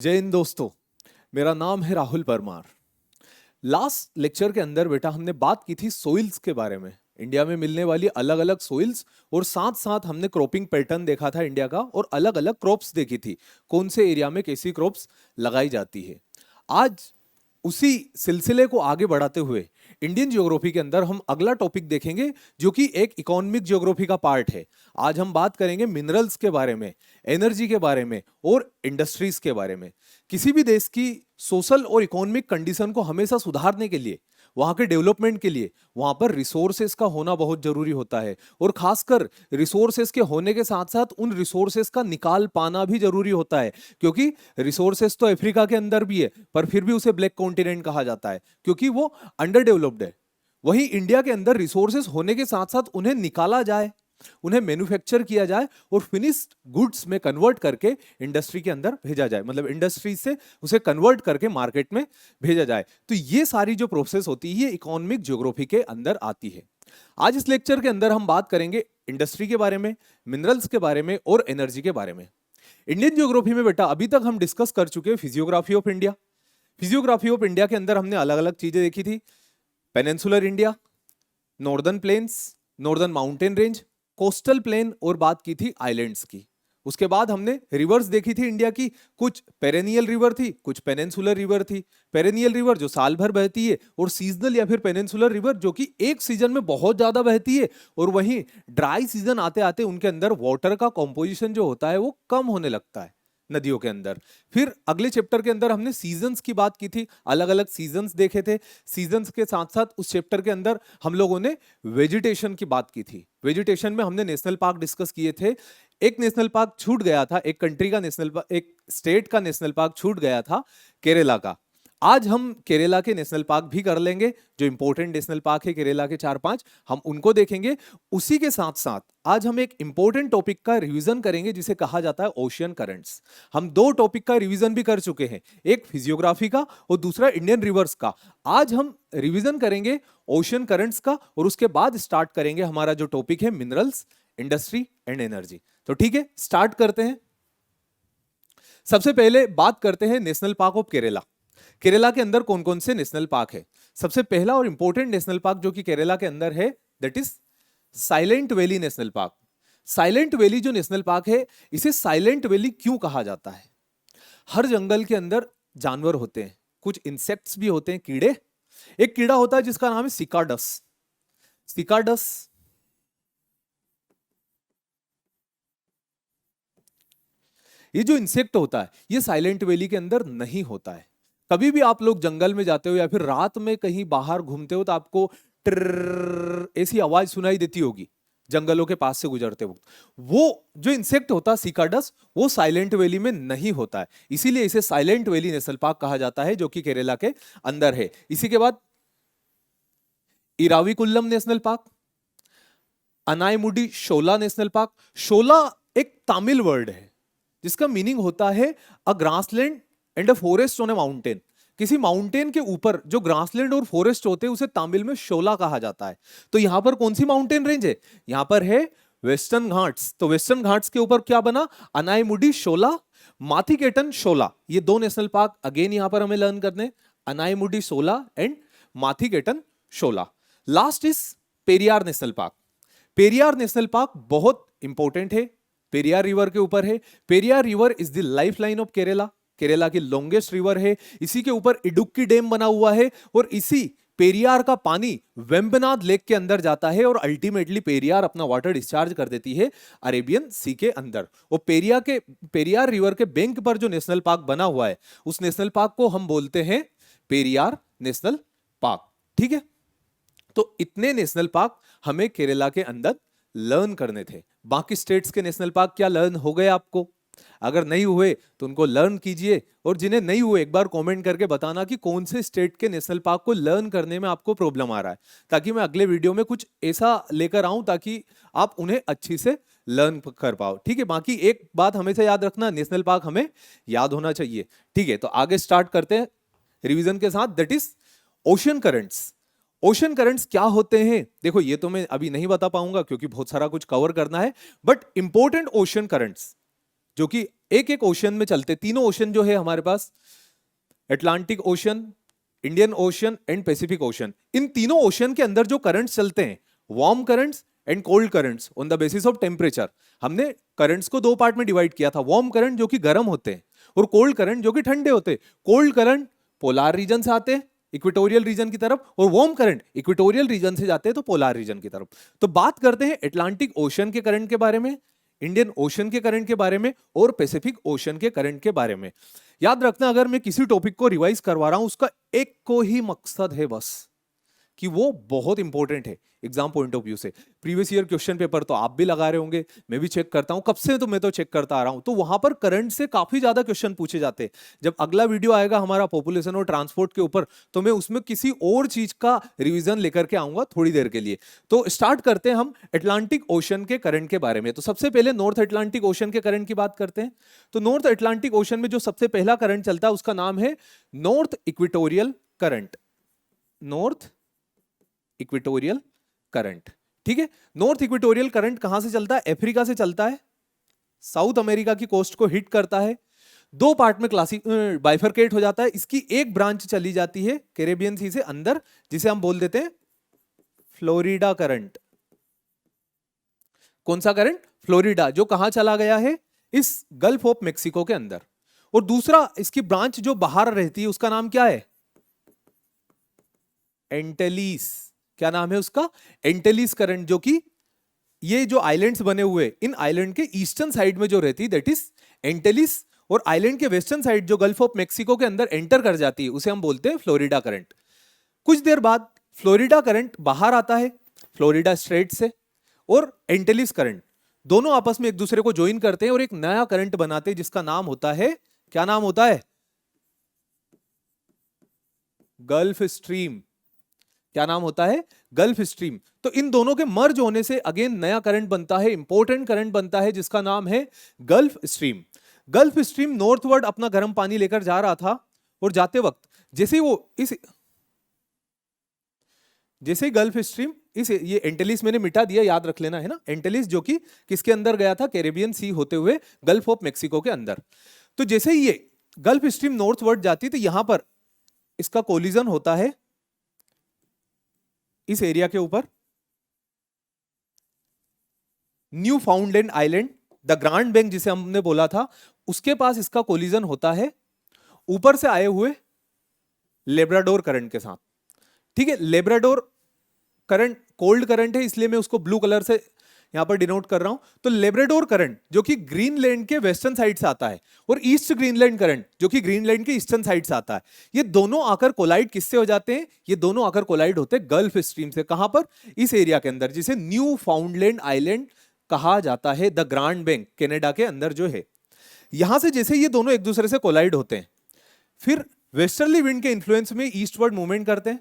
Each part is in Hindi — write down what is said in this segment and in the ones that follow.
जय हिंद दोस्तों। मेरा नाम है राहुल परमार। लास्ट लेक्चर के अंदर बेटा हमने बात की थी सोइल्स के बारे में, इंडिया में मिलने वाली अलग अलग सोइल्स, और साथ साथ हमने क्रॉपिंग पैटर्न देखा था इंडिया का, और अलग अलग क्रॉप्स देखी थी, कौन से एरिया में कैसी क्रॉप्स लगाई जाती है। आज उसी सिलसिले को आगे बढ़ाते हुए इंडियन ज्योग्राफी के अंदर हम अगला टॉपिक देखेंगे जो कि एक इकोनॉमिक ज्योग्राफी का पार्ट है। आज हम बात करेंगे मिनरल्स के बारे में, एनर्जी के बारे में और इंडस्ट्रीज के बारे में। किसी भी देश की सोशल और इकोनॉमिक कंडीशन को हमेशा सुधारने के लिए, वहां के डेवलपमेंट के लिए, वहां पर रिसोर्सेस का होना बहुत जरूरी होता है, और खासकर रिसोर्सेस के होने के साथ साथ उन रिसोर्सेस का निकाल पाना भी जरूरी होता है। क्योंकि रिसोर्सेस तो अफ्रीका के अंदर भी है, पर फिर भी उसे ब्लैक कॉन्टिनेंट कहा जाता है क्योंकि वो अंडर डेवलप्ड है। वहीं इंडिया के अंदर रिसोर्सेस होने के साथ साथ उन्हें निकाला जाए, उन्हें मैन्युफैक्चर किया जाए और फिनिश्ड गुड्स में कन्वर्ट करके इंडस्ट्री के अंदर भेजा जाए, मतलब इंडस्ट्री से उसे कन्वर्ट करके मार्केट में भेजा जाए। तो ये सारी जो प्रोसेस होती है ये इकोनॉमिक ज्योग्राफी के अंदर आती है। आज इस लेक्चर के अंदर हम बात करेंगे इंडस्ट्री के बारे में, मिनरल्स के बारे में और एनर्जी के बारे में। इंडियन ज्योग्राफी में बेटा अभी तक हम डिस्कस कर चुके हैं physiography of India. Physiography of India के अंदर हमने अलग अलग चीजें देखी थी। Peninsular India, northern plains, northern mountain range, coastal plain और बात की थी आइलैंड्स की। उसके बाद हमने रिवर्स देखी थी इंडिया की। कुछ पेरेनियल रिवर थी, कुछ पेनिनसुलर रिवर थी। पेरेनियल रिवर जो साल भर बहती है, और सीजनल या फिर पेनिनसुलर रिवर जो कि एक सीजन में बहुत ज्यादा बहती है, और वहीं ड्राई सीजन आते आते उनके अंदर वाटर का कॉम्पोजिशन जो होता है वो कम होने लगता है नदियों के अंदर। फिर अगले चैप्टर के अंदर हमने सीजन्स की बात की थी, अलग अलग सीजन्स देखे थे। सीजन्स के साथ साथ उस चैप्टर के अंदर हम लोगों ने वेजिटेशन की बात की थी। वेजिटेशन में हमने नेशनल पार्क डिस्कस किए थे। एक नेशनल पार्क छूट गया था, एक कंट्री का नेशनल पार्क, एक स्टेट का नेशनल पार्क छूट गया था, केरला का। आज हम केरला के नेशनल पार्क भी कर लेंगे। जो इंपॉर्टेंट नेशनल पार्क है केरला के 4-5, हम उनको देखेंगे। उसी के साथ साथ आज हम एक इंपॉर्टेंट टॉपिक का रिवीजन करेंगे जिसे कहा जाता है ओशियन करंट्स। हम दो टॉपिक का रिवीजन भी कर चुके हैं, एक फिजियोग्राफी का और दूसरा इंडियन रिवर्स का। आज हम रिवीजन करेंगे ओशियन करंट्स का, और उसके बाद स्टार्ट करेंगे हमारा जो टॉपिक है मिनरल्स, इंडस्ट्री एंड एनर्जी। तो ठीक है, स्टार्ट करते हैं। सबसे पहले बात करते हैं national park of Kerala. Kerala के अंदर कौन कौन से नेशनल पार्क है। सबसे पहला और इंपॉर्टेंट नेशनल पार्क जो कि केरला के अंदर है, that is silent valley national park. Silent valley जो नेशनल पार्क है, इसे साइलेंट वैली क्यों कहा जाता है? हर जंगल के अंदर जानवर होते हैं, कुछ इंसेक्ट्स भी होते हैं, कीड़े। एक कीड़ा होता है जिसका नाम है सिकाडस। सिकाडस ये जो इंसेक्ट होता है ये साइलेंट वैली के अंदर नहीं होता है। कभी भी आप लोग जंगल में जाते हो या फिर रात में कहीं बाहर घूमते हो तो आपको ट्रर ऐसी आवाज सुनाई देती होगी जंगलों के पास से गुजरते वक्त। वो जो इंसेक्ट होता है सिकाडस, वो साइलेंट वैली में नहीं होता है, इसीलिए इसे साइलेंट वैली नेशनल पार्क कहा जाता है, जो कि केरला के अंदर है। इसी के बाद Eravikulam national park, Anamudi Shola national park. Shola एक तमिल वर्ड है जिसका मीनिंग होता है a grassland and a forest on a mountain. किसी माउंटेन के ऊपर जो ग्रासलैंड और फॉरेस्ट होते हैं उसे तमिल में शोला कहा जाता है। तो यहां पर कौन सी माउंटेन रेंज है? यहां पर है वेस्टर्न घाट्स। तो वेस्टर्न घाट्स के ऊपर क्या बना? अनायमुडी शोला, माथिकेटन शोला। ये दो नेशनल पार्क अगेन यहां पर हमें लर्न करने, Anamudi Shola and Mathikettan Shola. Last is Periyar national park. Periyar national park बहुत इंपॉर्टेंट है, पेरियार रिवर के ऊपर है। Periyar river is the life line of Kerala, Kerala की लॉन्गेस्ट रिवर है। इसी के ऊपर इडुक्की डैम बना हुआ है, और इसी पेरियार का पानी वेम्बनाड लेक के अंदर जाता है, और अल्टीमेटली पेरियार अपना वाटर डिस्चार्ज कर देती है अरेबियन सी के अंदर। और पेरियार रिवर के बैंक पर जो नेशनल पार्क बना हुआ है, उस नेशनल पार्क को हम बोलते हैं पेरियार नेशनल पार्क। ठीक है, तो इतने नेशनल पार्क हमें केरला के अंदर लर्न करने थे। बाकी स्टेट्स के नेशनल पार्क क्या लर्न हो गए आपको? अगर नहीं हुए तो उनको लर्न कीजिए, और जिन्हें नहीं हुए एक बार कमेंट करके बताना कि कौन से स्टेट के नेशनल पार्क को लर्न करने में आपको प्रॉब्लम आ रहा है, ताकि मैं अगले वीडियो में कुछ ऐसा लेकर आऊं ताकि आप उन्हें अच्छी से लर्न कर पाओ। ठीक है, बाकी एक बात हमेशा याद रखना, नेशनल पार्क हमें याद होना चाहिए। ठीक है, तो आगे स्टार्ट करते हैं रिविजन के साथ, that is ocean currents. Ocean currents क्या होते हैं? देखो ये तो मैं अभी नहीं बता पाऊंगा क्योंकि बहुत सारा कुछ कवर करना है, बट इंपॉर्टेंट ओशन करंट्स जो कि एक एक ओशन में चलते, तीनों ओशन जो है हमारे पास, Atlantic ocean, Indian ocean and Pacific ocean, इन तीनों ओशन के अंदर जो करंट्स चलते हैं, warm currents and cold currents on the basis of temperature, हमने करंट्स को दो पार्ट में डिवाइड किया था, वार्म करंट जो कि गर्म होते हैं और कोल्ड करंट जो कि ठंडे होते हैं। कोल्ड करंट पोलार रीजन से आते हैं इक्वेटोरियल रीजन की तरफ, और वार्म करंट इक्वेटोरियल रीजन से जाते हैं तो पोलार रीजन की तरफ। तो बात करते हैं अटलांटिक ओशन के करंट के बारे में, इंडियन ओशन के करंट के बारे में और पैसिफिक ओशन के करंट के बारे में। याद रखना, अगर मैं किसी टॉपिक को रिवाइज करवा रहा हूं, उसका एक को ही मकसद है बस, कि वो बहुत इंपॉर्टेंट है एग्जाम पॉइंट ऑफ व्यू से। प्रीवियस ईयर क्वेश्चन पेपर तो आप भी लगा रहे होंगे, मैं भी चेक करता हूं, कब से तो मैं तो चेक करता आ रहा हूं, तो वहां पर करंट से काफी ज्यादा क्वेश्चन पूछे जाते हैं। जब अगला वीडियो आएगा हमारा पॉपुलेशन और ट्रांसपोर्ट के ऊपर, तो मैं उसमें किसी और चीज का रिवीजन लेकर के आऊंगा थोड़ी देर के लिए। तो स्टार्ट करते हैं हम अटलांटिक ओशन के करंट के बारे में। तो सबसे पहले नॉर्थ अटलांटिक ओशन के करंट की बात करते हैं। तो नॉर्थ अटलांटिक ओशन में जो सबसे पहला करंट चलता है उसका नाम है north equatorial current. North equatorial current, ठीक है। नॉर्थ इक्वेटोरियल करंट कहां से चलता है? अफ्रीका से चलता है, साउथ अमेरिका की कोस्ट को हिट करता है, दो पार्ट में बाइफरकेट हो जाता है। इसकी एक ब्रांच चली जाती है कैरेबियन सी से अंदर, जिसे हम बोल देते हैं फ्लोरिडा करंट। कौन सा करंट? फ्लोरिडा, जो कहां चला गया है? इस गल्फ ऑफ मेक्सिको के अंदर। और दूसरा इसकी ब्रांच जो बाहर रहती है उसका नाम क्या है? एंटेलिस। क्या नाम है उसका? एंटेलिस करंट, जो कि ये जो आइलैंड्स बने हुए, इन आइलैंड के ईस्टर्न साइड में जो रहती है दैट इज एंटेलिस, और आइलैंड के वेस्टर्न साइड जो गल्फ ऑफ मेक्सिको के अंदर एंटर कर जाती है उसे हम बोलते हैं फ्लोरिडा करंट। कुछ देर बाद फ्लोरिडा करंट बाहर आता है फ्लोरिडा स्ट्रेट से, और एंटेलिस करंट दोनों आपस में एक दूसरे को ज्वाइन करते हैं और एक नया करंट बनाते हैं जिसका नाम होता है, क्या नाम होता है? Gulf stream. क्या नाम होता है? Gulf stream. तो इन दोनों के मर्ज होने से अगेन नया करंट बनता है, इंपॉर्टेंट करंट बनता है जिसका नाम है gulf Stream. Gulf Stream northward अपना गर्म पानी लेकर जा रहा था, और जाते वक्त जैसे ही गल्फ स्ट्रीम ये एंटेलिस मैंने मिटा दिया, याद रख लेना है ना, एंटेलिस जो कि किसके अंदर गया था? कैरेबियन सी होते हुए गल्फ ऑफ मेक्सिको के अंदर। तो जैसे ही ये गल्फ स्ट्रीम नॉर्थवर्ड जाती, तो यहां पर इसका कोलिजन होता है इस एरिया के ऊपर, new फाउंडलैंड island, the grand bank जिसे हमने बोला था, उसके पास इसका कोलिजन होता है ऊपर से आए हुए लेब्राडोर करंट के साथ। ठीक है, लेब्राडोर करंट कोल्ड करंट है, इसलिए मैं उसको ब्लू कलर से यहां पर डिनोट कर रहा हूं। तो लेब्राडोर करंट जो कि ग्रीनलैंड के वेस्टर्न साइड से आता है, और ईस्ट ग्रीनलैंड करंट जो कि ग्रीनलैंड के ईस्टर्न साइड से आता है, ये दोनों आकर कोलाइड किससे हो जाते हैं? ये दोनों आकर कोलाइड होते हैं गल्फ स्ट्रीम से। कहां पर? इस एरिया के अंदर, जिसे न्यू फाउंडलैंड आइलैंड कहा जाता है, द ग्रांड बैंक कनाडा के अंदर जो है। यहां से जैसे ये दोनों एक दूसरे से कोलाइड होते हैं, फिर वेस्टर्ली विंड के इन्फ्लुएंस में ईस्टवर्ड मूवमेंट करते हैं,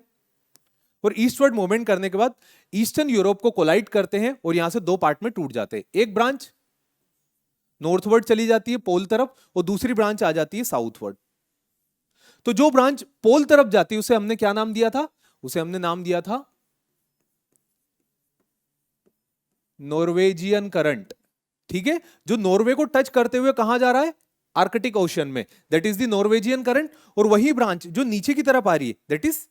और ईस्टवर्ड मूवमेंट करने के बाद ईस्टर्न यूरोप को कोलाइड करते हैं, और यहां से दो पार्ट में टूट जाते हैं। एक ब्रांच नॉर्थवर्ड चली जाती है पोल तरफ, और दूसरी ब्रांच आ जाती है साउथवर्ड। तो जो ब्रांच पोल तरफ जाती है उसे हमने क्या नाम दिया था? उसे हमने नाम दिया था नॉर्वेजियन करंट। ठीक है, जो नॉर्वे को टच करते हुए कहां जा रहा है? आर्कटिक ओशन में, that is the Norwegian current. और वही ब्रांच जो नीचे की तरफ आ रही है that is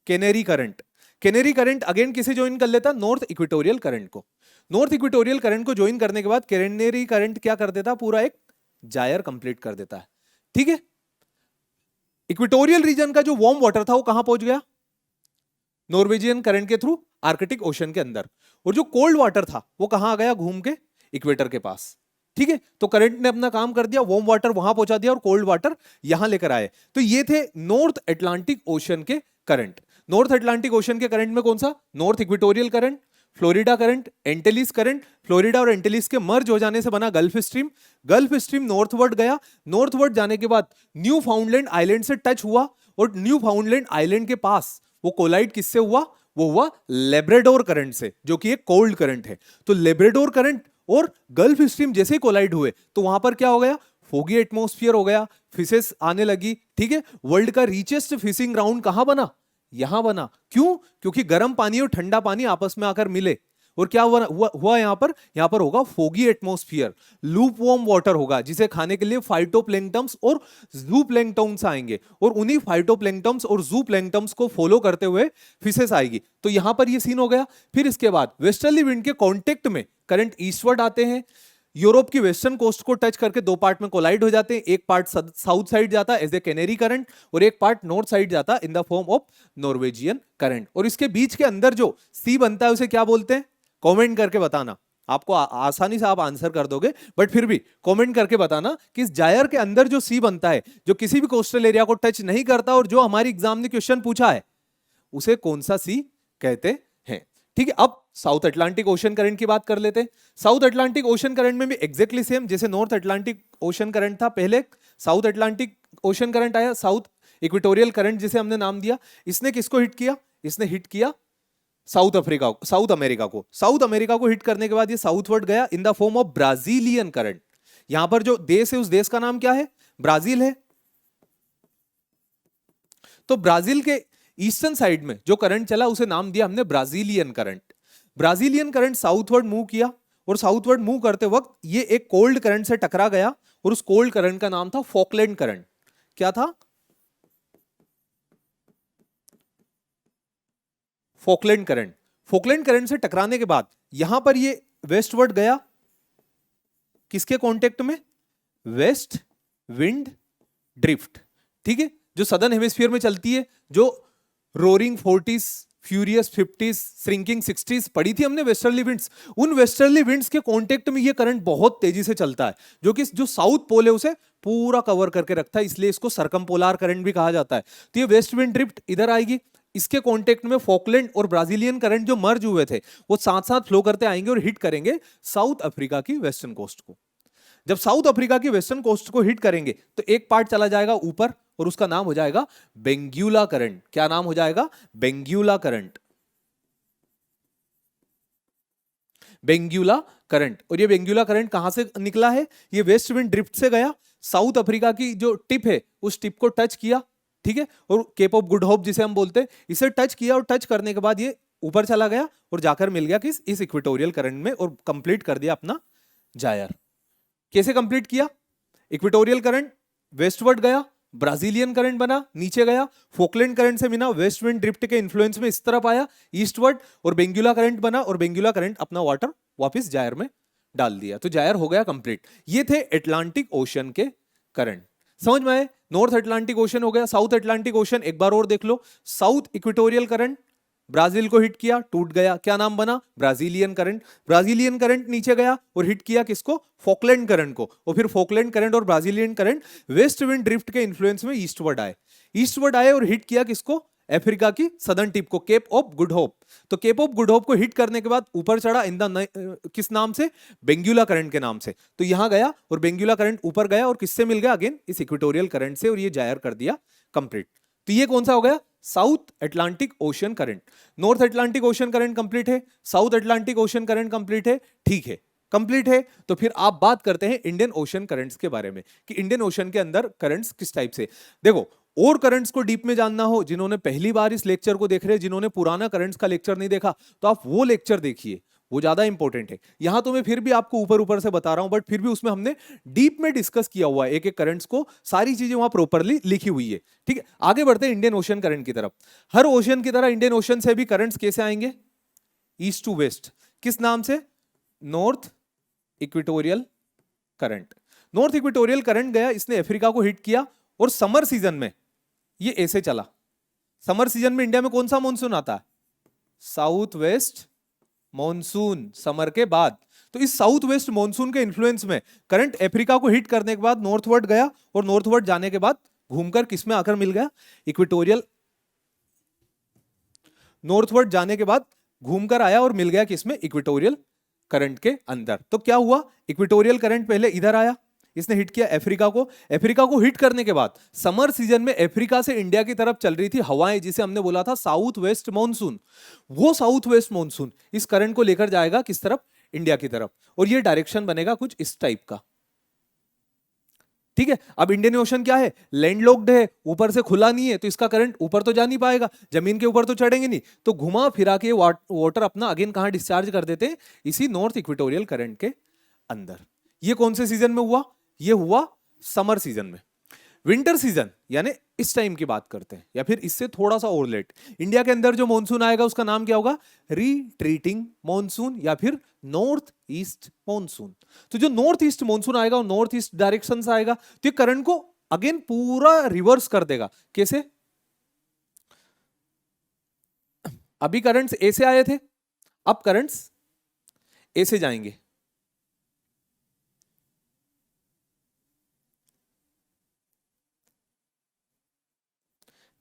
canary current. Canary current again किसे ज्वाइन कर लेता? नॉर्थ इक्वेटोरियल करंट को। नॉर्थ इक्वेटोरियल करंट को ज्वाइन करने के बाद कैनेरी करंट क्या कर देता? पूरा एक जायर कंप्लीट कर देता है। ठीक है, इक्वेटोरियल रीजन का जो वार्म वाटर था वो कहां पहुंच गया? नॉर्वेजियन करंट के थ्रू आर्कटिक ओशन के अंदर। और जो कोल्ड वाटर था वो कहां आ गया? घूम के इक्वेटर के पास। ठीक है, तो करंट ने अपना काम कर दिया, वार्म वाटर वहां पहुंचा दिया और कोल्ड वाटर यहां लेकर आए। तो ये थे नॉर्थ अटलांटिक ओशन के करंट। नॉर्थ अटलांटिक ओशन के करंट में कौन सा? North equatorial current, Florida current, Antilles current. Florida और एंटेलिस के मर्ज हो जाने से बना Gulf Stream. Gulf Stream northward गया, नॉर्थवर्ड जाने के बाद न्यू फाउंडलैंड आइलैंड से टच हुआ, और न्यू फाउंडलैंड आइलैंड के पास वो कोलाइड किससे हुआ? वो हुआ लेब्राडोर करंट से, जो कि एक कोल्ड करंट है। तो लेब्राडोर करंट और गल्फ स्ट्रीम जैसे कोलाइड हुए तो वहां पर क्या हो गया? फोगी एटमॉस्फेयर हो गया, फिशेस आने लगी। ठीक है, वर्ल्ड का रिचेस्ट फिशिंग ग्राउंड कहां बना? यहां बना। क्यों? क्योंकि गर्म पानी और ठंडा पानी आपस में आकर मिले, और क्या हुआ यहाँ पर होगा foggy atmosphere, loop warm water होगा जिसे खाने के लिए फाइटोप्लैंक्टन्स और जूप्लैंक्टन्स आएंगे, और उन्हीं फाइटोप्लैंक्टन्स और जूप्लैंक्टन्स को फॉलो करते हुए फिशेस आएगी। तो यहां पर ये सीन हो गया। फिर इसके बाद वेस्टर्ली विंड के कांटेक्ट में करंट ईस्टवर्ड आते हैं, यूरोप की वेस्टर्न कोस्ट को टच करके दो पार्ट में कोलाइड हो जाते हैं। एक पार्ट साउथ साइड जाता है एज ए कैनेरी करंट, और एक पार्ट नॉर्थ साइड जाता है in the form of Norwegian current. और इसके बीच के अंदर जो सी बनता है उसे क्या बोलते हैं, कमेंट करके बताना। आपको आसानी से आप आंसर कर दोगे, बट फिर भी कमेंट करके बताना कि इस जायर के अंदर जो सी बनता है, जो किसी भी कोस्टल एरिया को टच नहीं करता और जो हमारी एग्जाम ने क्वेश्चन पूछा है, उसे कौन सा सी कहते हैं। ठीक है, अब साउथ अटलांटिक ओशन करंट की बात कर लेते हैं। साउथ अटलांटिक ओशन करंट में भी एग्जैक्टली सेम जैसे नॉर्थ अटलांटिक ओशन करंट था, पहले साउथ अटलांटिक ओशन करंट आया, साउथ इक्वेटोरियल करंट जिसे हमने नाम दिया। इसने किसको हिट किया, इसने हिट किया साउथ अमेरिका को। साउथ अमेरिका को हिट करने के बाद ये साउथवर्ड गया in the form of Brazilian current. यहां पर जो देश है उस देश का नाम क्या है, ब्राजील है। तो ब्राजील के ईस्टर्न साइड में जो करंट चला उसे नाम दिया हमने Brazilian current. Brazilian current southward move किया, और साउथवर्ड मूव करते वक्त ये एक कोल्ड करंट से टकरा गया, और उस कोल्ड करंट का नाम था फॉकलैंड करंट। क्या था, फॉकलैंड करंट। फॉकलैंड करंट से टकराने के बाद यहां पर ये वेस्टवर्ड गया, किसके कांटेक्ट में, वेस्ट विंड ड्रिफ्ट। ठीक है, जो सदर्न हेमिस्फीयर में चलती है, जो roaring 40s, furious 50s, shrinking 60s पढ़ी थी हमने वेस्टर्ली विंड्स। उन वेस्टर्ली विंड्स के कांटेक्ट में ये करंट बहुत तेजी से चलता है, जो कि जो साउथ पोल है उसे पूरा कवर करके रखता है, इसलिए इसको सरकमपोलार करंट भी कहा जाता है। तो ये वेस्ट विंड ड्रिफ्ट इधर आएगी, इसके कांटेक्ट में फॉकलैंड और ब्राजीलियन करंट जो मर्ज हुए थे वो साथ साथ फ्लो करते आएंगे और हिट करेंगे साउथ अफ्रीका की वेस्टर्न कोस्ट को। जब साउथ अफ्रीका की वेस्टर्न कोस्ट को हिट करेंगे तो एक पार्ट चला जाएगा ऊपर, और उसका नाम हो जाएगा बेंगुला करंट। क्या नाम हो जाएगा, बेंगुला करंट। Benguela current. और ये बेंगुला करंट कहां से निकला है, ये वेस्ट विंड ड्रिफ्ट से गया, साउथ अफ्रीका की जो टिप है उस टिप को टच किया, ठीक है, और केप ऑफ गुड होप जिसे हम बोलते हैं, इसे टच किया, और टच करने के बाद ये ऊपर चला गया और जाकर मिल गया किस, इस इक्वेटोरियल करंट में, और कंप्लीट कर दिया अपना जायर। कैसे कंप्लीट किया, इक्वेटोरियल करंट वेस्टवर्ड गया, ब्राजीलियन करंट बना, नीचे गया, फोकलैंड करंट से बिना वेस्ट विंड ड्रिफ्ट के इन्फ्लुएंस में इस तरफ आया ईस्टवर्ड, और बेंगुला करंट बना, और बेंगुला करंट अपना वाटर वापस जायर में डाल दिया, तो जायर हो गया कंप्लीट। ये थे अटलांटिक ओशन के करंट। समझ में आए, नॉर्थ अटलांटिक ओशन हो गया, साउथ अटलांटिक ओशन एक बार और देख लो। साउथ इक्वेटोरियल करंट ब्राजील को हिट किया, टूट गया, क्या नाम बना, ब्राजीलियन करंट। ब्राजीलियन करंट नीचे गया और हिट किया किसको, फॉकलैंड करंट को, और फिर फॉकलैंड करंट और Brazilian current west wind drift के इन्फ्लुएंस में ईस्टवर्ड आए और हिट किया किसको, अफ्रीका की सदर्न टिप को, केप ऑफ गुड होप। तो केप ऑफ गुड होप को हिट करने के बाद ऊपर चढ़ा इन द किस नाम से, बेंगुला करंट के नाम से। तो यहां गया और बेंगुला करंट ऊपर गया, और किससे मिल गया, अगेन इस इक्वेटोरियल करंट से, और ये जायर कर दिया कंप्लीट। तो ये कौन सा हो गया, south Atlantic ocean current. North Atlantic ocean current complete है, south Atlantic ocean current complete है, ठीक है, कंप्लीट है। तो फिर आप बात करते हैं इंडियन ओशन करंट्स के बारे में, कि इंडियन ओशन के अंदर करंट्स किस टाइप से। देखो, और करंट्स को डीप में जानना हो, जिन्होंने पहली बार इस लेक्चर को देख रहे हैं, जिन्होंने पुराना करंट्स का लेक्चर नहीं देखा, तो आप वो लेक्चर देखिए, वो ज्यादा इंपॉर्टेंट है। यहां तो मैं फिर भी आपको ऊपर ऊपर से बता रहा हूं, बट फिर भी उसमें हमने डीप में डिस्कस किया हुआ है एक एक करंट्स को, सारी चीजें वहां प्रॉपरली लिखी हुई है। ठीक है, आगे बढ़ते हैं इंडियन ओशन करंट की तरफ। हर ओशन की तरह इंडियन ओशन से भी करंट्स कैसे आएंगे, ईस्ट टू वेस्ट, किस नाम से, north equatorial current. North equatorial current गया, इसने अफ्रीका को हिट किया, और समर सीजन में ये ऐसे चला। समर सीजन में इंडिया में कौन सा मॉनसून आता है, साउथ वेस्ट मॉनसून, समर के बाद। तो इस साउथ वेस्ट मॉनसून के इन्फ्लुएंस में करंट अफ्रीका को हिट करने के बाद नॉर्थवर्ड गया, और नॉर्थवर्ड जाने के बाद घूमकर किस में आकर मिल गया, इक्वेटोरियल, नॉर्थवर्ड जाने के बाद घूमकर आया और मिल गया किसमें, इक्वेटोरियल करंट के अंदर। तो क्या हुआ, इक्वेटोरियल करंट पहले इधर आया, इसने हिट किया अफ्रीका को। अफ्रीका को हिट करने के बाद समर सीजन में अफ्रीका से इंडिया की तरफ चल रही थी हवाएं, जिसे हमने बोला था साउथ वेस्ट मॉनसून। वो साउथ वेस्ट मॉनसून इस करंट को लेकर जाएगा किस तरफ, इंडिया की तरफ, और ये डायरेक्शन बनेगा कुछ इस टाइप का। ठीक है, अब इंडियन ओशन क्या है, लैंडलॉक्ड है, ऊपर से खुला नहीं है, तो इसका करंट ऊपर तो जा नहीं पाएगा, जमीन के ऊपर तो चढ़ेंगे नहीं, तो घुमा फिरा के वाटर अपना अगेन कहां डिस्चार्ज कर देते हैं, इसी नॉर्थ इक्वेटोरियल करंट के अंदर। ये कौन से सीजन में हुआ, ये हुआ समर सीजन में। विंटर सीजन यानी इस टाइम की बात करते हैं, या फिर इससे थोड़ा सा और लेट, इंडिया के अंदर जो मानसून आएगा उसका नाम क्या होगा, रिट्रीटिंग मानसून या फिर नॉर्थ ईस्ट मानसून। तो जो नॉर्थ ईस्ट मानसून आएगा वो नॉर्थ ईस्ट डायरेक्शन से आएगा, तो ये करंट को अगेन पूरा रिवर्स कर देगा। कैसे, अभी करंट्स ए से आए थे, अब करंट्स ए से जाएंगे,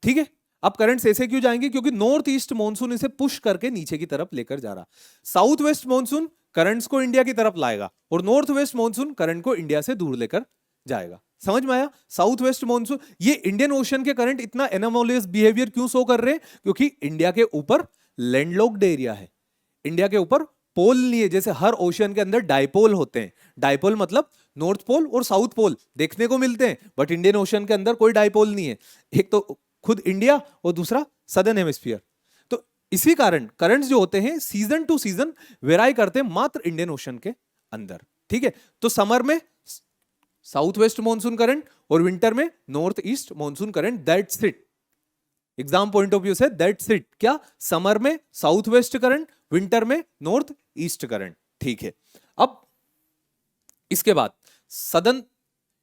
ठीक है। अब करंट्स ऐसे क्यों जाएंगे, क्योंकि नॉर्थ ईस्ट मानसून इसे पुश करके नीचे की तरफ लेकर जा रहा, साउथ वेस्ट मानसून करंट्स को इंडिया की तरफ लाएगा और नॉर्थ वेस्ट मानसून करंट को इंडिया से दूर लेकर जाएगा। समझ में आया, साउथ वेस्ट मानसून, ये इंडियन ओशन के करंट इतना एनोमोलियस बिहेवियर क्यों शो कर रहे हैं, क्योंकि इंडिया के ऊपर लैंडलॉक्ड एरिया है, इंडिया के ऊपर पोल नहीं है, जैसे हर ओशन के अंदर डाइपोल होते हैं, डाइपोल मतलब नॉर्थ पोल और साउथ पोल देखने को मिलते हैं, बट इंडियन ओशन के अंदर कोई डाइपोल नहीं है, एक तो खुद इंडिया और दूसरा सदर्न हेमिस्फीयर। तो इसी कारण करंट्स जो होते हैं सीजन टू सीजन वेराई करते हैं मात्र इंडियन ओशन के अंदर, ठीक है। तो समर में साउथ वेस्ट मानसून करंट और विंटर में north east monsoon current, that's it. Exam point of view से दैट्स इट, क्या, समर में साउथ वेस्ट करंट, विंटर में नॉर्थ ईस्ट करंट, ठीक है। अब इसके बाद सदर्न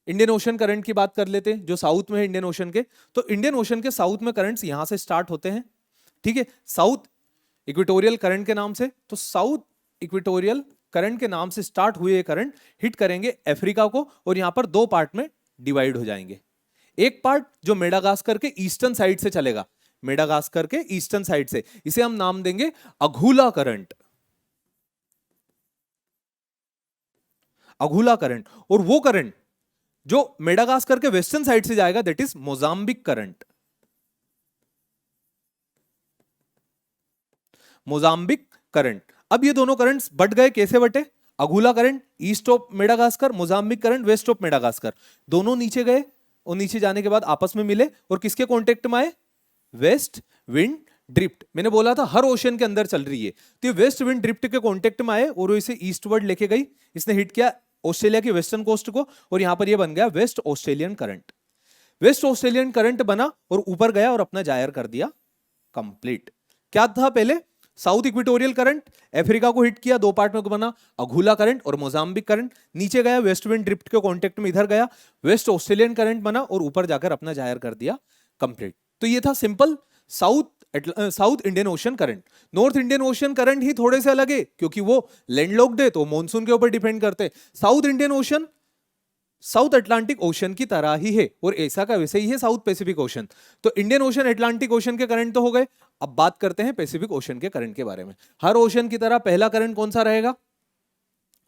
इंडियन ओशन करंट की बात कर लेते हैं, जो साउथ में है इंडियन ओशन के। तो इंडियन ओशन के साउथ में करंट्स यहां से स्टार्ट होते हैं, ठीक है, साउथ इक्वेटोरियल करंट के नाम से। तो साउथ इक्वेटोरियल करंट के नाम से स्टार्ट हुए करंट हिट करेंगे अफ्रीका को, और यहां पर दो पार्ट में डिवाइड हो जाएंगे। एक पार्ट जो मेडागास्कर के ईस्टर्न साइड से चलेगा, मेडागास्कर के ईस्टर्न साइड से, इसे हम नाम देंगे अघूला करंट, अघूला करंट। और वो करंट जो मेडागास्कर के वेस्टर्न साइड से जाएगा, that is Mozambique current, Mozambique current. अब ये दोनों करंट्स बट गए, कैसे बटे, Agulhas current east of Madagascar, Mozambique current west of Madagascar, दोनों नीचे गए और नीचे जाने के बाद आपस में मिले और किसके कांटेक्ट में आए, वेस्ट विंड ड्रिफ्ट। मैंने बोला था हर ओशन के अंदर चल रही है, तो ये वेस्ट विंड ड्रिफ्ट के कांटेक्ट में आए और वो इसे ईस्टवर्ड लेके गई, इसने हिट किया ऑस्ट्रेलिया की वेस्टर्न कोस्ट को, और यहां पर ये बन गया waste Australian current. Waste Australian current बना और ऊपर गया और अपना जायर कर दिया कंप्लीट। क्या था पहले, साउथ इक्वेटोरियल करंट अफ्रीका को हिट किया, दो पार्ट में बना अघूला करंट और मोजाम्बिक करंट, नीचे गया वेस्ट विंड ड्रिफ्ट के कांटेक्ट में इधर गया, वेस्ट ऑस्ट्रेलियन करंट बना और ऊपर जाकर अपना जायर कर दिया कंप्लीट। तो ये था simple south Indian ocean current. North Indian ocean current ही थोड़े से अलग है, क्योंकि वो लैंडलॉक्ड है तो मॉनसून के ऊपर डिपेंड करते हैं। South Indian ocean south Atlantic ocean की तरह ही है, और ऐसा का वैसे ही है साउथ पैसिफिक ओशन। तो इंडियन ओशन अटलांटिक ओशन के करंट तो हो गए, अब बात करते हैं पैसिफिक ओशन के करंट के बारे में। हर ओशन की तरह पहला करंट कौन सा रहेगा,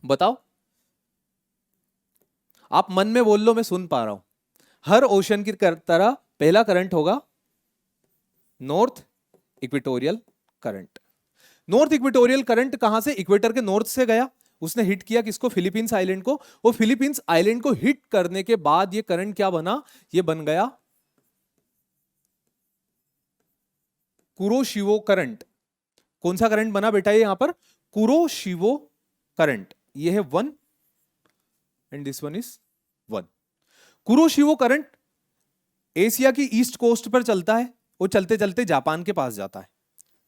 बताओ, आप मन में बोल लो, मैं सुन पा रहा हूं। हर ओशन की तरह पहला करंट होगा north equatorial current. North equatorial current कहां से, इक्वेटर के नॉर्थ से गया, उसने हिट किया किसको, फिलीपींस आइलैंड को, और फिलीपींस आइलैंड को हिट करने के बाद ये करंट क्या बना, ये बन गया कुरोशिवो करंट। कौन सा करंट बना बेटा, ये यहां पर कुरोशिवो करंट, ये है 1 and this one is 1। Kuroshio current Asia की ईस्ट कोस्ट पर चलता है, वो चलते चलते जापान के पास जाता है,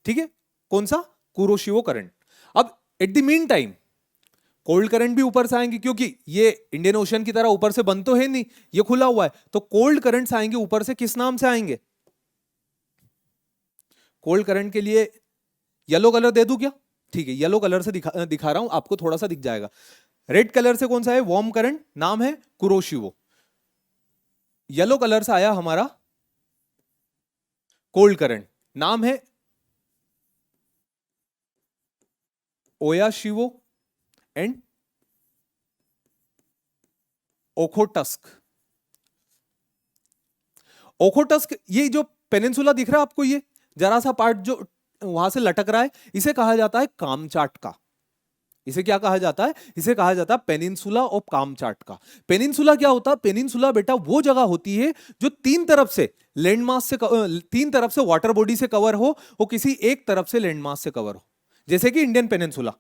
ठीक है, कौन सा, कुरोशिवो करंट। अब at the mean time cold current भी ऊपर से आएंगे, क्योंकि ये इंडियन ओशन की तरह ऊपर से बंद तो है नहीं, ये खुला हुआ है, तो कोल्ड करंट्स आएंगे ऊपर से, किस नाम से आएंगे, कोल्ड करंट के लिए येलो कलर दे दूं क्या, ठीक है, येलो कलर से दिखा रहा हूं आपको, थोड़ा सा दिख जाएगा। रेड कलर से कौन सा है, वार्म करंट, नाम है कुरोशिवो। येलो कलर से आया हमारा कोल्ड करंट, नाम है ओयाशिवो एंड ओखोटस्क। ओखोटस्क, ये जो पेनिनसुला दिख रहा है आपको, ये जरा सा पार्ट जो वहां से लटक रहा है, इसे कहा जाता है कामचाटका। इसे क्या कहा जाता है? इसे कहा जाता है पेनिनसुला ऑफ कामचाटका। पेनिनसुला क्या होता है? पेनिनसुला बेटा वो जगह होती है जो तीन तरफ से लैंडमास से तीन तरफ से वाटर बॉडी से कवर हो, वो किसी एक तरफ से लैंडमास से कवर हो। जैसे कि इंडियन पेनिनसुला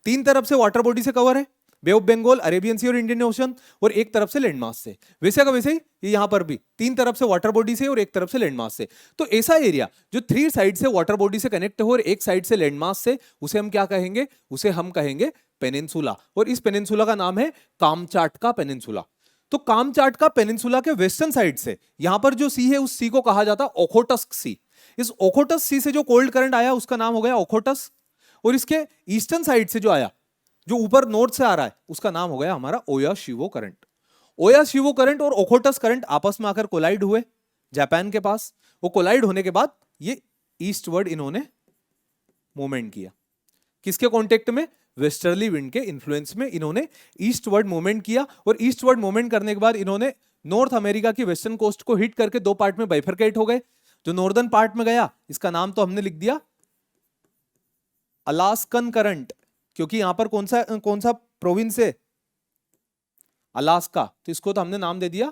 तीन तरफ से वाटर बॉडी से कवर है, बे ऑफ बंगाल, अरेबियन सी और इंडियन ओशन, और एक तरफ से लैंडमास से। वैसे का वैसे ही यहां पर भी तीन तरफ से वाटर बॉडी से और एक तरफ से लैंडमास से। तो ऐसा एरिया जो थ्री साइड से वाटर बॉडी से कनेक्ट हो और एक साइड से लैंडमास से, उसे हम क्या कहेंगे? उसे हम कहेंगे पेनिनसुला। और इस पेनिनसुला का नाम है कामचाटका पेनिनसुला। तो कामचाटका पेनिनसुला के वेस्टर्न साइड से यहां पर जो सी है, उस सी को कहा जाता है ओखोटस्क सी। इस ओखोटस सी से जो कोल्ड करंट आया उसका नाम हो गया ओखोटस, और इसके ईस्टर्न साइड से जो आया, जो ऊपर नॉर्थ से आ रहा है, उसका नाम हो गया हमारा ओयाशिवो करंट। ओयाशिवो करंट और ओखोटस करंट आपस में आकर कोलाइड हुए जापान के पास। वो कोलाइड होने के बाद ये ईस्टवर्ड इन्होंने मूवमेंट किया। किसके कांटेक्ट में? वेस्टर्ली विंड के इन्फ्लुएंस में इन्होंने ईस्टवर्ड मूवमेंट किया। और ईस्टवर्ड मूवमेंट करने के बाद इन्होंने नॉर्थ अमेरिका की वेस्टर्न कोस्ट को हिट करके दो पार्ट में बाइफरकेट हो गए। जो नॉर्दर्न पार्ट में गया, इसका नाम तो हमने लिख दिया अलास्कन करंट, क्योंकि यहां पर कौन सा प्रोविंस है? अलास्का, तो इसको तो हमने नाम दे दिया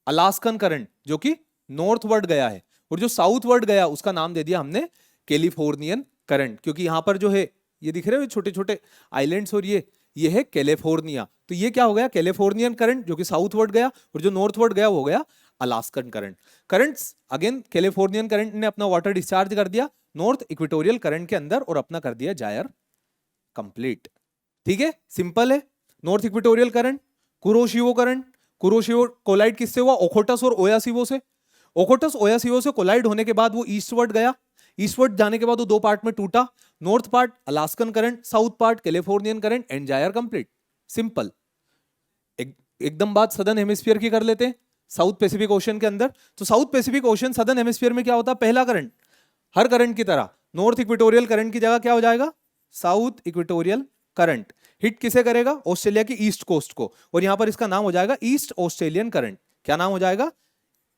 अलास्कन करंट, जो कि नॉर्थवर्ड गया है। और जो साउथवर्ड गया उसका नाम दे दिया हमने कैलिफोर्नियन करंट, क्योंकि यहां पर जो है ये दिख रहे हो छोटे छोटे आइलैंड्स, और ये है कैलिफोर्निया। तो ये क्या हो गया? कैलिफोर्नियन करंट, जो कि साउथवर्ड गया, और जो नॉर्थवर्ड गया वो हो गया Alaskan current. Currents again, Californian current ने अपना वाटर डिस्चार्ज कर दिया नॉर्थ इक्वेटोरियल करंट के अंदर और अपना कर दिया जायर कंप्लीट। ठीक है, सिंपल है। North equatorial current, Kuroshio current, Kuroshio collide किससे हुआ? ओखोटस और ओयासिवो से। ओखोटस ओयासिवो से कोलाइड होने के बाद वो ईस्टवर्ड गया। ईस्टवर्ड जाने के बाद वो दो पार्ट में टूटा, north part Alaskan current, south part Californian current, and gyre complete. Simple. एकदम बात सदर्न हेमिस्फीयर की कर लेते हैं, साउथ पैसिफिक ओशन के अंदर। तो south Pacific ocean southern hemisphere में क्या होता है? पहला करंट हर करंट की तरह नॉर्थ इक्वेटोरियल करंट की जगह क्या हो जाएगा? South equatorial current. हिट किसे करेगा? ऑस्ट्रेलिया की ईस्ट कोस्ट को, और यहां पर इसका नाम हो जाएगा ईस्ट ऑस्ट्रेलियन करंट। क्या नाम हो जाएगा?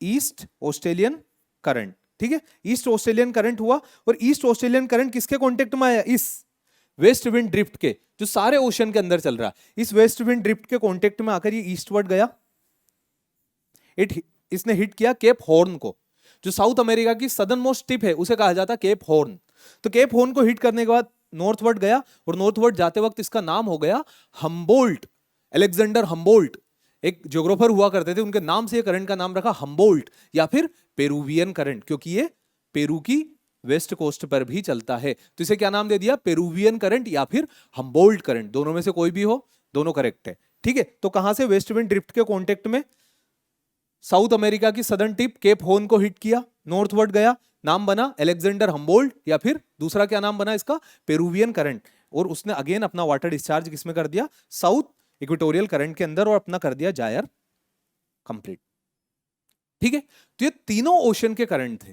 East Australian current. ठीक है, ईस्ट ऑस्ट्रेलियन करंट हुआ। और ईस्ट ऑस्ट्रेलियन करंट किसके कांटेक्ट में आया? इस वेस्ट विंड ड्रिफ्ट के, जो सारे ओशन के अंदर चल रहा है, इस वेस्ट विंड ड्रिफ्ट के कांटेक्ट में आकर ये ईस्टवर्ड गया। इसने हिट किया केप हॉर्न को, जो साउथ अमेरिका की सदर्न मोस्ट टिप है, उसे कहा जाता है केप हॉर्न। तो केप हॉर्न को हिट करने के बाद नॉर्थवर्ड गया, और नॉर्थवर्ड जाते वक्त इसका नाम हो गया हम्बोल्ट। अलेक्जेंडर हम्बोल्ट एक ज्योग्राफर हुआ करते थे, उनके नाम से ये करंट का नाम रखा हम्बोल्ट, या फिर पेरुवियन करंट, क्योंकि ये पेरू की वेस्ट कोस्ट पर भी चलता है। तो इसे क्या नाम दे दिया? पेरुवियन करंट या फिर हम्बोल्ट करंट। दोनों में से कोई भी हो, दोनों करेक्ट है। ठीक है, तो कहां से? वेस्ट विंड ड्रिफ्ट के कॉन्टेक्ट में साउथ अमेरिका की सदर्न टिप केप हॉर्न को हिट किया, नॉर्थवर्ड गया, नाम बना अलेक्जेंडर हम्बोल्ट, या फिर दूसरा क्या नाम बना इसका? Peruvian current. और उसने अगेन अपना वाटर डिस्चार्ज किसमें कर दिया? साउथ इक्वेटोरियल करंट के अंदर, और अपना कर दिया जायर कंप्लीट। ठीक है, तो ये तीनों ओशन के करंट थे।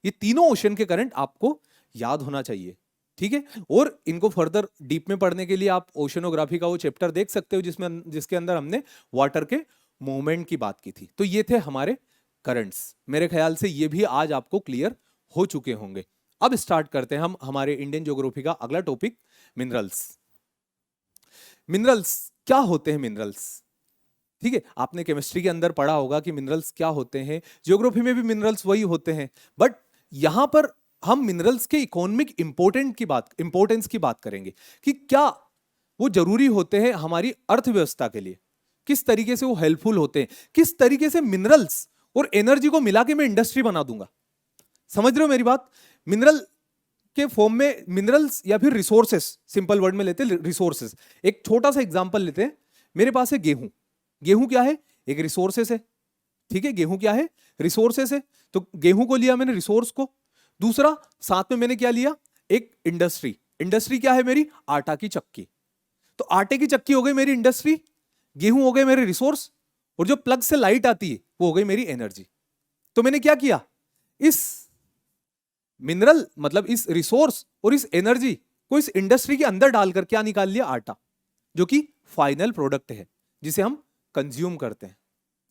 ये तीनों ओशन के करंट आपको याद होना चाहिए। ठीक है, और इनको फर्दर डीप में पढ़ने के लिए आप ओशनोग्राफी का वो चैप्टर देख सकते हो, जिसके अंदर हमने वाटर के मूवमेंट की बात की थी। तो ये थे हमारे करंट्स। मेरे ख्याल से ये भी आज आपको क्लियर हो चुके होंगे। अब स्टार्ट करते हैं हम हमारे इंडियन ज्योग्राफी का अगला टॉपिक, मिनरल्स। मिनरल्स क्या होते हैं? मिनरल्स, ठीक है, आपने केमिस्ट्री के अंदर पढ़ा होगा कि मिनरल्स क्या होते हैं, ज्योग्राफी में भी मिनरल्स वही होते हैं, बट यहां पर हम मिनरल्स के इकोनॉमिक इंपोर्टेंस की बात करेंगे कि क्या वो जरूरी होते हैं हमारी अर्थव्यवस्था के लिए, किस तरीके से वो हेल्पफुल होते हैं, किस तरीके से मिनरल्स और एनर्जी को मिला के मैं इंडस्ट्री बना दूंगा। समझ रहे हो मेरी बात? मिनरल के फॉर्म में मिनरल्स या फिर रिसोर्सेस, सिंपल वर्ड में लेते हैं रिसोर्सेस। एक छोटा सा एग्जांपल लेते हैं, मेरे पास है गेहूं। गेहूं क्या है? एक रिसोर्सेस है। ठीक है, गेहूं क्या है? रिसोर्सेस है। तो गेहूं को लिया मैंने, रिसोर्स को। दूसरा साथ में मैंने क्या लिया? एक इंडस्ट्री। इंडस्ट्री क्या है मेरी? आटा की चक्की। तो आटे की चक्की हो गई मेरी इंडस्ट्री, गेहूं हो गए मेरे रिसोर्स, और जो प्लग से लाइट आती है वो हो गई मेरी एनर्जी। तो मैंने क्या किया? इस मिनरल मतलब इस रिसोर्स और इस एनर्जी को इस इंडस्ट्री के अंदर डालकर क्या निकाल लिया? आटा, जो कि फाइनल प्रोडक्ट है जिसे हम कंज्यूम करते हैं।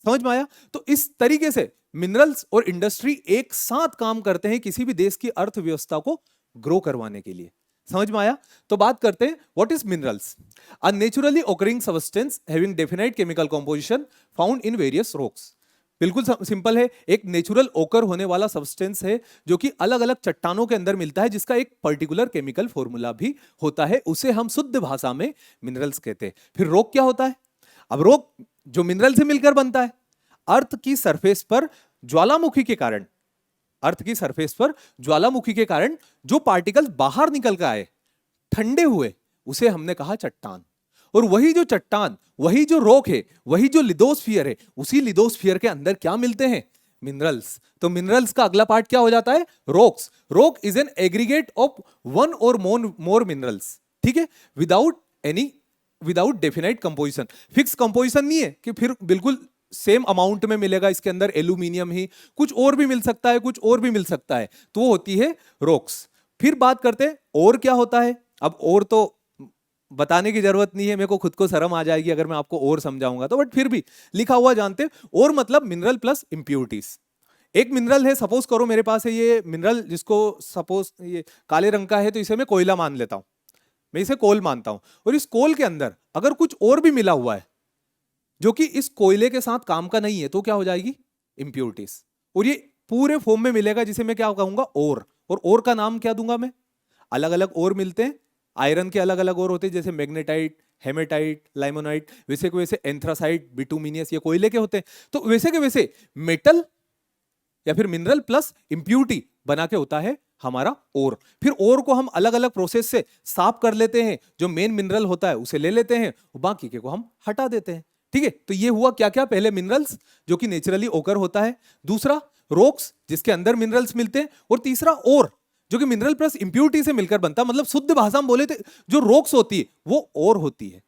समझ में आया? तो इस तरीके से मिनरल्स और इंडस्ट्री एक साथ काम करते हैं किसी भी देश की अर्थव्यवस्था को ग्रो करवाने के लिए। समझ में आया? तो बात करते हैं what is minerals. A naturally occurring substance having definite chemical composition found in various rocks. बिल्कुल सिंपल है, एक नेचुरल ओकर होने वाला सब्सटेंस है जो कि अलग अलग चट्टानों के अंदर मिलता है, जिसका एक पर्टिकुलर केमिकल फॉर्मूला भी होता है, उसे हम शुद्ध भाषा में मिनरल्स कहते हैं। फिर रॉक क्या होता है? अब रॉक जो मिनरल से मिलकर बनता है, अर्थ की सरफेस पर ज्वालामुखी के कारण, अर्थ की सरफेस पर ज्वालामुखी के कारण जो पार्टिकल्स बाहर निकल कर आए, ठंडे हुए, उसे हमने कहा चट्टान। और वही जो चट्टान, वही जो रॉक है, वही जो लिथोस्फीयर है, उसी लिथोस्फीयर के अंदर क्या मिलते हैं? मिनरल्स। तो मिनरल्स का अगला पार्ट क्या हो जाता है? Rocks. Rock is an aggregate of one और मोर मिनरल्स, ठीक है, without definite composition. Fix composition नहीं है कि फिर बिल्कुल सेम अमाउंट में मिलेगा इसके अंदर एल्यूमिनियम ही, कुछ और भी मिल सकता है, कुछ और भी मिल सकता है, तो वो होती है रॉक्स। फिर बात करते हैं और क्या होता है। अब और तो बताने की जरूरत नहीं है, मेरे को खुद को शर्म आ जाएगी अगर मैं आपको और समझाऊंगा तो, बट फिर भी लिखा हुआ जानते हैं। और मतलब मिनरल प्लस इंप्योरिटीज। एक मिनरल है, सपोज करो मेरे पास है ये मिनरल, जिसको सपोज ये काले रंग का है, तो इसे मैं कोयला मान लेता हूं, मैं इसे कोल मानता हूं। और इस कोल के अंदर अगर कुछ और भी मिला हुआ है जो कि इस कोयले के साथ काम का नहीं है, तो क्या हो जाएगी? इंप्योरिटीज। और ये पूरे फॉर्म में मिलेगा, जिसे मैं क्या कहूंगा? और और का नाम क्या दूंगा मैं? अलग अलग और मिलते हैं, आयरन के अलग अलग और होते हैं, जैसे मैग्नेटाइट, हेमेटाइट, लाइमोनाइट, वैसे के वैसे एंथ्रासाइट, बिटुमिनियस, ये कोयले के होते हैं। तो वैसे के वैसे मेटल या फिर मिनरल प्लस इंप्योरिटी बना के होता है हमारा ओर। फिर ओर को हम अलग अलग प्रोसेस से साफ कर लेते हैं, जो मेन मिनरल होता है उसे ले लेते हैं, बाकी के को हम हटा देते हैं, ठीक है। तो ये हुआ क्या क्या? पहले मिनरल्स जो कि नेचुरली ओकर होता है, दूसरा रॉक्स जिसके अंदर मिनरल्स मिलते हैं, और तीसरा ओर जो कि मिनरल प्लस इंप्योरिटी से मिलकर बनता है। मतलब शुद्ध भाषा में बोले तो जो रॉक्स होती है वो ओर होती है,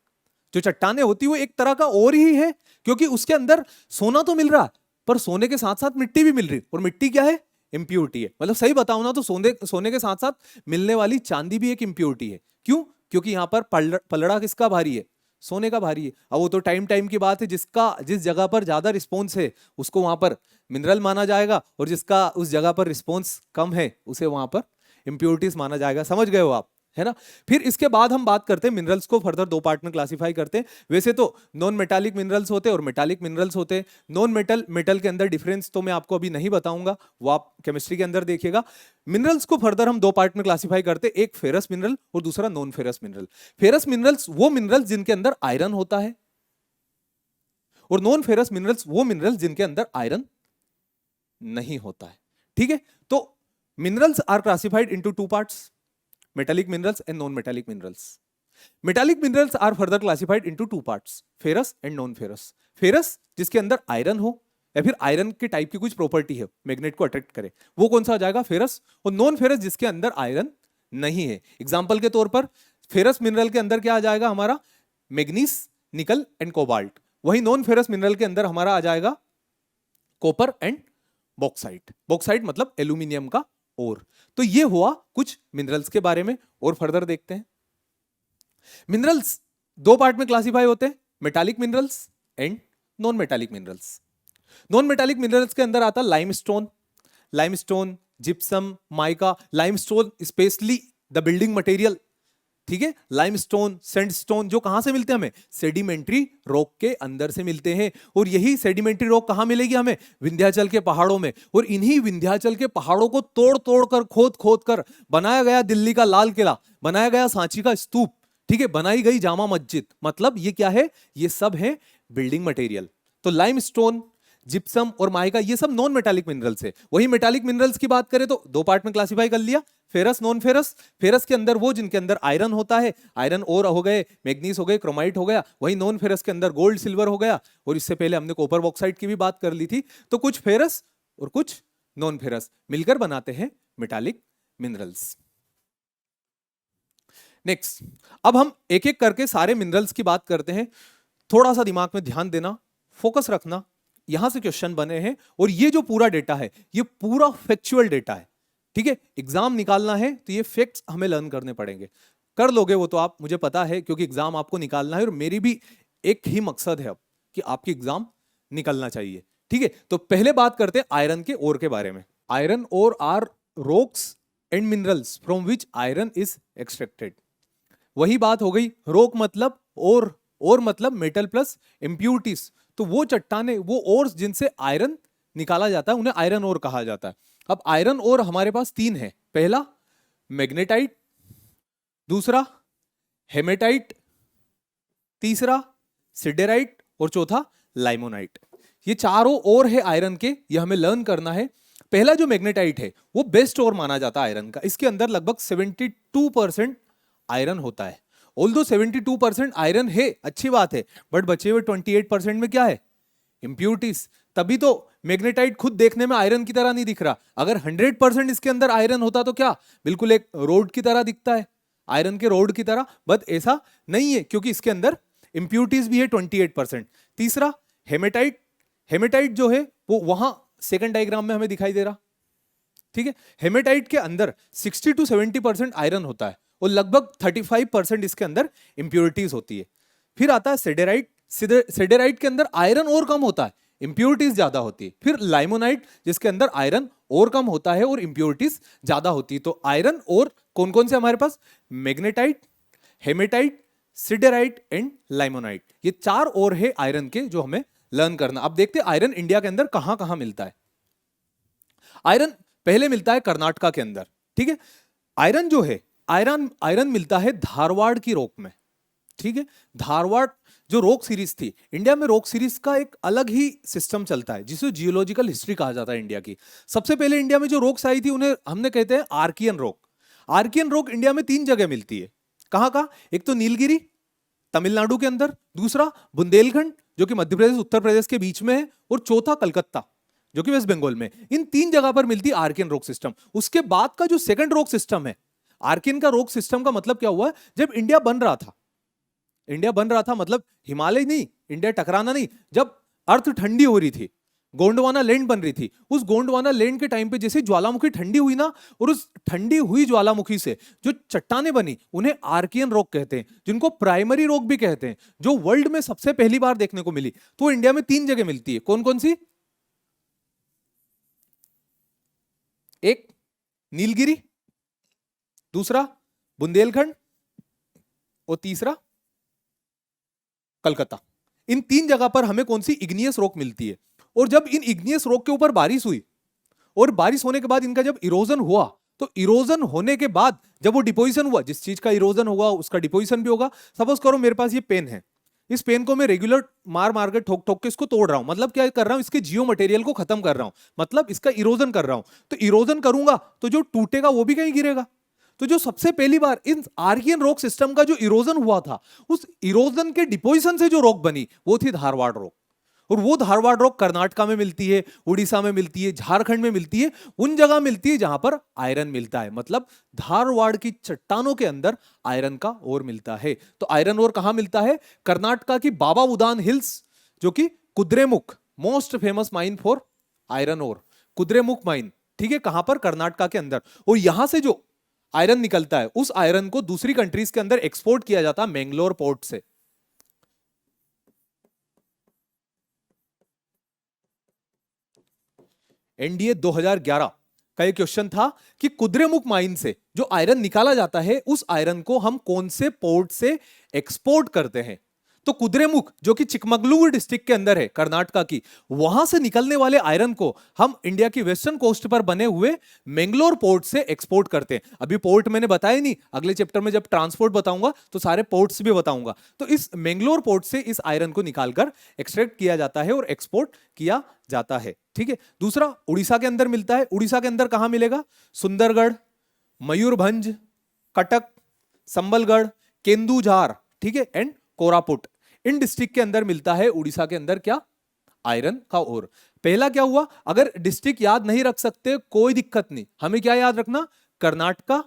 जो चट्टाने होती है वो एक तरह का ओर ही है, क्योंकि उसके अंदर सोना तो मिल रहा, पर सोने के साथ साथ मिट्टी भी मिल रही, और मिट्टी क्या है? इंप्योरिटी है। मतलब सही बताऊं ना तो सोने के साथ साथ मिलने वाली चांदी भी एक इंप्योरिटी है। क्यों? क्योंकि यहां पर पलड़ा किसका भारी है? सोने का भारी है। अब वो तो टाइम टाइम की बात है, जिस जगह पर ज्यादा रिस्पॉन्स है उसको वहां पर मिनरल माना जाएगा, और जिसका उस जगह पर रिस्पॉन्स कम है उसे वहां पर इंप्योरिटीज माना जाएगा। समझ गए हो आप, है ना? फिर इसके बाद हम बात करते हैं मिनरल्स को फर्दर दो पार्ट में क्लासिफाई करते हैं। वैसे तो नॉन मेटालिक मिनरल्स होते हैं और मेटालिक मिनरल्स होते हैं। नॉन मेटल के अंदर डिफरेंस तो मैं आपको अभी नहीं बताऊंगा, वो आप केमिस्ट्री के अंदर देखिएगा। मिनरल्स को फर्दर हम दो पार्ट में क्लासिफाई करते हैं, एक फेरस मिनरल और दूसरा non ferrous mineral. Ferrous minerals वो मिनरल्स जिनके अंदर आयरन होता है, और नॉन फेरस मिनरल्स वो मिनरल्स जिनके अंदर आयरन नहीं होता है, ठीक है। तो minerals are classified into two parts, metallic minerals and non-metallic minerals. Metallic minerals are further classified into two parts, ferrous and non-ferrous. Ferrous जिसके अंदर आयरन हो या फिर आयरन के टाइप की कुछ प्रॉपर्टी है, मैग्नेट को अट्रैक्ट करे, वो कौन सा हो जाएगा? फेरस। और नॉन फेरस जिसके अंदर आयरन नहीं है। एग्जांपल के तौर पर फेरस मिनरल के अंदर क्या आ जाएगा हमारा? मैग्नीज, निकल एंड कोबाल्ट। वही नॉन फेरस मिनरल के अंदर हमारा आ जाएगा कॉपर एंड बॉक्साइट। बॉक्साइट मतलब एल्यूमिनियम का और। तो ये हुआ कुछ मिनरल्स के बारे में, और फर्दर देखते हैं। मिनरल्स दो पार्ट में क्लासिफाई होते हैं, metallic minerals and non metallic minerals. Non metallic minerals के अंदर आता limestone, gypsum, mica. Limestone specially the building material, ठीक है। लाइमस्टोन, सैंडस्टोन जो कहां से मिलते हैं हमें? सेडिमेंट्री रॉक के अंदर से मिलते हैं। और यही सेडिमेंट्री रॉक कहां मिलेगी हमें? विंध्याचल के पहाड़ों में। और इन्हीं विंध्याचल के पहाड़ों को तोड़ तोड़ कर, खोद खोद कर बनाया गया दिल्ली का लाल किला, बनाया गया सांची का स्तूप, ठीक है, बनाई गई जामा मस्जिद। मतलब ये क्या है? ये सब है बिल्डिंग मटेरियल। तो लाइमस्टोन, जिप्सम और माइका ये सब नॉन मेटालिक मिनरल्स है। वही मेटालिक मिनरल्स की बात करें तो दो पार्ट में क्लासिफाई कर लिया, फेरस, नॉन फेरस। फेरस के अंदर वो जिनके अंदर आयरन होता है, आयरन और हो गए, मैग्नीज हो गए, क्रोमाइट हो गया। वही नॉन फेरस के अंदर गोल्ड, सिल्वर हो गया। और इससे पहले हमने कॉपर बॉक्साइट की भी बात कर ली थी। तो कुछ फेरस और कुछ नॉन फेरस मिलकर बनाते हैं मेटालिक मिनरल्स। नेक्स्ट, अब हम एक एक करके सारे मिनरल्स की बात करते हैं। थोड़ा सा दिमाग में ध्यान देना, फोकस रखना, यहां से क्वेश्चन बने हैं। और ये जो पूरा डेटा है ये पूरा फैक्चुअल डेटा है, ठीक है। एग्जाम निकालना है तो ये फैक्ट्स हमें लर्न करने पड़ेंगे। कर लोगे वो तो आप, मुझे पता है, क्योंकि एग्जाम आपको निकालना है और मेरी भी एक ही मकसद है अब कि आपकी एग्जाम निकलना चाहिए, ठीक है। तो पहले बात करते हैं आयरन के ओर के बारे में। Iron ore are rocks and minerals from which iron is extracted. वही बात हो गई, रोक मतलब और मतलब मेटल प्लस इम्प्यूरिटीज। तो वो चट्टाने, वो ओर्स जिनसे आयरन निकाला जाता है उन्हें आयरन ओर कहा जाता है। अब आयरन ओर हमारे पास तीन है, पहला मैग्नेटाइट, दूसरा हेमेटाइट, तीसरा सिडेराइट और चौथा लाइमोनाइट। ये चारों ओर है आयरन के, ये हमें लर्न करना है। पहला जो मैग्नेटाइट है वो बेस्ट ओर माना जाता है आयरन का, इसके अंदर लगभग 72% आयरन होता है। ऑल्दो 72% आयरन है, अच्छी बात है, बट बचे हुए 28% में क्या है, इंप्यूरिटीज। तभी तो मैग्नेटाइट खुद देखने में आयरन की तरह नहीं दिख रहा। अगर 100% इसके अंदर आयरन होता तो क्या बिल्कुल एक रोड की तरह दिखता है, आयरन के रोड की तरह, बट ऐसा नहीं है क्योंकि इसके अंदर इंप्यूरिटीज भी है 28%। तीसरा हेमेटाइट, हेमेटाइट जो है वो वहां सेकंड डायग्राम में हमें दिखाई दे रहा, ठीक है। हेमेटाइट के अंदर 60 to 70% आयरन होता है और लगभग 35% इसके अंदर इंप्यूरिटीज होती है। फिर आता है सेडेराइट, सेडेराइट के अंदर आयरन और कम होता है, इंप्यूरिटीज ज्यादा होती है। फिर लाइमोनाइट जिसके अंदर आयरन और कम होता है और इंप्यूरिटीज ज्यादा होती है। तो आयरन और कौन कौन से हमारे पास, मैग्नेटाइट, हेमेटाइट, सिडेराइट एंड लाइमोनाइट, ये चार और है आयरन के जो हमें लर्न करना। अब देखते हैं आयरन इंडिया के अंदर कहां कहां मिलता है। आयरन पहले मिलता है कर्नाटका के अंदर, ठीक है। आयरन जो है, आयरन आयरन मिलता है धारवाड़ की रॉक में, ठीक है। धारवाड़ जो रॉक सीरीज थी, इंडिया में रॉक सीरीज का एक अलग ही सिस्टम चलता है जिसे जियोलॉजिकल हिस्ट्री कहा जाता है इंडिया की। सबसे पहले इंडिया में जो रॉक्स आई थी उन्हें हमने कहते हैं archaean rock. Archaean rock India में तीन जगह मिलती है, कहां कहां, एक तो नीलगिरी तमिलनाडु के अंदर, दूसरा बुंदेलखंड जो कि मध्य प्रदेश उत्तर प्रदेश के बीच में है, और चौथा कलकत्ता जो कि वेस्ट बंगाल में। इन तीन जगह पर मिलती है आर्कियन रॉक सिस्टम। उसके बाद का जो सेकंड रॉक सिस्टम है, आर्कियन का रॉक सिस्टम का मतलब क्या हुआ, जब इंडिया बन रहा था, इंडिया बन रहा था मतलब हिमालय नहीं, इंडिया टकराना नहीं, जब अर्थ ठंडी हो रही थी, गोंडवाना लैंड बन रही थी, उस गोंडवाना लैंड के टाइम पे जैसे ज्वालामुखी ठंडी हुई ना, और उस ठंडी हुई ज्वालामुखी से जो चट्टानें बनी उन्हें आर्कियन रॉक कहते हैं, जिनको प्राइमरी रॉक भी कहते हैं, जो वर्ल्ड में सबसे पहली बार देखने को मिली। तो इंडिया में तीन जगह मिलती है, कौन कौन सी, एक नीलगिरी, दूसरा बुंदेलखंड और तीसरा कलकत्ता। इन तीन जगह पर हमें कौन सी, इग्नियस रॉक मिलती है। और जब इन इग्नियस रॉक के ऊपर बारिश हुई और बारिश होने के बाद इनका जब इरोजन हुआ, तो इरोजन होने के बाद जब वो डिपोजिशन हुआ, जिस चीज का इरोजन होगा उसका डिपोजिशन भी होगा। सपोज करो मेरे पास ये पेन है, इस पेन को मैं रेगुलर मार मार के ठोक ठोक के इसको तोड़ रहा हूं, मतलब क्या कर रहा हूं, इसके जियो मटेरियल को खत्म कर रहा हूं, मतलब इसका इरोजन कर रहा हूं। तो इरोजन करूंगा तो जो टूटेगा वो भी कहीं गिरेगा। तो जो सबसे पहली बार इन आर्कियन रॉक सिस्टम का जो इरोजन हुआ था, उस इरोजन के डिपोजिशन से जो रॉक बनी वो थी धारवाड़ रॉक। और वो धारवाड़ रॉक कर्नाटका में मिलती है, उड़ीसा में मिलती है, झारखंड में मिलती है, उन जगह मिलती है जहां पर आयरन मिलता है। मतलब धारवाड़ की चट्टानों के अंदर आयरन का ओर मिलता है। तो आयरन ओर कहां मिलता है, कर्नाटका की बाबा बुदान हिल्स, जो कि Kudremukh, most famous mine for iron ore, Kudremukh mine, ठीक है, कहां पर, कर्नाटका के अंदर। और यहां से जो आयरन निकलता है, उस आयरन को दूसरी कंट्रीज के अंदर एक्सपोर्ट किया जाता है मैंगलोर पोर्ट से। एनडीए 2011 का एक क्वेश्चन था कि कुद्रेमुख माइन से जो आयरन निकाला जाता है, उस आयरन को हम कौन से पोर्ट से एक्सपोर्ट करते हैं। तो कुद्रेमुख जो कि चिकमगलूर डिस्ट्रिक्ट के अंदर है कर्नाटका की, वहां से निकलने वाले आयरन को हम इंडिया की वेस्टर्न कोस्ट पर बने हुए मैंगलोर पोर्ट से एक्सपोर्ट करते हैं। अभी पोर्ट मैंने बताया नहीं, अगले चैप्टर में जब ट्रांसपोर्ट बताऊंगा तो सारे पोर्ट्स भी बताऊंगा। तो इस मैंगलोर पोर्ट से इस आयरन को निकालकर एक्सट्रैक्ट किया जाता है और एक्सपोर्ट किया जाता है, ठीक है। दूसरा उड़ीसा के अंदर मिलता है। उड़ीसा के अंदर कहां मिलेगा, सुंदरगढ़, मयूरभंज, कटक, संबलगढ़, केंदुझार, ठीक है, एंड कोरापुट, इन डिस्ट्रिक्ट के अंदर मिलता है उड़ीसा के अंदर क्या, आयरन का ओर। पहला क्या हुआ, अगर डिस्ट्रिक्ट याद नहीं रख सकते कोई दिक्कत नहीं, हमें क्या याद रखना, कर्नाटका,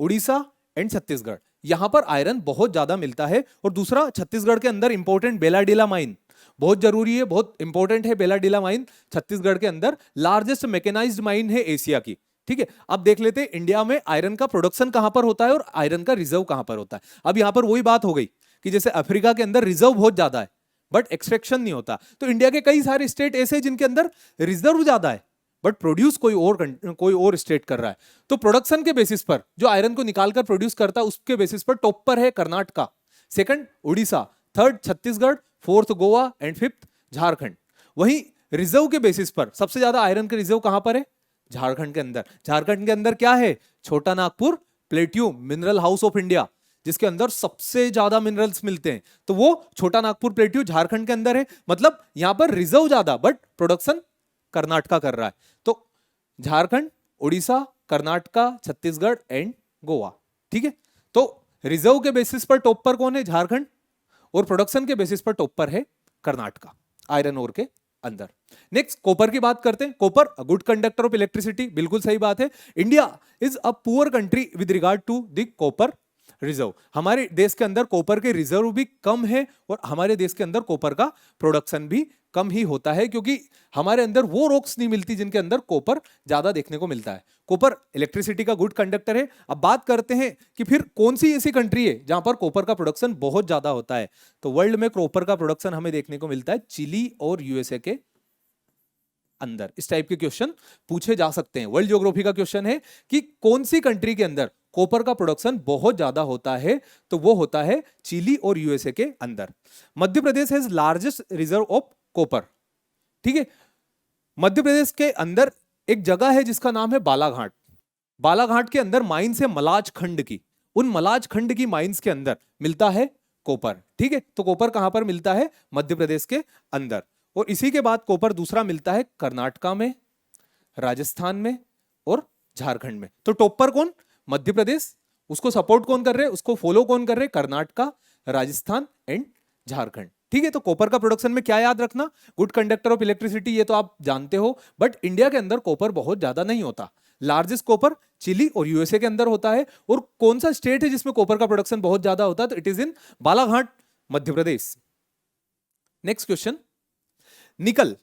उड़ीसा एंड छत्तीसगढ़, यहां पर आयरन बहुत ज्यादा मिलता है। और दूसरा छत्तीसगढ़ के अंदर इंपॉर्टेंट बेलाडीला माइन, बहुत जरूरी है, बहुत इंपॉर्टेंट है बेलाडीला माइन, छत्तीसगढ़ के अंदर लार्जेस्ट मैकेनाइज्ड माइन है एशिया की, ठीक है। अब देख लेते हैं इंडिया में आयरन का प्रोडक्शन कहां पर होता है और आयरन का रिजर्व कहां पर होता है। अब यहां पर वही बात हो गई कि जैसे अफ्रीका के अंदर रिजर्व बहुत ज्यादा है बट एक्सट्रैक्शन नहीं होता, तो इंडिया के कई सारे स्टेट ऐसे हैं जिनके अंदर रिजर्व ज्यादा है बट प्रोड्यूस कोई और स्टेट कर रहा है। तो प्रोडक्शन के बेसिस पर जो आयरन को निकालकर प्रोड्यूस करता है उसके बेसिस पर टॉप पर है Karnataka, second Orissa, third Chhattisgarh, fourth Goa and fifth Jharkhand. वहीं रिजर्व के बेसिस पर सबसे ज्यादा आयरन के रिजर्व कहां पर है? झारखंड के अंदर। झारखंड के अंदर क्या है? छोटा Nagpur plateau mineral house of India, जिसके अंदर सबसे ज्यादा मिनरल्स मिलते हैं, तो वो छोटा नागपुर प्लेट्यू झारखंड के अंदर है। मतलब यहां पर रिजर्व ज्यादा बट प्रोडक्शन कर्नाटका कर रहा है। तो झारखंड, उड़ीसा, कर्नाटका, छत्तीसगढ़ एंड गोवा। ठीक है, तो रिजर्व के बेसिस पर टॉप पर कौन है? झारखंड, और प्रोडक्शन के बेसिस पर टॉप पर है कर्नाटका आयरन ओर के अंदर। नेक्स्ट कॉपर की बात करते हैं। Copper good conductor of electricity, बिल्कुल सही बात है। India is a poor country with regard to the copper reserve. हमारे देश के अंदर कॉपर के रिजर्व भी कम है और हमारे देश के अंदर कॉपर का प्रोडक्शन भी कम ही होता है, क्योंकि हमारे अंदर वो रॉक्स नहीं मिलती जिनके अंदर कॉपर ज्यादा देखने को मिलता है। कॉपर इलेक्ट्रिसिटी का गुड कंडक्टर है। अब बात करते हैं कि फिर कौन सी ऐसी कंट्री है जहां पर कॉपर का प्रोडक्शन बहुत ज्यादा होता है। तो वर्ल्ड में कॉपर का प्रोडक्शन हमें देखने को मिलता है चिली और यूएसए के अंदर। इस टाइप के क्वेश्चन पूछे जा सकते हैं। वर्ल्ड ज्योग्राफी का क्वेश्चन है कि कौन सी कंट्री के अंदर कॉपर का प्रोडक्शन बहुत ज्यादा होता है, तो वो होता है चिली और यूएसए के अंदर। Madhya Pradesh has largest reserve of copper. ठीक है, मध्य प्रदेश के अंदर एक जगह है जिसका नाम है बालाघाट। बालाघाट के अंदर माइंस है मलाज खंड की। उन मलाज खंड की माइंस के अंदर मिलता है कॉपर। ठीक है, तो कॉपर कहां पर मिलता है? मध्य प्रदेश के अंदर। और इसी के बाद कॉपर दूसरा मिलता है कर्नाटका में, राजस्थान में और झारखंड में। तो टॉप पर कौन? मध्य प्रदेश। उसको सपोर्ट कौन कर रहे हैं? उसको फॉलो कौन कर रहे हैं? कर्नाटका, राजस्थान एंड झारखंड। ठीक है, तो कॉपर का प्रोडक्शन में क्या याद रखना? गुड कंडक्टर ऑफ इलेक्ट्रिसिटी, ये तो आप जानते हो। बट इंडिया के अंदर कॉपर बहुत ज्यादा नहीं होता। लार्जेस्ट कॉपर चिली और यूएसए के अंदर होता है। और कौन सा स्टेट है जिसमें कॉपर का प्रोडक्शन बहुत ज्यादा होता है? तो it is in Balaghat, Madhya Pradesh. Next question, निकल।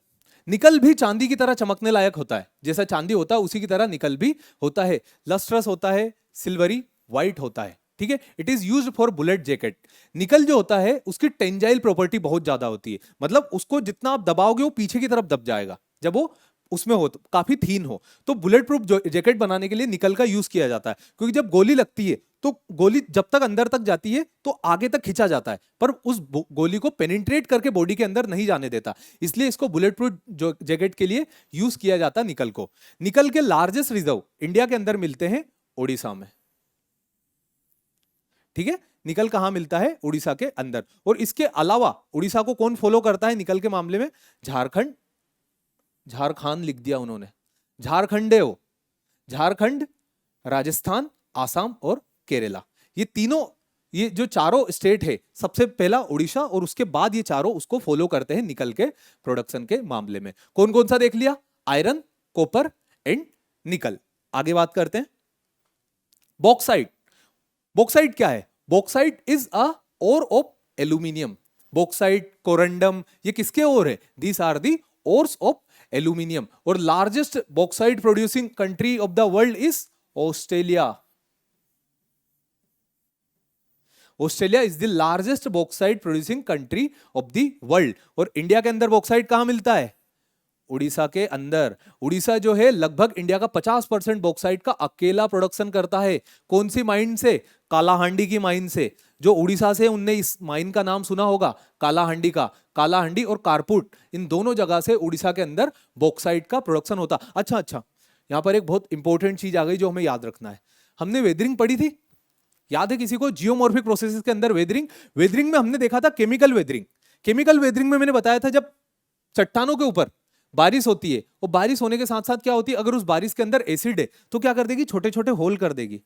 निकल भी चांदी की तरह चमकने लायक होता है। जैसा चांदी होता है उसी की तरह निकल भी होता है। लस्ट्रस होता है, सिल्वरी व्हाइट होता है। ठीक है, it is used for bullet jacket. निकल जो होता है उसकी टेंजाइल प्रॉपर्टी बहुत ज्यादा होती है। मतलब उसको जितना आप दबाओगे वो पीछे की तरफ दब जाएगा जब वो उसमें हो, तो काफी थीन हो। तो बुलेट प्रूफ जैकेट बनाने के लिए निकल का यूज किया जाता है, क्योंकि जब गोली लगती है तो गोली जब तक अंदर तक जाती है तो आगे तक खींचा जाता है, पर उस गोली को पेनिट्रेट करके बॉडी के अंदर नहीं जाने देता। इसलिए इसको बुलेट प्रूफ जैकेट के लिए यूज किया जाता है निकल को। निकल के लार्जेस्ट रिजर्व इंडिया के अंदर मिलते हैं ओडिशा में। ठीक है, निकल कहां मिलता है? उड़ीसा के अंदर। और इसके अलावा उड़ीसा को कौन फॉलो करता है निकल के मामले में? झारखंड, झारखंड लिख दिया उन्होंने, झारखंड है वो। झारखंड, राजस्थान, आसाम और केरला, ये तीनों, ये जो चारों स्टेट है, सबसे पहला उड़ीसा और उसके बाद ये चारों उसको फॉलो करते हैं निकल के प्रोडक्शन के मामले में। कौन कौन सा देख लिया? आयरन, कॉपर एंड निकल। आगे बात करते हैं बॉक्साइट। बॉक्साइट क्या है? Bauxite is a ore of aluminium. Bauxite, corundum, ये किसके ओर है? These are the ores of aluminium. और largest bauxite producing country of the world is Australia. Australia is the largest bauxite producing country of the world. और इंडिया के अंदर बॉक्साइट कहां मिलता है? उड़ीसा के अंदर। उड़ीसा जो है लगभग इंडिया का 50% बॉक्साइट का अकेला प्रोडक्शन करता है। कौन सी माइन से? कालाहांडी की माइन से। जो उड़ीसा से, उनने इस माइन का नाम सुना होगा, कालाहांडी का। कालाहांडी और कारपुट, इन दोनों जगह से उड़ीसा के अंदर बॉक्साइट का प्रोडक्शन होता। अच्छा, यहां पर एक बहुत इंपॉर्टेंट चीज आ गई जो हमें याद रखना है। हमने वेदरिंग पढ़ी थी, याद है किसी को? जियोमॉर्फिक प्रोसेसेस के अंदर वेदरिंग। वेदरिंग में हमने देखा था केमिकल वेदरिंग। केमिकल वेदरिंग में मैंने बताया था जब चट्टानों के ऊपर बारिश होती है, और बारिश होने के साथ साथ क्या होती है, अगर उस बारिश के अंदर एसिड है तो क्या कर देगी? छोटे छोटे होल कर देगी।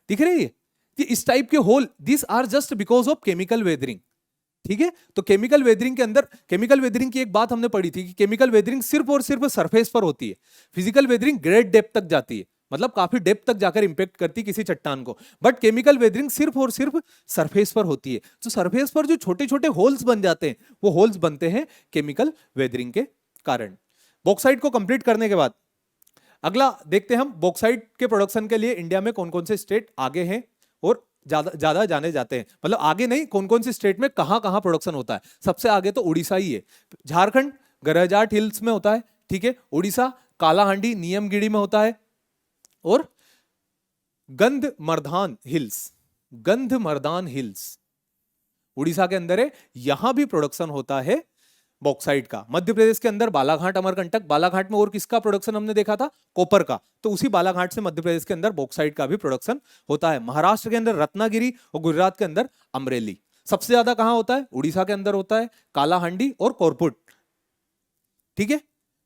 दिख रही है कि इस टाइप के hole, this are just because of chemical weathering. ठीक है, तो केमिकल वेदरिंग के अंदर, केमिकल वेदरिंग की एक बात हमने पढ़ी थी कि केमिकल वेदरिंग सिर्फ और सिर्फ सरफेस पर होती है। फिजिकल वेदरिंग ग्रेट डेप्थ तक जाती है, मतलब काफी डेप्थ तक जाकर इंपैक्ट करती है किसी चट्टान को। बट केमिकल वेदरिंग सिर्फ और सिर्फ सरफेस पर होती है। तो सरफेस पर जो छोटे छोटे होल्स बन जाते हैं, वो होल्स बनते हैं केमिकल वेदरिंग के कारण। बॉक्साइट को कंप्लीट करने के बाद अगला देखते हैं हम, बॉक्साइट के प्रोडक्शन के लिए इंडिया में कौन कौन से स्टेट आगे हैं और ज्यादा जाने जाते हैं। मतलब आगे नहीं, कौन कौन से स्टेट में कहां कहां प्रोडक्शन होता है। सबसे आगे तो उड़ीसा ही है। झारखंड गरजाट हिल्स में होता है। ठीक है। उड़ीसा कालाहांडी नियमगिरी में होता है। और गंधमर्धान हिल्स, गंधमर्धान हिल्स उड़ीसा के अंदर है, यहां भी प्रोडक्शन होता है बॉक्साइट का। मध्य प्रदेश के अंदर बालाघाट अमरकंटक, बालाघाट में और किसका प्रोडक्शन हमने देखा था, कॉपर का, तो उसी बालाघाट से मध्य प्रदेश के अंदर बॉक्साइट का भी प्रोडक्शन होता है। महाराष्ट्र के अंदर रत्नागिरी और गुजरात के अंदर अमरेली। सबसे ज्यादा कहां होता है, उड़ीसा के अंदर होता है, कालाहांडी और कोरपुट, ठीक है,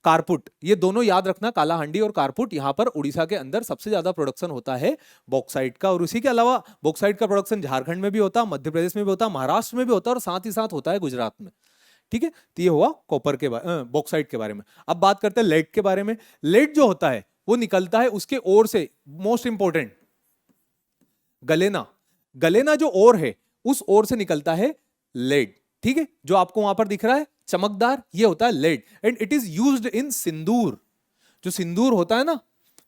कारपुट, ये दोनों याद रखना, कालाहांडी और कारपुट, यहां पर उड़ीसा के अंदर सबसे ज्यादा प्रोडक्शन होता है बॉक्साइट का। और उसी के अलावा बॉक्साइट का प्रोडक्शन झारखंड में भी होता है, मध्य प्रदेश में भी होता है, महाराष्ट्र में भी होता है और साथ ही साथ होता है गुजरात में, ठीक है। तो ये हुआ कॉपर के बॉक्साइट के बारे में। अब बात करते हैं लेड के बारे में। लेड जो होता है वो निकलता है उसके ओर से, मोस्ट इंपोर्टेंट गलेना, गलेना जो ओर है उस ओर से निकलता है लेड, ठीक है, जो आपको वहां पर दिख रहा है चमकदार, ये होता है lead. And it is used in sindoor, जो सिंदूर होता है ना,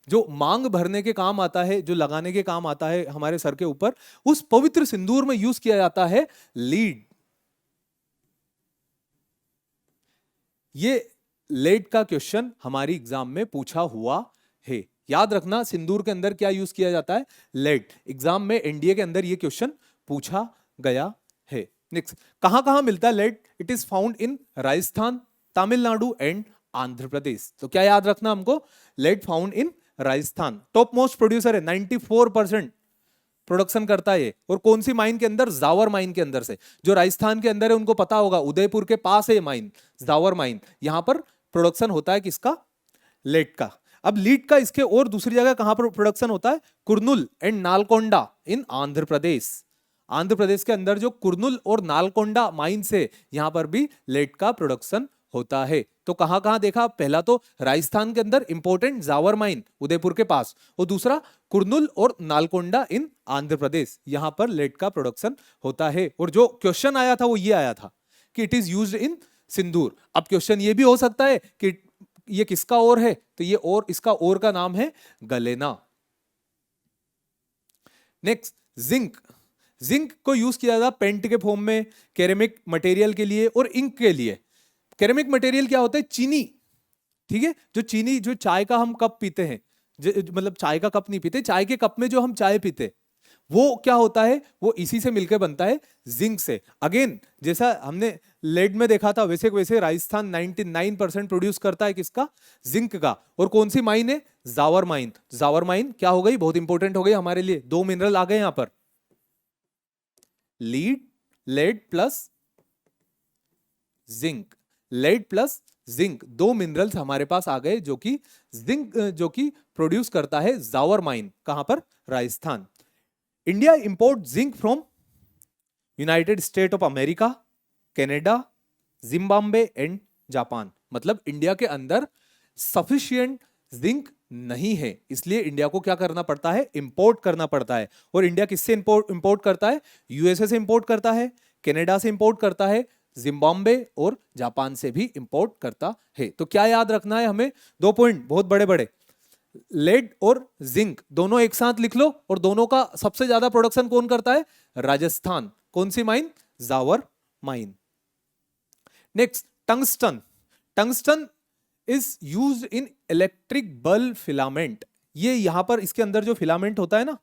जो मांग भरने के काम आता है, जो लगाने के काम आता है हमारे सर के ऊपर, उस पवित्र सिंदूर में यूज किया जाता है लीड। ये लेड का क्वेश्चन हमारी एग्जाम में पूछा हुआ है, याद रखना। सिंदूर के अंदर क्या यूज किया जाता है, लेड। एग्जाम में एनडीए के अंदर ये क्वेश्चन पूछा गया है। नेक्स्ट, कहां कहां मिलता है lead, it is found in Rajasthan, Tamil Nadu and Andhra Pradesh. तो क्या याद रखना हमको, lead found in Rajasthan, top most producer है, 94% प्रोडक्शन करता है ये। और कौन सी माइन के अंदर, जावर माइन के अंदर से, जो राजस्थान के अंदर है उनको पता होगा, उदयपुर के पास है ये माइन, जावर माइन, यहां पर प्रोडक्शन होता है किसका, लेड का। अब लीड का इसके और दूसरी जगह कहां पर प्रोडक्शन होता है, कुर्नूल एंड नालकोंडा इन आंध्र प्रदेश। आंध्र प्रदेश के अंदर जो कुर्नूल और नालकोंडा माइन से, यहां पर भी लेड का प्रोडक्शन होता है। तो कहां कहां देखा, पहला तो राजस्थान के अंदर इंपॉर्टेंट जावर माइन उदयपुर के पास, और दूसरा कुर्नूल और नालकोंडा इन आंध्र प्रदेश, यहां पर लेड का प्रोडक्शन होता है। और जो क्वेश्चन आया था वो ये आया था कि इट इज यूज्ड इन सिंदूर। अब क्वेश्चन ये भी हो सकता है कि ये किसका ओर है, तो ये और, इसका ओर का नाम है गलेना। नेक्स्ट, जिंक, जिंक को यूज किया जाता है पेंट के फॉर्म में, केरेमिक मटेरियल के लिए और इंक के लिए। केरेमिक मटेरियल क्या होता है, चीनी, ठीक है, जो चीनी, जो चाय का हम कप पीते हैं, मतलब चाय का कप नहीं पीते, चाय के कप में जो हम चाय पीते, वो क्या होता है, वो इसी से मिलकर बनता है, जिंक से। अगेन जैसा हमने लेड में देखा था, वैसे वैसे राजस्थान 99% प्रोड्यूस करता है किसका, जिंक का। और कौन सी माइन है, जावर माइन। जावर माइन क्या हो गई, बहुत इंपॉर्टेंट हो गई हमारे लिए, दो मिनरल आ गए यहां पर, lead, lead plus zinc, lead plus zinc, दो मिनरल्स हमारे पास आ गए, जो कि जिंक जो कि प्रोड्यूस करता है जावर माइन, कहां पर, Rajasthan. India import zinc from United State of America, Canada, Zimbabwe and Japan. मतलब इंडिया के अंदर सफिशिएंट जिंक नहीं है, इसलिए इंडिया को क्या करना पड़ता है, इंपोर्ट करना पड़ता है। और इंडिया किससे इंपोर्ट करता है, यूएसए से इंपोर्ट करता है, कनाडा से इंपोर्ट करता है, जिम्बाब्वे और जापान से भी इंपोर्ट करता है। तो क्या याद रखना है हमें, दो पॉइंट बहुत बड़े बड़े, लेड और जिंक दोनों एक साथ लिख लो, और दोनों का सबसे ज्यादा प्रोडक्शन कौन करता है, राजस्थान। कौन सी mine, Zawar mine. Next, tungsten, tungsten is used in electric bulb filament. ये यहां पर इसके अंदर जो फिलामेंट होता है ना,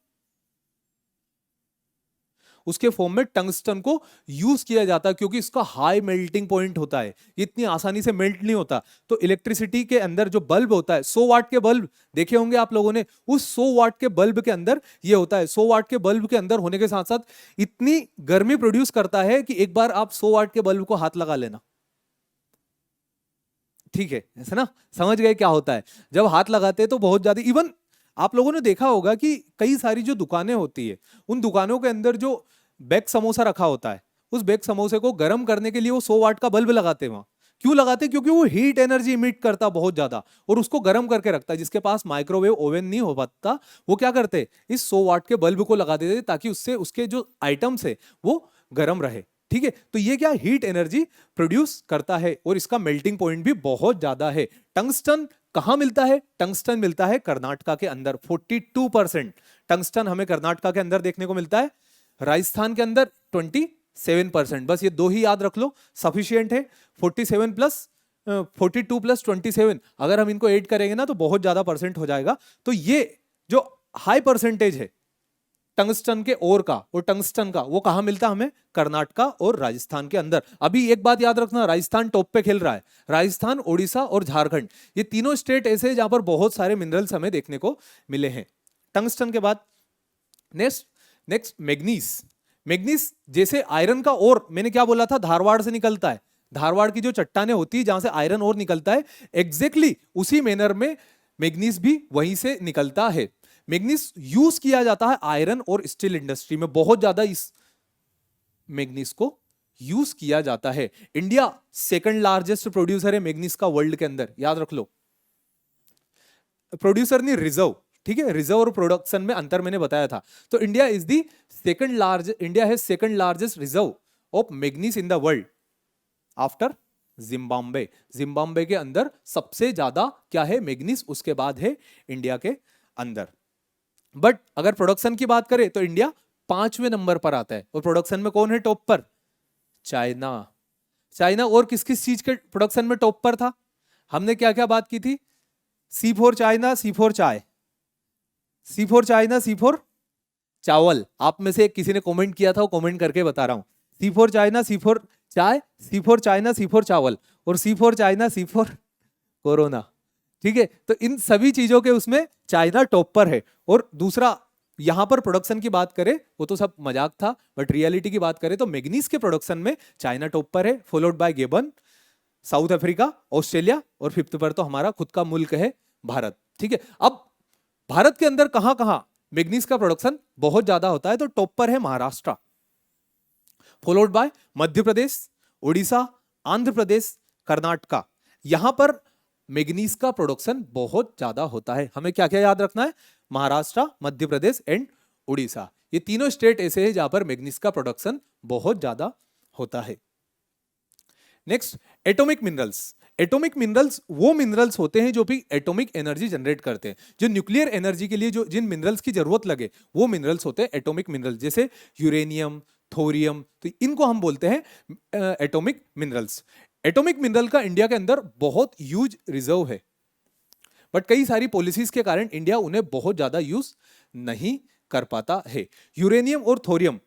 उसके फॉर्म में टंगस्टन को यूज किया जाता है, क्योंकि इसका हाई मेल्टिंग पॉइंट होता है, ये इतनी आसानी से मेल्ट नहीं होता। तो इलेक्ट्रिसिटी के अंदर जो बल्ब होता है, 100 वाट के बल्ब देखे होंगे आप लोगों ने, उस 100 वाट के बल्ब के अंदर ये होता है। 100 वाट के बल्ब के अंदर होने के साथ साथ इतनी गर्मी प्रोड्यूस करता है कि एक बार आप 100 वाट के बल्ब को हाथ लगा लेना, ठीक है, ऐसा ना, समझ गए क्या होता है। जब हाथ लगाते हैं तो बहुत ज्यादा, इवन आप लोगों ने देखा होगा कि कई सारी जो दुकानें होती है, उन दुकानों के अंदर जो बेक समोसा रखा होता है, उस बेक समोसे को गर्म करने के लिए वो 100 वाट का बल्ब लगाते हैं वहां। क्यों लगाते, क्योंकि वो हीट एनर्जी इमिट करता बहुत ज्यादा और उसको गर्म करके रखता है। जिसके पास माइक्रोवेव ओवन नहीं हो पाता, वो क्या करते, इस 100 वाट के बल्ब को लगा देते, ताकि उससे उसके जो आइटम्स है वो गर्म रहे, ठीक है। तो ये क्या, हीट एनर्जी प्रोड्यूस करता है, और इसका मेल्टिंग पॉइंट भी बहुत ज्यादा है। टंगस्टन कहां मिलता है, टंगस्टन मिलता है कर्नाटका के अंदर, 42% टंगस्टन हमें कर्नाटका के अंदर देखने को मिलता है। राजस्थान के अंदर 27%, बस ये दो ही याद रख लो, सफिशिएंट है। 47 प्लस 42 प्लस 27, अगर हम इनको ऐड करेंगे ना तो बहुत ज्यादा परसेंट हो जाएगा। तो ये जो हाई परसेंटेज है टंगस्टन के ओर का और टंगस्टन का, वो कहां मिलता है हमें? कर्नाटका और राजस्थान के अंदर। अभी एक बात याद रखना, राजस्थान टॉप पे खेल रहा है। राजस्थान, ओडिशा और झारखंड, ये तीनों स्टेट ऐसे हैं जहां पर बहुत सारे मिनरल्स हमें देखने को मिले हैं। टंगस्टन के बाद नेक्स्ट मैग्नीज। मैग्नीज जैसे आयरन का ओर, मैंने क्या बोला था, धारवाड़ से निकलता है। धारवाड़ की जो चट्टानें होती है जहां से आयरन ओर निकलता है, एग्जैक्टली उसी मैनर में मैग्नीज भी वहीं से निकलता है। मैग्नीज यूज किया जाता है आयरन और स्टील इंडस्ट्री में, बहुत ज्यादा इस मैग्नीज को यूज किया जाता है। इंडिया सेकंड लार्जेस्ट प्रोड्यूसर है मैग्नीज का वर्ल्ड के अंदर, याद रख लो। प्रोड्यूसर नहीं, रिजर्व, ठीक है, रिजर्व और प्रोडक्शन में अंतर मैंने बताया था। तो इंडिया इज दी इंडिया है second largest reserve of manganese in the world after Zimbabwe. Zimbabwe के अंदर सबसे ज्यादा क्या है? मैग्नीज, उसके बाद है इंडिया के अंदर। बट अगर प्रोडक्शन की बात करें तो इंडिया 5वें नंबर पर आता है। और प्रोडक्शन में कौन है टॉप पर? चाइना। चाइना और किस किस चीज के प्रोडक्शन में टॉप पर था? हमने क्या क्या बात की थी? C4 चाइना, C4 चाय, C4 चाइना, C4 चावल। आप में से किसी ने कमेंट किया था, वो कमेंट करके बता रहा हूं। C4 चाइना, C4 चाय, C4 चाइना, C4 चावल, और C4 चाइना, C4 कोरोना। ठीक है, तो इन सभी चीजों के उसमें चाइना टॉप पर है। और दूसरा, यहां पर प्रोडक्शन की बात करें, वो तो सब मजाक था, बट रियलिटी की बात करें तो मैग्नीज के प्रोडक्शन में चाइना टॉप पर है, followed by गेबन, south Africa, Australia, और 5th पर तो हमारा खुद का मुल्क है भारत। ठीक है, अब भारत के अंदर कहां कहां मैग्नीज का प्रोडक्शन बहुत ज्यादा होता है? तो टॉप पर है महाराष्ट्र, फॉलोड बाय मध्य प्रदेश, उड़ीसा, आंध्र प्रदेश, कर्नाटका। यहां पर मैग्नीज का प्रोडक्शन बहुत ज्यादा होता है। हमें क्या क्या याद रखना है? महाराष्ट्र, मध्य प्रदेश एंड उड़ीसा, ये तीनों स्टेट ऐसे हैं जहां पर मैग्नीज का प्रोडक्शन बहुत ज्यादा होता है। Next, atomic minerals. Atomic minerals वो मिनरल्स होते हैं जो भी एटॉमिक एनर्जी जनरेट करते हैं। जो न्यूक्लियर एनर्जी के लिए जो जिन मिनरल्स की जरूरत लगे, वो मिनरल्स होते हैं एटॉमिक मिनरल्स, जैसे यूरेनियम, थोरियम, तो इनको हम बोलते हैं एटॉमिक मिनरल्स। एटॉमिक मिनरल का इंडिया के अंदर बहुत ह्यूज रिजर्व है, बट कई सारी पॉलिसीज के कारण इंडिया उन्हें बहुत ज्यादा यूज नहीं कर पाता है। यूरेनियम और थोरियम,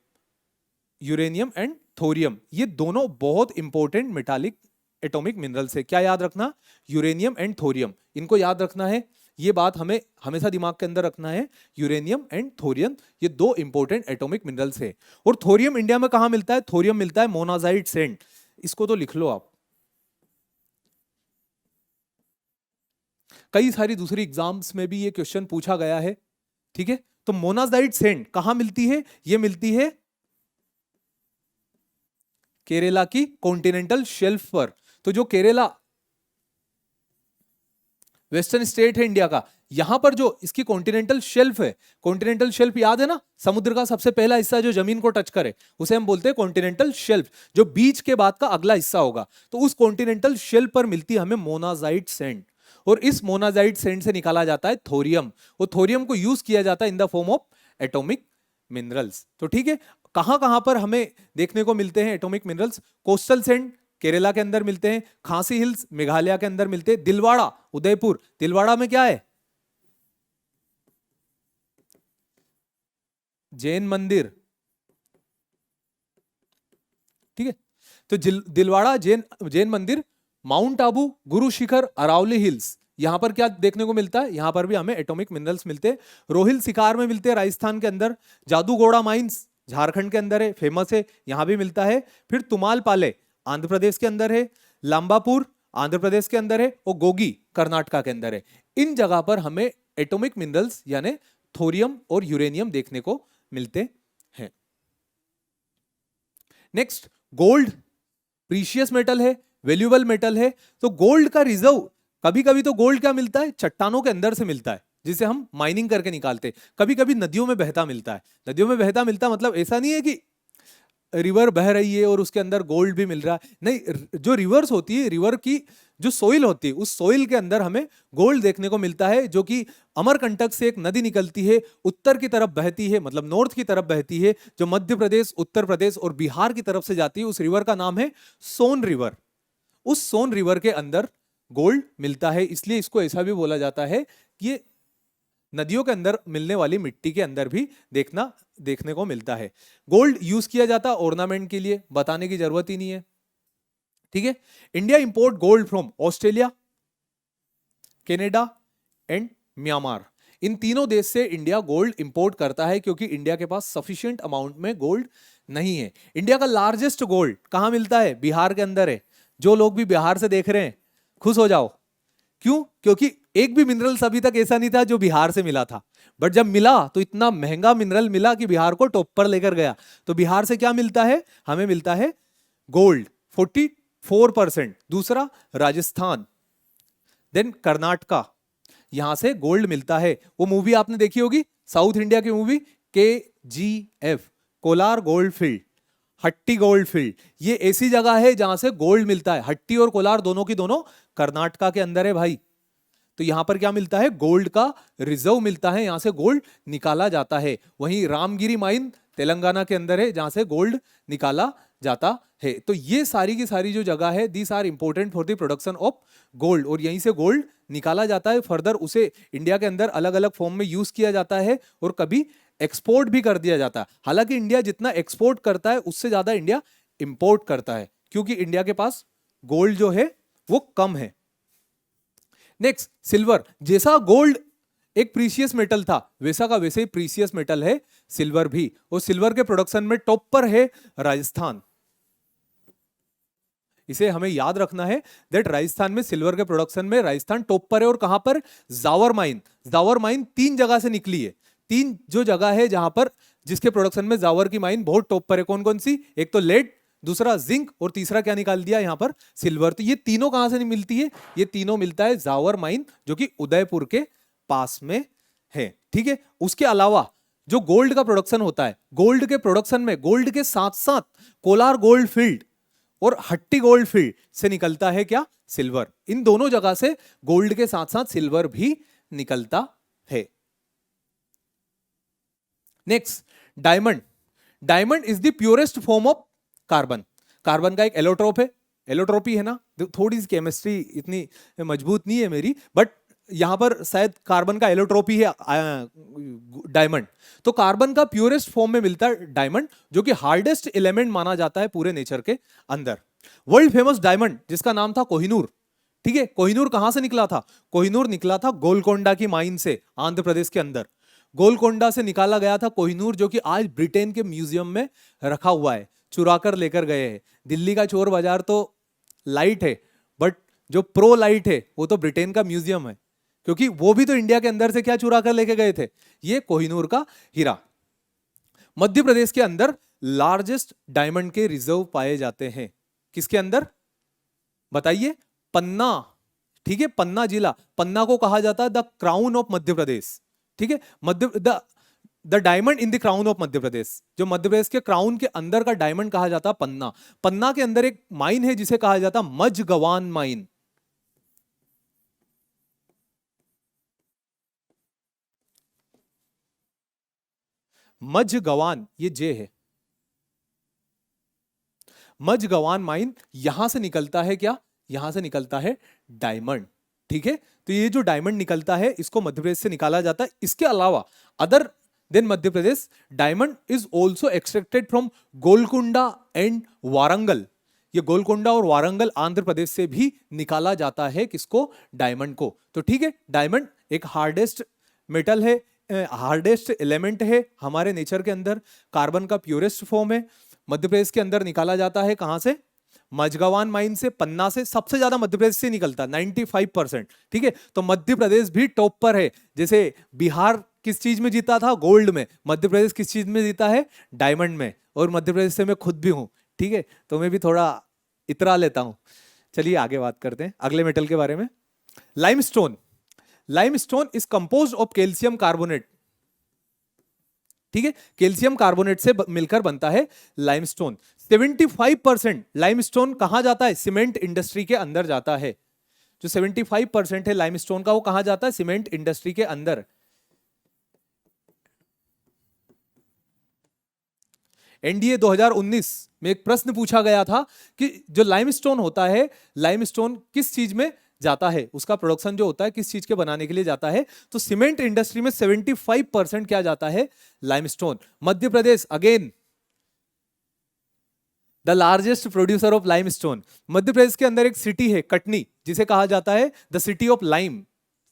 यूरेनियम एंड थोरियम, ये दोनों बहुत इंपॉर्टेंट मेटालिक एटॉमिक मिनरल्स है। क्या याद रखना? यूरेनियम एंड थोरियम, इनको याद रखना है। ये बात हमें हमेशा दिमाग के अंदर रखना है। यूरेनियम एंड थोरियम, ये दो इंपॉर्टेंट एटॉमिक मिनरल्स है। और थोरियम इंडिया में कहां मिलता है? थोरियम मिलता है मोनाजाइट सैंड, इसको तो लिख लो आप। कई सारी दूसरी एग्जाम्स में भी ये क्वेश्चन पूछा गया है। ठीक है, तो मोनाजाइट सैंड कहां मिलती है? ये मिलती है केरला की कॉन्टिनेंटल शेल्फ पर। तो जो केरला वेस्टर्न स्टेट है इंडिया का, यहां पर जो इसकी कॉन्टिनेंटल शेल्फ है, कॉन्टिनेंटल शेल्फ याद है ना, समुद्र का सबसे पहला हिस्सा जो जमीन को टच करे उसे हम बोलते हैं कॉन्टिनेंटल शेल्फ, जो बीच के बाद का अगला हिस्सा होगा। तो उस कॉन्टिनेंटल शेल्फ पर मिलती है हमें मोनाजाइट सैंड, और इस मोनाजाइट सैंड से निकाला जाता है थोरियम। वो थोरियम को यूज किया जाता है in the form of atomic minerals. तो ठीक है, कहां कहां पर हमें देखने को मिलते हैं atomic minerals? Coastal sand Kerala के अंदर मिलते हैं, खासी हिल्स मेघालय के अंदर मिलते हैं, दिलवाड़ा उदयपुर, दिलवाड़ा में क्या है? जैन मंदिर। ठीक है, तो दिलवाड़ा जैन मंदिर, माउंट आबू, गुरु शिखर, अरावली हिल्स, यहां पर क्या देखने को मिलता है? यहां पर भी हमें एटॉमिक मिनरल्स मिलते हैं। रोहिल शिकार में मिलते हैं राजस्थान के अंदर, जादूगोड़ा माइंस झारखंड के अंदर है, फेमस है, यहां भी मिलता है। फिर तुमालपाले आंध्र प्रदेश के अंदर है, लांबापुर आंध्र प्रदेश के अंदर है, और गोगी कर्नाटका के अंदर है। इन जगह पर हमें एटॉमिक मिनरल्स यानी थोरियम और यूरेनियम देखने को मिलते हैं। नेक्स्ट, गोल्ड प्रीशियस मेटल है, वैल्यूएबल मेटल है। तो गोल्ड का रिजर्व, कभी कभी तो गोल्ड क्या मिलता है? चट्टानों के अंदर से मिलता है, जिसे हम माइनिंग करके निकालते। कभी कभी नदियों में बहता मिलता है। नदियों में बहता मिलता मतलब ऐसा नहीं है कि रिवर बह रही है और उसके अंदर गोल्ड भी मिल रहा है, नहीं। जो रिवर्स होती है, रिवर की जो सोइल होती है, उस सोइल के अंदर हमें गोल्ड देखने को मिलता है, जो कि अमरकंटक से एक नदी निकलती है, उत्तर की तरफ बहती है, मतलब नॉर्थ की तरफ बहती है, जो मध्य प्रदेश, उत्तर प्रदेश और बिहार की तरफ से जाती है। उस रिवर का नाम है सोन रिवर। उस सोन रिवर के अंदर गोल्ड मिलता है, इसलिए इसको ऐसा भी बोला जाता है कि ये नदियों के अंदर मिलने वाली मिट्टी के अंदर भी देखने को मिलता है। गोल्ड यूज किया जाता है ऑर्नामेंट के लिए, बताने की जरूरत ही नहीं है। ठीक है, India import gold from Australia, Canada and Myanmar. इन तीनों देश से इंडिया गोल्ड इंपोर्ट करता है क्योंकि इंडिया के पास सफिशिएंट अमाउंट में गोल्ड नहीं है। इंडिया का लार्जेस्ट गोल्ड कहां मिलता है? बिहार के अंदर है। जो लोग भी बिहार से देख रहे हैं खुश हो जाओ। क्यों? क्योंकि एक भी मिनरल अभी तक ऐसा नहीं था जो बिहार से मिला था, बट जब मिला तो इतना महंगा मिनरल मिला कि बिहार को टॉप पर लेकर गया। तो बिहार से क्या मिलता है? हमें मिलता है गोल्ड 44%। दूसरा राजस्थान, देन कर्नाटका, यहां से गोल्ड मिलता है। वो मूवी आपने देखी होगी, साउथ इंडिया की movie KGF, Kolar gold field, हट्टी गोल्ड फील्ड। ये ऐसी जगह है जहां से गोल्ड मिलता है। हट्टी और कोलार दोनों की दोनों कर्नाटका के अंदर है भाई। तो यहां पर क्या मिलता है? गोल्ड का रिजर्व मिलता है, यहां से गोल्ड निकाला जाता है। वहीं रामगिरी माइन तेलंगाना के अंदर है जहां से गोल्ड निकाला जाता है। तो ये सारी की सारी जो जगह है, these are important for the production of gold, और यहीं से गोल्ड निकाला जाता है। फर्दर उसे इंडिया के अंदर अलग अलग फॉर्म में यूज किया जाता है और कभी एक्सपोर्ट भी कर दिया जाता है। हालांकि इंडिया जितना एक्सपोर्ट करता है उससे ज्यादा इंडिया इंपोर्ट करता है, क्योंकि इंडिया के पास गोल्ड जो है वो कम है। Next, silver. जैसा गोल्ड एक प्रीशियस मेटल था, वैसा का वैसे ही प्रीशियस मेटल है सिल्वर भी, और सिल्वर के प्रोडक्शन में टॉप पर है राजस्थान। इसे हमें याद रखना है दैट राजस्थान में सिल्वर के प्रोडक्शन में राजस्थान टॉप पर है। और कहां पर? जावर माइन। जावर माइन 3 जगह से निकली है। 3 जो जगह है जहां पर जिसके प्रोडक्शन में जावर की माइन बहुत टॉप पर है। कौन कौन सी? एक तो लेड, दूसरा जिंक, और तीसरा क्या निकाल दिया यहां पर? सिल्वर। तो ये तीनों कहां से मिलती है? ये तीनों मिलता है जावर माइन, जो कि उदयपुर के पास में है। ठीक है, उसके अलावा जो गोल्ड का प्रोडक्शन होता है, गोल्ड के प्रोडक्शन में गोल्ड के साथ साथ कोलार गोल्ड फील्ड और हट्टी गोल्ड फील्ड से निकलता है क्या? सिल्वर। इन दोनों जगह से गोल्ड के साथ साथ सिल्वर भी निकलता है। Next, diamond. Diamond is the purest form of carbon. Carbon का एक एलोट्रोप है, एलोट्रोपी है ना। थोड़ी सी केमिस्ट्री इतनी मजबूत नहीं है मेरी, बट यहां पर शायद कार्बन का एलोट्रोपी है डायमंड। तो कार्बन का प्योरेस्ट फॉर्म में मिलता है डायमंड, जो कि हार्डेस्ट एलिमेंट माना जाता है पूरे नेचर के अंदर। वर्ल्ड फेमस डायमंड जिसका नाम था कोहिनूर। ठीक है, कोहिनूर कहां से निकला था? कोहिनूर निकला था गोलकोंडा की माइन से, आंध्र प्रदेश के अंदर। गोलकोंडा से निकाला गया था कोहिनूर, जो कि आज ब्रिटेन के म्यूजियम में रखा हुआ है। चुरा कर लेकर गए हैं। दिल्ली का चोर बाजार तो लाइट है, बट जो प्रो लाइट है वो तो ब्रिटेन का म्यूजियम है, क्योंकि वो भी तो इंडिया के अंदर से क्या चुरा कर लेके गए थे? ये कोहिनूर का हीरा। मध्य प्रदेश के अंदर लार्जेस्ट डायमंड के रिजर्व पाए जाते हैं। किसके अंदर? बताइए। पन्ना। ठीक है, पन्ना जिला। पन्ना को कहा जाता है the crown of Madhya Pradesh. ठीक है, the diamond in the crown of Madhya Pradesh. जो मध्य प्रदेश के क्राउन के अंदर का डायमंड कहा जाता है पन्ना। पन्ना के अंदर एक माइन है जिसे कहा जाता है मझगवान माइन। मझगवान, ये जे है। मझगवान माइन, यहां से निकलता है क्या? यहां से निकलता है डायमंड। ठीक है, तो ये जो डायमंड निकलता है इसको मध्य प्रदेश से निकाला जाता है। इसके अलावा other than Madhya Pradesh, diamond is also extracted from Golconda and Warangal. ये गोलकुंडा और वारंगल आंध्र प्रदेश से भी निकाला जाता है। किसको? डायमंड को। तो ठीक है, डायमंड एक हार्डेस्ट मेटल है, हार्डेस्ट एलिमेंट है हमारे नेचर के अंदर। कार्बन का प्योरेस्ट फॉर्म है। मध्य प्रदेश के अंदर निकाला जाता है कहां से? मझगवान माइन से, पन्ना से। सबसे ज्यादा मध्य प्रदेश से निकलता है 95%। ठीक है, तो मध्य प्रदेश भी टॉप पर है। जैसे बिहार किस चीज में जीता था? गोल्ड में। मध्य प्रदेश किस चीज में जीता है? डायमंड में। और मध्य प्रदेश से मैं खुद भी हूं। ठीक है, तो मैं भी थोड़ा इतरा लेता हूं। चलिए आगे बात करते हैं अगले मेटल के बारे में। Limestone. Limestone is composed of calcium carbonate. ठीक है, कैल्शियम कार्बोनेट से मिलकर बनता है लाइमस्टोन। 75% लाइमस्टोन कहां जाता है? सीमेंट इंडस्ट्री के अंदर जाता है। जो 75% है लाइमस्टोन का, वो कहां जाता है? सीमेंट इंडस्ट्री के अंदर। एनडीए 2019 में एक प्रश्न पूछा गया था कि जो लाइमस्टोन होता है, लाइमस्टोन किस चीज में जाता है, उसका प्रोडक्शन जो होता है किस चीज के बनाने के लिए जाता है, तो सीमेंट इंडस्ट्री में 75% क्या जाता है, limestone. Madhya Pradesh again the largest producer of limestone. Madhya Pradesh के अंदर एक सिटी है कटनी, जिसे कहा जाता है द सिटी ऑफ लाइम,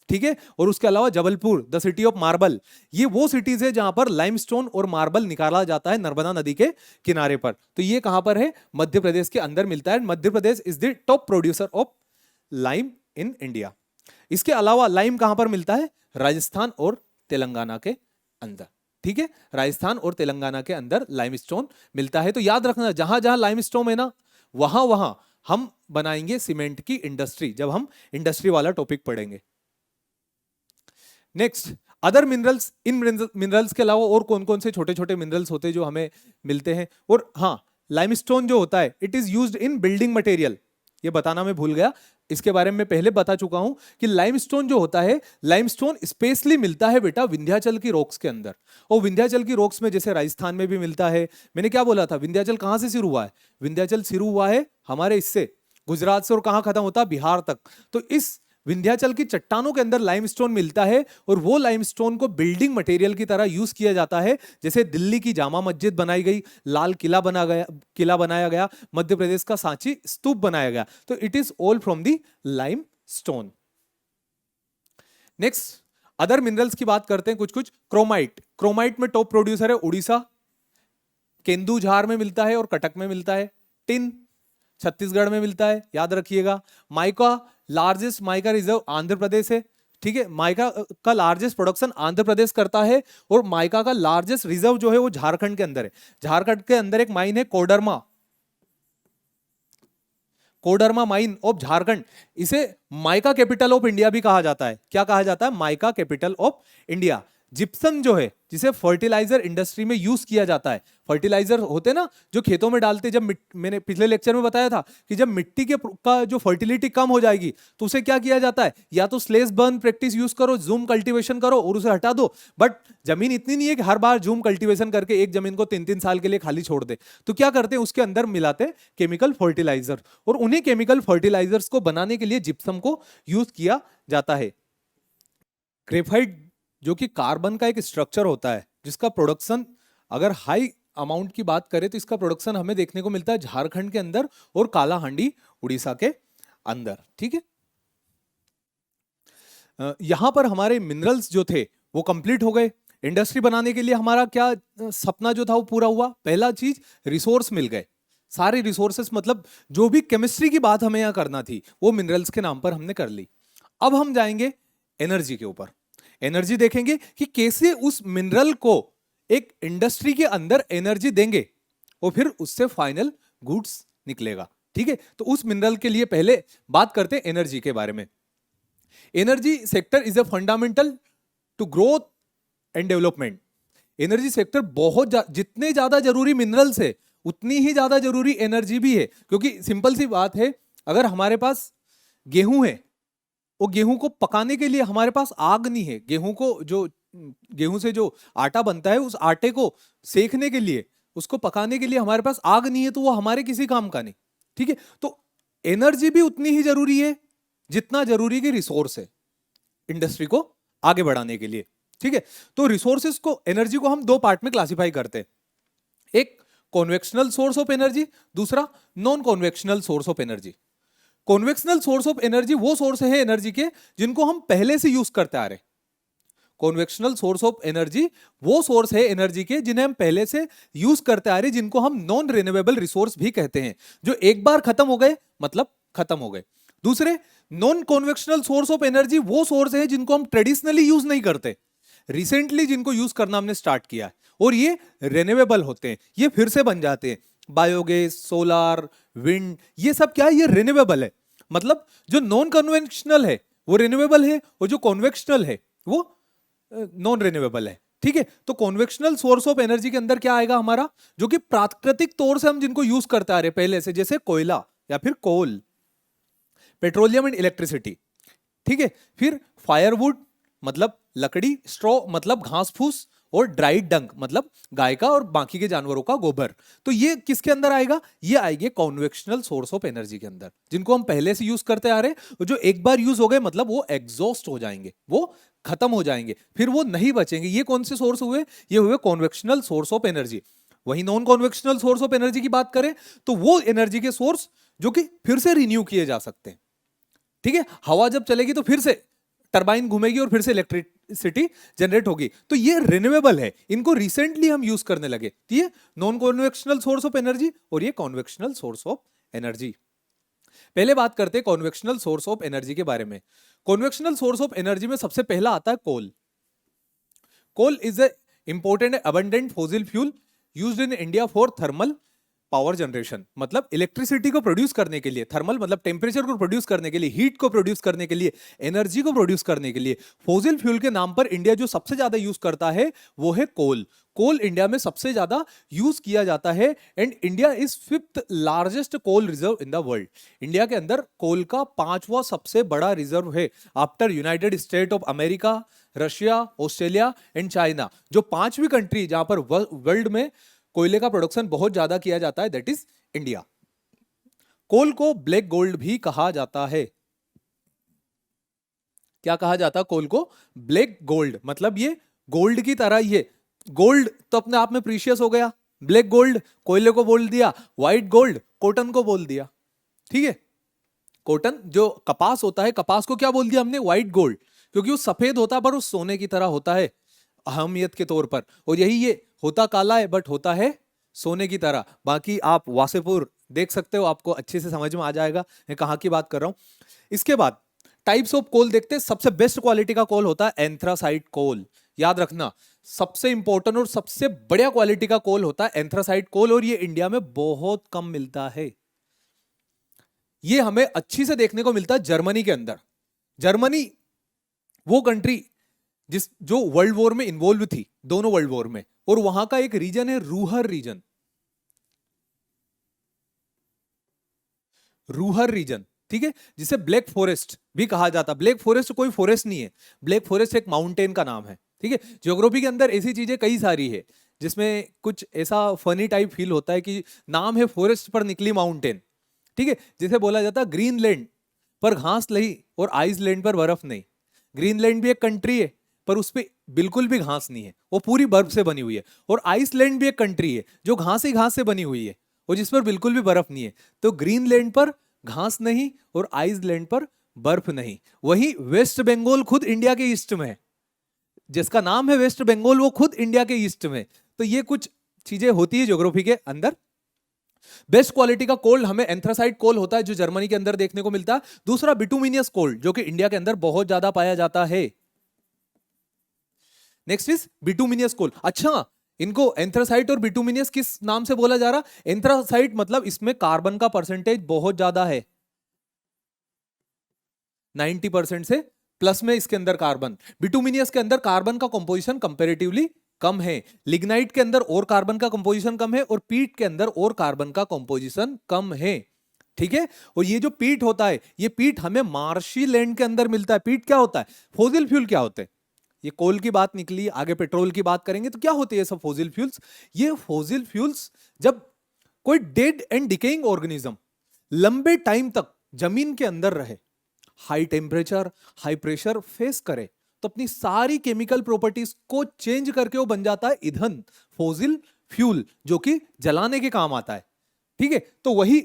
ठीक है। और उसके अलावा Jabalpur the city of marble. ये वो सिटीज है जहां पर लाइमस्टोन और मार्बल निकाला जाता है नर्मदा नदी के किनारे पर। तो ये कहां पर है, मध्य प्रदेश के अंदर मिलता है। Madhya Pradesh is the top producer of lime in India. इसके अलावा लाइम कहां पर मिलता है, राजस्थान और तेलंगाना के अंदर, ठीक है। राजस्थान और तेलंगाना के अंदर लाइमस्टोन मिलता है। तो याद रखना, जहां जहां लाइमस्टोन है ना, वहां वहां हम बनाएंगे सीमेंट की इंडस्ट्री, जब हम इंडस्ट्री वाला टॉपिक पढ़ेंगे। Next, other minerals. इन मिनरल्स के अलावा और कौन कौन से छोटे छोटे मिनरल्स होते हैं जो हमें मिलते हैं। और हाँ, लाइमस्टोन जो होता है it is used in building material. ये बताना मैं भूल गया, इसके बारे में पहले बता चुका हूं कि लाइमस्टोन जो होता है, लाइमस्टोन स्पेशली मिलता है बेटा विंध्याचल की रॉक्स के अंदर। और विंध्याचल की रॉक्स में जैसे राजस्थान में भी मिलता है। मैंने क्या बोला था, विंध्याचल कहां से शुरू हुआ है, विंध्याचल शुरू हुआ है हमारे इससे गुजरात से, और कहां खत्म होता है, बिहार तक। तो इस विंध्याचल की चट्टानों के अंदर लाइमस्टोन मिलता है, और वो लाइमस्टोन को बिल्डिंग मटेरियल की तरह यूज किया जाता है। जैसे दिल्ली की जामा मस्जिद बनाई गई, लाल किला बनाया गया, मध्य प्रदेश का सांची स्तूप बनाया गया। तो it is all from the limestone. Next, other minerals की बात करते हैं कुछ कुछ। क्रोमाइट। क्रोमाइट में टॉप प्रोड्यूसर है उड़ीसा, केंदुझार में मिलता है और कटक में मिलता है। टिन छत्तीसगढ़ में मिलता है, याद रखिएगा। Mica, largest mica reserve Andhra Pradesh है, ठीक है। माइका का लार्जेस्ट प्रोडक्शन आंध्र प्रदेश करता है, और माइका का लार्जेस्ट रिजर्व जो है वो झारखंड के अंदर है। झारखंड के अंदर एक माइन है कोडरमा, कोडरमा माइन ऑफ झारखंड। इसे माइका कैपिटल ऑफ इंडिया भी कहा जाता है। क्या कहा जाता है, mica capital of India. Gypsum जो है, जिसे फर्टिलाइजर इंडस्ट्री में यूज किया जाता है। फर्टिलाइजर होते ना जो खेतों में डालते, जब मैंने पिछले लेक्चर में बताया था कि जब मिट्टी का जो फर्टिलिटी कम हो जाएगी तो उसे क्या किया जाता है, या तो स्लेश बर्न प्रैक्टिस यूज करो, जूम कल्टीवेशन करो और उसे हटा दो। बट जमीन इतनी नहीं है कि हर बार जूम कल्टीवेशन करके एक जमीन को 3-3 साल के लिए खाली छोड़ दे। तो क्या करते हैं, उसके अंदर मिलाते हैं केमिकल फर्टिलाइजर, और उन्हीं केमिकल फर्टिलाइजर्स को बनाने के लिए जिप्सम को यूज किया जाता है। ग्रेफाइट जो कि कार्बन का एक स्ट्रक्चर होता है, जिसका प्रोडक्शन अगर हाई अमाउंट की बात करें तो इसका प्रोडक्शन हमें देखने को मिलता है झारखंड के अंदर और कालाहांडी उड़ीसा के अंदर, ठीक है। यहां पर हमारे मिनरल्स जो थे वो कंप्लीट हो गए। इंडस्ट्री बनाने के लिए हमारा क्या सपना जो था वो पूरा हुआ। पहला चीज, रिसोर्स मिल गए, सारे रिसोर्सेस, मतलब जो भी केमिस्ट्री की बात हमें यहां करना थी वो मिनरल्स के नाम पर हमने कर ली। अब हम जाएंगे एनर्जी के ऊपर। एनर्जी देखेंगे कि कैसे उस मिनरल को एक इंडस्ट्री के अंदर एनर्जी देंगे और फिर उससे फाइनल गुड्स निकलेगा, ठीक है। तो उस मिनरल के लिए पहले बात करते हैं एनर्जी के बारे में। Energy sector is a fundamental to growth and development. Energy sector बहुत जितने ज्यादा जरूरी मिनरल्स है उतनी ही ज्यादा जरूरी एनर्जी भी है। क्योंकि सिंपल सी बात है, अगर हमारे पास गेहूं है, वो गेहूं को पकाने के लिए हमारे पास आग नहीं है। गेहूं से जो आटा बनता है, उस आटे को सेकने के लिए, उसको पकाने के लिए हमारे पास आग नहीं है, तो वो हमारे किसी काम का नहीं, ठीक है। तो एनर्जी भी उतनी ही जरूरी है जितना जरूरी की रिसोर्स है इंडस्ट्री को आगे बढ़ाने के लिए, ठीक है। तो रिसोर्सेस को, एनर्जी को हम दो पार्ट में क्लासिफाई करते हैं। एक कॉन्वेक्शनल सोर्स ऑफ एनर्जी, दूसरा non convectional source of energy. Convectional source of energy वो सोर्स है एनर्जी के जिनको हम पहले से यूज करते आ रहे। कॉन्वेक्शनल सोर्स ऑफ एनर्जी वो सोर्स है एनर्जी के जिन्हें हम पहले से यूज करते आ रहे, जिनको हम नॉन रिन्यूएबल रिसोर्स भी कहते हैं, जो एक बार खत्म हो गए मतलब खत्म हो गए। दूसरे non convectional source of energy वो सोर्स है जिनको हम ट्रेडिशनली यूज नहीं करते, रिसेंटली जिनको यूज करना हमने स्टार्ट किया है, और ये रिन्यूएबल होते हैं, ये फिर से बन जाते हैं। बायोगैस, सोलार, विंड, ये सब क्या है, ये रिन्यूएबल है। मतलब जो नॉन कन्वेंशनल है वो रिन्यूएबल है, और जो कॉन्वेक्शनल है वो नॉन रिन्यूएबल है, ठीक है। तो कॉन्वेक्शनल सोर्स ऑफ एनर्जी के अंदर क्या आएगा हमारा, जो कि प्राकृतिक तौर से हम जिनको यूज करते आ रहे पहले से, जैसे कोयला या फिर कोल, पेट्रोलियम एंड इलेक्ट्रिसिटी, ठीक है। फिर फायरवुड मतलब लकड़ी, स्ट्रॉ मतलब घास फूस, और ड्राइड डंक मतलब गाय का और बाकी के जानवरों का गोबर। तो ये किसके अंदर आएगा? ये आएंगे कॉन्वेक्शनल सोर्स ऑफ एनर्जी के अंदर, जिनको हम पहले से यूज करते आ रहे हैं। जो एक बार यूज हो गए मतलब वो एग्जॉस्ट हो जाएंगे, वो खत्म हो जाएंगे, फिर वो नहीं बचेंगे। ये कौन से सोर्स हुए? ये हुए कॉन्वेक्शनल सोर्स ऑफ एनर्जी। वही non convectional source of energy की बात करें तो वो एनर्जी के सोर्स जो कि फिर से रिन्यू किए जा सकते हैं। ठीक है, हवा जब चलेगी तो फिर से टरबाइन घूमेगी और फिर से इलेक्ट्रिसिटी जनरेट होगी। तो ये रिन्यूएबल है, इनको रिसेंटली हम यूज करने लगे। तो ये non convectional source of energy और ये कॉन्वेक्शनल सोर्स ऑफ एनर्जी। पहले बात करते हैं कॉन्वेक्शनल सोर्स ऑफ एनर्जी के बारे में। कॉन्वेक्शनल सोर्स ऑफ एनर्जी में सबसे पहला आता है coal. Coal is a important abundant fossil fuel used in India for thermal power generation. मतलब इलेक्ट्रिसिटी को प्रोड्यूस करने के लिए, थर्मल मतलब टेम्परेचर को प्रोड्यूस करने के लिए, हीट को प्रोड्यूस करने के लिए, एनर्जी को प्रोड्यूस करने के लिए फॉसिल फ्यूल के नाम पर इंडिया जो सबसे ज्यादा यूज करता है वो है कोल। कोल इंडिया में सबसे ज्यादा यूज किया जाता है and India is 5th largest coal reserve in the world. India के अंदर कोल का 5वां सबसे बड़ा रिजर्व है after United State of America, Russia, Australia and China. जो 5वीं कंट्री जहां पर वर्ल्ड में कोयले का प्रोडक्शन बहुत ज्यादा किया जाता है दैट इज इंडिया। कोल को ब्लैक गोल्ड भी कहा जाता है। क्या कहा जाता है कोल को? Black gold. मतलब ये गोल्ड की तरह ही है। गोल्ड तो अपने आप में प्रीशियस हो गया, ब्लैक गोल्ड कोयले को बोल दिया, व्हाइट गोल्ड कॉटन को बोल दिया। ठीक है, कॉटन जो कपास होता है, कपास को क्या बोल दिया हमने? व्हाइट गोल्ड, क्योंकि वो सफेद होता है पर वो सोने की तरह होता है अहमियत के तौर पर। और यही ये होता काला है बट होता है सोने की तरह। बाकी आप वासेपुर देख सकते हो, आपको अच्छे से समझ में आ जाएगा मैं कहां की बात कर रहा हूं। इसके बाद टाइप्स ऑफ कोल देखते हैं। सबसे बेस्ट क्वालिटी का कोल होता है एंथ्रासाइट कोल। याद रखना, सबसे इंपॉर्टेंट और सबसे बढ़िया क्वालिटी का कोल होता है एंथ्रासाइट कोल, और ये इंडिया में बहुत कम मिलता है। ये हमें अच्छी से देखने को मिलता है जर्मनी के अंदर। जर्मनी वो कंट्री जो वर्ल्ड वॉर में इन्वॉल्व थी, दोनों वर्ल्ड वॉर में, और वहां का एक रीजन है रूहर रीजन। रूहर रीजन, ठीक है, जिसे ब्लैक फॉरेस्ट भी कहा जाता। ब्लैक फॉरेस्ट कोई फॉरेस्ट नहीं है, ब्लैक फॉरेस्ट एक माउंटेन का नाम है। ठीक है, ज्योग्राफी के अंदर ऐसी चीजें कई सारी है जिसमें कुछ ऐसा फनी टाइप फील होता है कि नाम है फॉरेस्ट पर निकली माउंटेन। ठीक है, जिसे बोला जाता है ग्रीनलैंड पर घास नहीं और आइसलैंड पर बर्फ नहीं। ग्रीनलैंड भी एक कंट्री है पर उस पर बिल्कुल भी घास नहीं है, वो पूरी बर्फ से बनी हुई है। और आइसलैंड भी एक कंट्री है जो घास ही घास से बनी हुई है और जिस पर बिल्कुल भी बर्फ नहीं है। तो ग्रीनलैंड पर घास नहीं और आइसलैंड पर बर्फ नहीं। वही वेस्ट बंगाल खुद इंडिया के ईस्ट में है, जिसका नाम है वेस्ट बंगाल, वो खुद इंडिया के ईस्ट में। तो ये कुछ चीजें होती है ज्योग्राफी के अंदर। बेस्ट क्वालिटी का कोल हमें एंथ्रासाइट कोल होता है जो जर्मनी के अंदर देखने को मिलता है। दूसरा बिटुमिनियस कोल जो कि इंडिया के अंदर बहुत ज्यादा पाया जाता है। नेक्स्ट इज बिटुमिनियस कोल। अच्छा, इनको एंथ्रासाइट और बिटुमिनियस किस नाम से बोला जा रहा? एंथ्रासाइट मतलब इसमें कार्बन का परसेंटेज बहुत ज्यादा है, 90% से प्लस में इसके अंदर कार्बन। बिटुमिनियस के अंदर कार्बन का कंपोजिशन कंपैरेटिवली कम है। लिग्नाइट के अंदर और कार्बन का कंपोजिशन कम है और पीट के अंदर और कार्बन का कंपोजिशन कम है। ठीक है, और ये जो पीट होता है, ये पीट हमें मार्शी लैंड के अंदर मिलता है। पीट क्या होता है? फॉसिल फ्यूल क्या होते हैं? ये कोल की बात निकली, आगे पेट्रोल की बात करेंगे तो क्या होते हैं सब फॉसिल फ्यूल्स? ये फॉसिल फ्यूल्स जब कोई डेड एंड डिकेइंग ऑर्गेनिज्म लंबे टाइम तक जमीन के अंदर रहे, high temperature high pressure face करे, तो अपनी सारी केमिकल प्रॉपर्टीज को चेंज करके वो बन जाता है ईंधन, फॉसिल फ्यूल, जो कि जलाने के काम आता है। ठीक है, तो वही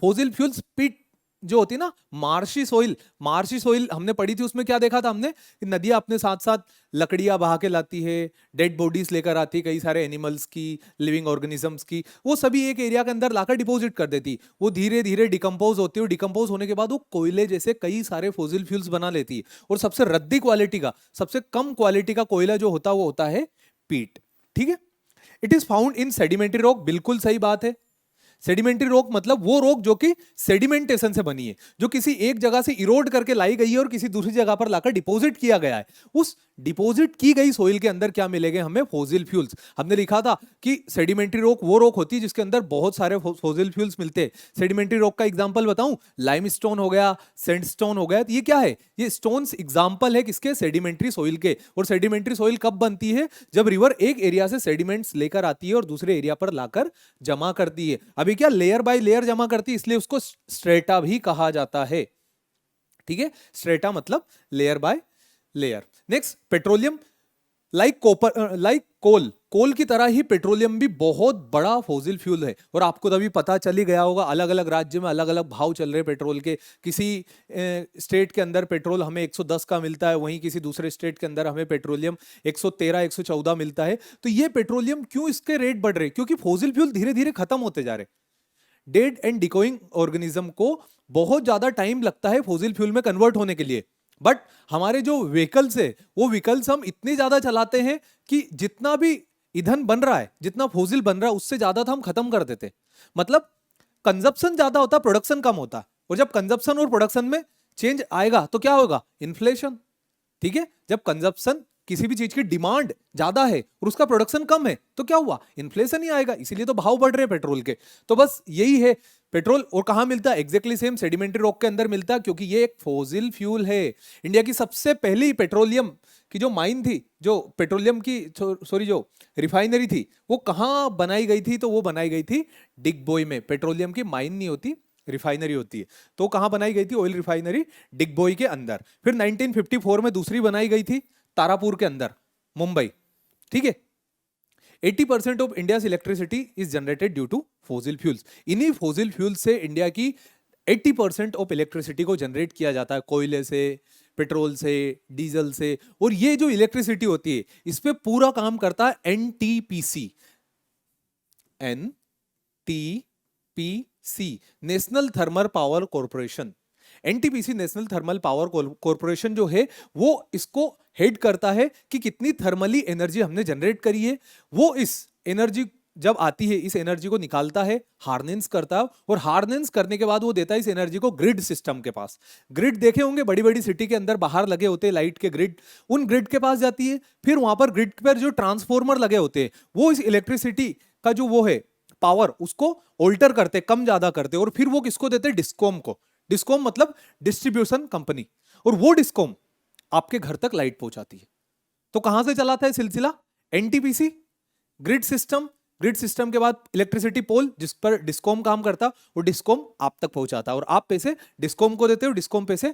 फॉसिल फ्यूल्स पीट जो होती है ना, मार्शी सोइल हमने पढ़ी थी। उसमें क्या देखा था हमने कि नदियां अपने साथ साथ लकड़ियां बहा के लाती है, डेड बॉडीज लेकर आती है, कई सारे एनिमल्स की, लिविंग ऑर्गेनिजम्स की, वो सभी एक एरिया के अंदर लाकर डिपॉजिट कर देती। वो धीरे धीरे डिकम्पोज होती है और डिकम्पोज होने के बाद वो कोयले जैसे कई सारे फॉसिल फ्यूल्स बना लेती है। और सबसे रद्दी क्वालिटी का, सबसे कम क्वालिटी का कोयला जो होता है वो होता है पीट। ठीक है, it is found in sedimentary rock. बिल्कुल सही बात है, सेडिमेंट्री रॉक मतलब वो रॉक जो कि सेडिमेंटेशन से बनी है, जो किसी एक जगह से इरोड करके लाई गई है और किसी दूसरी जगह पर लाकर डिपॉजिट किया गया है। उस डिपॉजिट की गई सोइल के अंदर क्या मिलेंगे हमें? Fossil fuels. हमने लिखा था कि सेडिमेंट्री रॉक वो रॉक होती है जिसके अंदर बहुत सारे फॉसिल फ्यूल्स मिलते हैं। सेडिमेंट्री रॉक का एग्जांपल बताऊं, लाइमस्टोन हो गया, सैंडस्टोन हो गया। तो ये क्या है? ये स्टोन्स एग्जांपल है किसके? सेडिमेंट्री सोइल के। और सेडिमेंट्री सोइल कब बनती है? जब रिवर एक एरिया से सेडिमेंट्स लेकर आती है और दूसरे एरिया पर लाकर जमा करती है। अभी क्या लेयर बाय लेयर जमा करती है, इसलिए उसको स्ट्रेटा भी कहा जाता है। ठीक है, स्ट्रेटा मतलब layer by layer. Next, petroleum. Like coal की तरह ही पेट्रोलियम भी बहुत बड़ा फॉसिल फ्यूल है। और आपको तभी पता चल ही गया होगा, अलग अलग राज्य में अलग अलग भाव चल रहे पेट्रोल के। किसी स्टेट के अंदर पेट्रोल हमें 110 का मिलता है, वहीं किसी दूसरे स्टेट के अंदर हमें पेट्रोलियम 113 114 मिलता है। तो ये पेट्रोलियम क्यों इसके रेट बढ़ रहे? क्योंकि फॉसिल फ्यूल धीरे धीरे खत्म होते जा रहे। डेड एंड डिकोइंग ऑर्गेनिज्म को बहुत ज्यादा टाइम लगता है फॉसिल फ्यूल में कन्वर्ट होने के लिए। बट हमारे जो व्हीकल्स है, वो व्हीकल्स हम इतने ज्यादा चलाते हैं कि जितना भी ईंधन बन रहा है, जितना फॉसिल बन रहा है, उससे ज्यादा था हम खत्म कर देते। मतलब कंजप्शन ज्यादा होता, प्रोडक्शन कम होता। और जब कंजप्शन और प्रोडक्शन में चेंज आएगा तो क्या होगा? इन्फ्लेशन। ठीक है, जब कंजप्शन किसी भी चीज की डिमांड ज्यादा है और उसका प्रोडक्शन कम है तो क्या हुआ? इन्फ्लेशन ही आएगा। इसीलिए तो भाव बढ़ रहे हैं पेट्रोल के। तो बस यही है पेट्रोल। और कहां मिलता है? एग्जैक्टली सेम, सेडिमेंट्री रॉक के अंदर मिलता है, क्योंकि ये एक फॉसिल फ्यूल है। इंडिया की सबसे पहली पेट्रोलियम की जो माइन थी, जो पेट्रोलियम की सॉरी जो रिफाइनरी थी, वो कहां बनाई गई थी? तो वो बनाई गई थी डिगबोई में। पेट्रोलियम की माइन नहीं होती, रिफाइनरी होती है। तो कहां बनाई गई थी? ऑयल रिफाइनरी डिगबोई के अंदर। फिर 1954 में दूसरी बनाई गई थी तारापुर के अंदर, मुंबई। ठीक है, 80% of India electricity is generated due to fossil fuels. इन्हीं फॉसिल फ्यूल से इंडिया की 80% ऑफ इलेक्ट्रिसिटी को जनरेट किया जाता है, कोयले से, पेट्रोल से, डीजल से। और ये जो इलेक्ट्रिसिटी होती है, इस पे पूरा काम करता है NTPC. NTPC, national thermal power corporation. NTPC, national thermal power corporation जो है, वो इसको हेड करता है कि कितनी थर्मली एनर्जी हमने जनरेट करी है। वो इस एनर्जी जब आती है, इस एनर्जी को निकालता है, हार्नेंस करता है, और हार्नेंस करने के बाद वो देता है इस एनर्जी को ग्रिड सिस्टम के पास। ग्रिड देखे होंगे, बड़ी बड़ी सिटी के अंदर बाहर लगे होते हैं लाइट के ग्रिड, उन ग्रिड के पास जाती है। फिर वहां पर ग्रिड पर जो ट्रांसफॉर्मर लगे होते हैं, वो इस इलेक्ट्रिसिटी का जो वो है पावर, उसको ऑल्टर करते, कम ज्यादा करते, और फिर वो किसको देते? डिस्कॉम को। डिस्कॉम मतलब डिस्ट्रीब्यूशन कंपनी। और वो डिस्कॉम आपके घर तक लाइट पहुंचाती है। तो कहां से चलाता है सिलसिला? NTPC, grid system, grid system के बाद इलेक्ट्रिसिटी पोल, जिस पर डिस्कॉम काम करता, वो डिस्कॉम आप तक पहुंचाता, और आप पैसे डिस्कॉम को देते हो, डिस्कॉम पैसे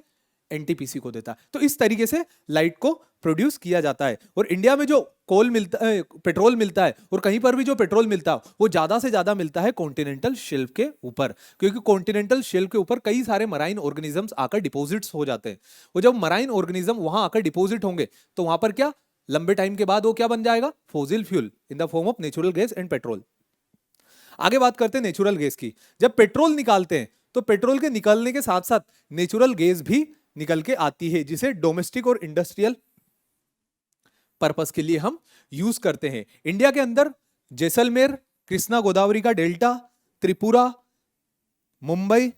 एनटीपीसी को देता है। तो इस तरीके से लाइट को प्रोड्यूस किया जाता है। और इंडिया में जो कोल मिलता है, पेट्रोल मिलता है, और कहीं पर भी जो पेट्रोल मिलता है, वो ज्यादा से ज्यादा मिलता है कॉन्टिनेंटल शेल्फ के ऊपर। क्योंकि कॉन्टिनेंटल शेल्फ के ऊपर कई सारे मराइन ऑर्गेनिजम्स आकर डिपोजिट्स हो जाते हैं। और जब मराइन ऑर्गेनिज्म वहां आकर डिपोजिट होंगे, तो वहां पर क्या लंबे टाइम के बाद वो क्या बन जाएगा? Fossil fuel in the form of natural gas and petrol. आगे बात करते हैं नेचुरल गैस की। जब पेट्रोल निकालते हैं, तो पेट्रोल के निकलने के साथ साथ नेचुरल गैस भी निकल के आती है, जिसे डोमेस्टिक और इंडस्ट्रियल पर्पस के लिए हम यूज करते हैं। इंडिया के अंदर जैसलमेर, कृष्णा गोदावरी का डेल्टा, त्रिपुरा, मुंबई,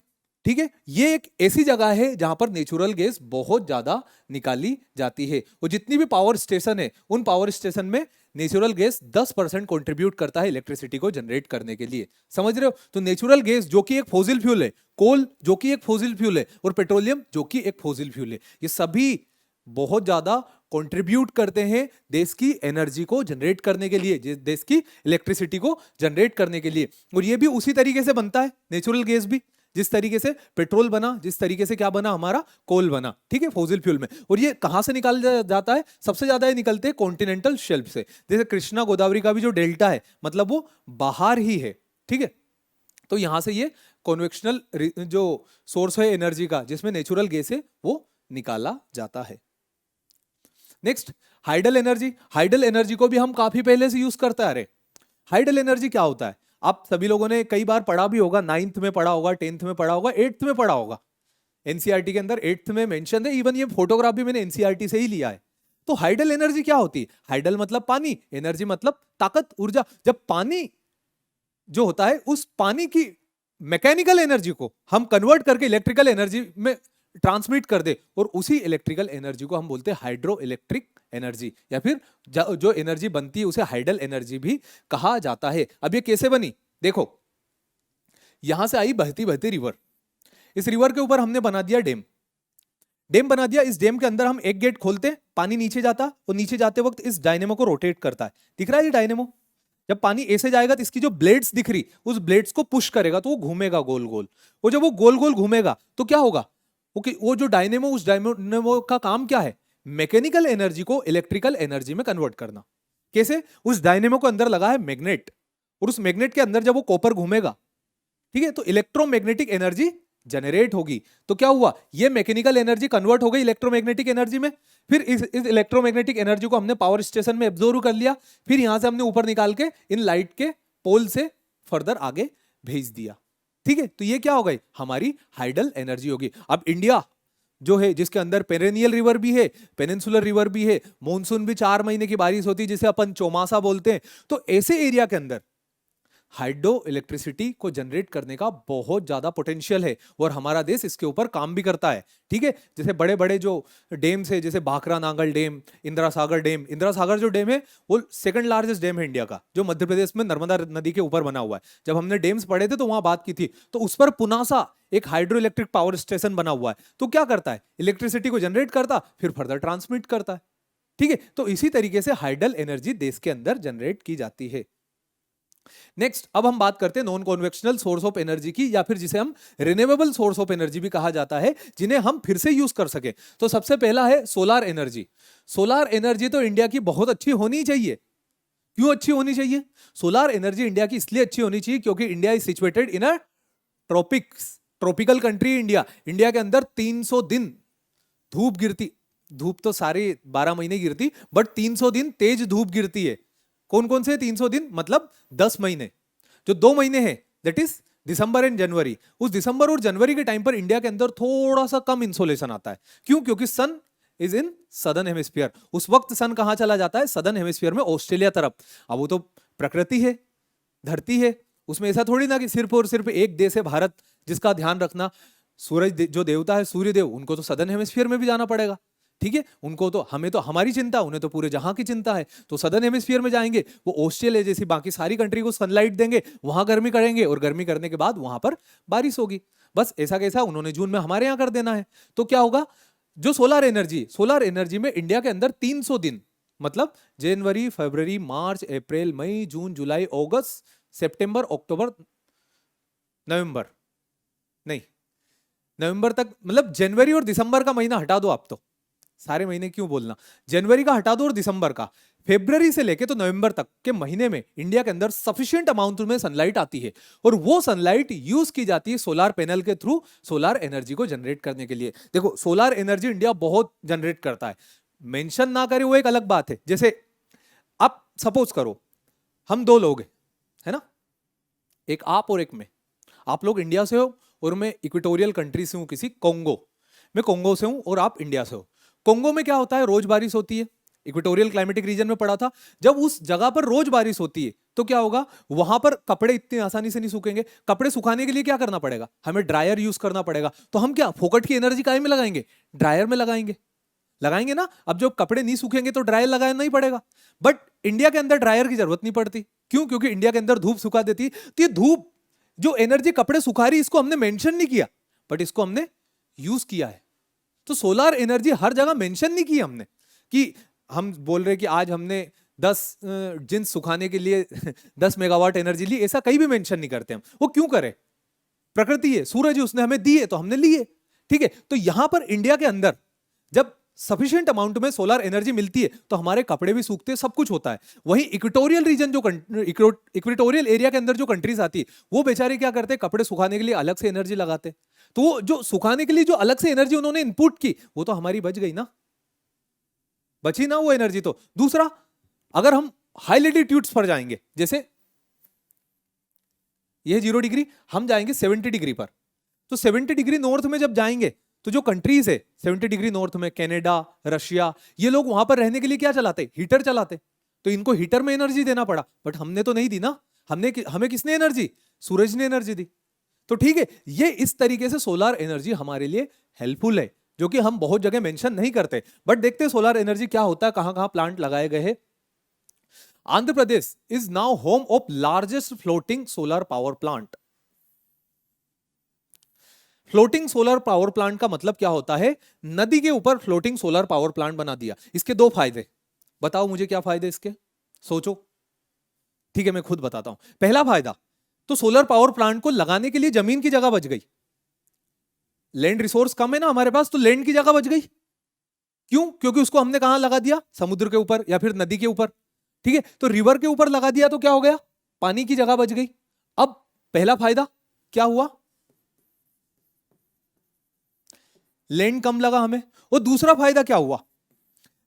ठीक है, ये एक ऐसी जगह है जहां पर नेचुरल गैस बहुत ज्यादा निकाली जाती है। और जितनी भी पावर स्टेशन है, उन पावर स्टेशन में नेचुरल गैस 10% कंट्रीब्यूट करता है इलेक्ट्रिसिटी को जनरेट करने के लिए। समझ रहे हो? तो नेचुरल गैस जो कि एक फॉसिल फ्यूल है, कोल जो कि एक फॉसिल फ्यूल है, और पेट्रोलियम जो कि एक फॉसिल फ्यूल है, ये सभी बहुत ज्यादा कंट्रीब्यूट करते हैं देश की एनर्जी को जनरेट करने के लिए, देश की इलेक्ट्रिसिटी को जनरेट करने के लिए। और ये भी उसी तरीके से बनता है नेचुरल गैस भी, जिस तरीके से पेट्रोल बना, जिस तरीके से क्या बना? हमारा कोल बना। ठीक है, फॉसिल फ्यूल में। और ये कहां से निकाल जाता है? सबसे ज्यादा ये निकलते हैं कॉन्टिनेंटल शेल्फ से। जैसे कृष्णा गोदावरी का भी जो डेल्टा है, मतलब वो बाहर ही है। ठीक है, तो यहां से ये कॉन्वेक्शनल जो सोर्स है एनर्जी का, जिसमें नेचुरल गैस है, वो निकाला जाता है। Next, hydel energy. Hydel energy को भी हम काफी पहले से यूज करते आ रहे। हाइडल एनर्जी क्या होता है? आप सभी लोगों ने कई बार पढ़ा भी होगा, 9th में पढ़ा होगा, 10th में पढ़ा होगा, 8th में पढ़ा होगा। एनसीईआरटी के अंदर 8th में मेंशन है। इवन ये फोटोग्राफ भी मैंने एनसीईआरटी से ही लिया है। तो हाइडल एनर्जी क्या होती है? हाइडल मतलब पानी, एनर्जी मतलब ताकत, ऊर्जा। जब पानी जो होता है उस पानी की मैकेनिकल एनर्जी को हम कन्वर्ट करके इलेक्ट्रिकल एनर्जी में ट्रांसमिट कर दे, और उसी इलेक्ट्रिकल एनर्जी को हम बोलते हैं हाइड्रो इलेक्ट्रिक एनर्जी, या फिर जो एनर्जी बनती है उसे हाइडल एनर्जी भी कहा जाता है। अब ये कैसे बनी, देखो यहां से आई बहती बहती रिवर, इस रिवर के ऊपर हमने बना दिया डेम, डेम बना दिया, इस डेम के अंदर हम एक गेट खोलते हैं, पानी नीचे जाता, और नीचे जाते वक्त इस डायनेमो को रोटेट करता है, दिख रहा है ये डायनेमो, जब पानी ऐसे जाएगा तो इसकी जो ब्लेड्स दिख रही उस ब्लेड्स को पुश करेगा तो वो घूमेगा गोल गोल, वो जब वो गोल गोल घूमेगा तो क्या होगा, वो जो डायनेमो, उस डायनेमो का काम क्या है, मैकेनिकल एनर्जी को इलेक्ट्रिकल एनर्जी में कन्वर्ट करना। कैसे, उस डायनेमो को अंदर लगा है मैग्नेट, और उस मैग्नेट के अंदर जब वो कॉपर घूमेगा, ठीक है, तो इलेक्ट्रोमैग्नेटिक एनर्जी जनरेट होगी, तो क्या हुआ, ये मैकेनिकल एनर्जी कन्वर्ट हो गई इलेक्ट्रोमैग्नेटिक एनर्जी में, फिर इस इलेक्ट्रोमैग्नेटिक एनर्जी को हमने पावर स्टेशन में एब्जॉर्ब कर लिया, फिर यहां से हमने ऊपर निकाल के इन लाइट के पोल से फर्दर आगे भेज दिया, ठीक है, तो ये क्या हो गई, हमारी हाइडल एनर्जी होगी। अब इंडिया जो है जिसके अंदर पेरेनियल रिवर भी है, पेनिनसुलर रिवर भी है, मॉनसून भी 4 महीने की बारिश होती है जिसे अपन चौमासा बोलते हैं, तो ऐसे एरिया के अंदर हाइड्रो इलेक्ट्रिसिटी को जनरेट करने का बहुत ज्यादा पोटेंशियल है, और हमारा देश इसके ऊपर काम भी करता है, ठीक है। जैसे बड़े बड़े जो डेम्स है, जैसे भाखरा नांगल डैम, इंदिरा सागर डैम, इंदिरा सागर जो डैम है वो सेकंड लार्जेस्ट डैम है इंडिया का, जो मध्य प्रदेश में नर्मदा नदी के ऊपर बना हुआ है। जब हमने डेम्स पढ़े थे तो वहां बात की थी, तो उस पर पुनासा एक हाइड्रो इलेक्ट्रिक पावर स्टेशन बना हुआ है, तो क्या करता है, इलेक्ट्रिसिटी को जनरेट करता, फिर फर्दर ट्रांसमिट करता है, ठीक है। तो इसी तरीके से हाइडल एनर्जी देश के अंदर जनरेट की जाती है। नेक्स्ट, अब हम बात करते हैं non conventional source of energy की, या फिर जिसे हम रिन्यूएबल सोर्स ऑफ एनर्जी भी कहा जाता है, जिन्हें हम फिर से यूज कर सके। तो सबसे पहला है सोलार एनर्जी। सोलार एनर्जी तो इंडिया की बहुत अच्छी होनी चाहिए। क्यों अच्छी होनी चाहिए? सोलार एनर्जी इंडिया की इसलिए अच्छी होनी चाहिए क्योंकि India is situated in a tropical country. India के अंदर 300 दिन धूप गिरती, धूप तो सारे 12 महीने गिरती, बट 300 दिन तेज धूप गिरती है। कौन कौन से 300 दिन? मतलब 10 महीने। जो 2 महीने हैं दैट इज दिसंबर एंड जनवरी, उस दिसंबर और जनवरी के टाइम पर इंडिया के अंदर थोड़ा सा कम इंसोलेशन आता है। क्यों? क्योंकि सन इज इन सदर्न हेमिस्फीयर। उस वक्त सन कहां चला जाता है? सदर्न हेमिस्फीयर में, ऑस्ट्रेलिया तरफ। अब वो तो प्रकृति है, धरती है, उसमें ऐसा थोड़ी ना कि सिर्फ और सिर्फ एक देश है भारत जिसका ध्यान रखना। सूरज जो देवता है, सूर्य देव, उनको तो सदर्न हेमिस्फीयर में भी जाना पड़ेगा, ठीक है। उनको तो, हमें तो हमारी चिंता, उन्हें तो पूरे जहां की चिंता है। तो सदर्न हेमिस्फीयर में जाएंगे, वो ऑस्ट्रेलिया जैसी बाकी सारी कंट्री को सनलाइट देंगे, वहां गर्मी करेंगे, और गर्मी करने के बाद वहां पर बारिश होगी। बस ऐसा कैसा उन्होंने जून में हमारे यहां कर देना है। तो क्या होगा, जो सोलर एनर्जी में इंडिया के अंदर 300 दिन, मतलब जनवरी, फरवरी, मार्च, अप्रैल, मई, जून, जुलाई, अगस्त, सितंबर, अक्टूबर, नवंबर, नहीं नवंबर तक, मतलब जनवरी और दिसंबर का महीना हटा दो। आप तो सारे महीने क्यों बोलना, जनवरी का हटा दो और दिसंबर का, फरवरी से लेके तो नवंबर तक के महीने में इंडिया के अंदर सफिशिएंट अमाउंट में सनलाइट आती है, और वो सनलाइट यूज की जाती है सोलर पैनल के थ्रू सोलर एनर्जी को जनरेट करने के लिए। देखो, सोलर एनर्जी इंडिया बहुत जनरेट करता है, मेंशन ना करे वो एक अलग बात है। जैसे आप सपोज करो हम 2 लोग हैं, है ना, एक आप और एक मैं। आप लोग इंडिया से हो और मैं इक्वेटोरियल कंट्री से हूं, किसी कोंगो, मैं कोंगो से हूं और आप इंडिया से हो। कोंगो में क्या होता है, रोज बारिश होती है। इक्वेटोरियल क्लाइमेटिक रीजन में पड़ा था। जब उस जगह पर रोज बारिश होती है तो क्या होगा, वहां पर कपड़े इतनी आसानी से नहीं सूखेंगे। कपड़े सुखाने के लिए क्या करना पड़ेगा, हमें ड्रायर यूज करना पड़ेगा। तो हम क्या फोकट की एनर्जी काहे में लगाएंगे, ड्रायर में लगाएंगे ना। अब जब कपड़े नहीं सूखेंगे तो ड्रायर लगाना ही पड़ेगा। बट इंडिया के अंदर ड्रायर की जरूरत नहीं पड़ती। क्यों? क्योंकि इंडिया के अंदर धूप सुखा देती। तो ये धूप जो एनर्जी कपड़े सुखा रही, इसको हमने मेंशन नहीं किया, बट इसको हमने यूज किया है। तो सोलर एनर्जी हर जगह मेंशन नहीं की हमने, कि हम बोल रहे कि आज हमने 10 जींस सुखाने के लिए 10 मेगावाट एनर्जी ली, ऐसा कहीं भी मेंशन नहीं करते हम। वो क्यों करें, प्रकृति है, सूरज उसने हमें दी है तो हमने लिए, ठीक है। तो यहां पर इंडिया के अंदर जब सफिशिएंट अमाउंट में सोलर एनर्जी मिलती है तो हमारे कपड़े भी सूखते हैं, सब कुछ होता है। वहीं इक्वेटोरियल रीजन, जो इक्वेटोरियल एरिया के अंदर जो कंट्रीज आती है, वो बेचारे क्या करते हैं, कपड़े सुखाने के लिए अलग से एनर्जी लगाते। तो वो जो सुखाने के लिए जो अलग से एनर्जी उन्होंने इनपुट की, वो तो हमारी बच गई ना, बची ना वो एनर्जी। तो दूसरा, अगर हम हाई लेटीट्यूड्स पर जाएंगे, जैसे यह 0 डिग्री, हम जाएंगे 70 डिग्री पर, तो 70 डिग्री नॉर्थ में जब जाएंगे तो जो कंट्रीज है 70 डिग्री नॉर्थ में, कनाडा, रशिया, ये लोग वहां पर रहने के लिए क्या चलाते, हीटर चलाते। तो इनको हीटर में एनर्जी देना पड़ा, बट हमने तो नहीं दी ना। हमें किसने एनर्जी, सूरज ने एनर्जी दी। तो ठीक है, ये इस तरीके से सोलर एनर्जी हमारे लिए हेल्पफुल है, जो कि हम बहुत जगह मेंशन नहीं करते, बट देखते हैं सोलर एनर्जी क्या होता है, कहां कहां प्लांट लगाए गए हैं। Andhra Pradesh is now home of largest floating solar power plant. Floating solar power plant का मतलब क्या होता है, नदी के ऊपर फ्लोटिंग सोलर पावर प्लांट बना दिया। इसके दो फायदे, बताओ मुझे क्या फायदे इसके, सोचो। ठीक है, मैं खुद बताता हूं। पहला फायदा, तो सोलर पावर प्लांट को लगाने के लिए जमीन की जगह बच गई। लैंड रिसोर्स कम है ना हमारे पास, तो लैंड की जगह बच गई। क्यों? क्योंकि उसको हमने कहां लगा दिया, समुद्र के ऊपर या फिर नदी के ऊपर। ठीक है, तो रिवर के ऊपर लगा दिया तो क्या हो गया, पानी की जगह बच गई। अब पहला फायदा क्या हुआ, लैंड कम लगा हमें। और दूसरा फायदा क्या हुआ,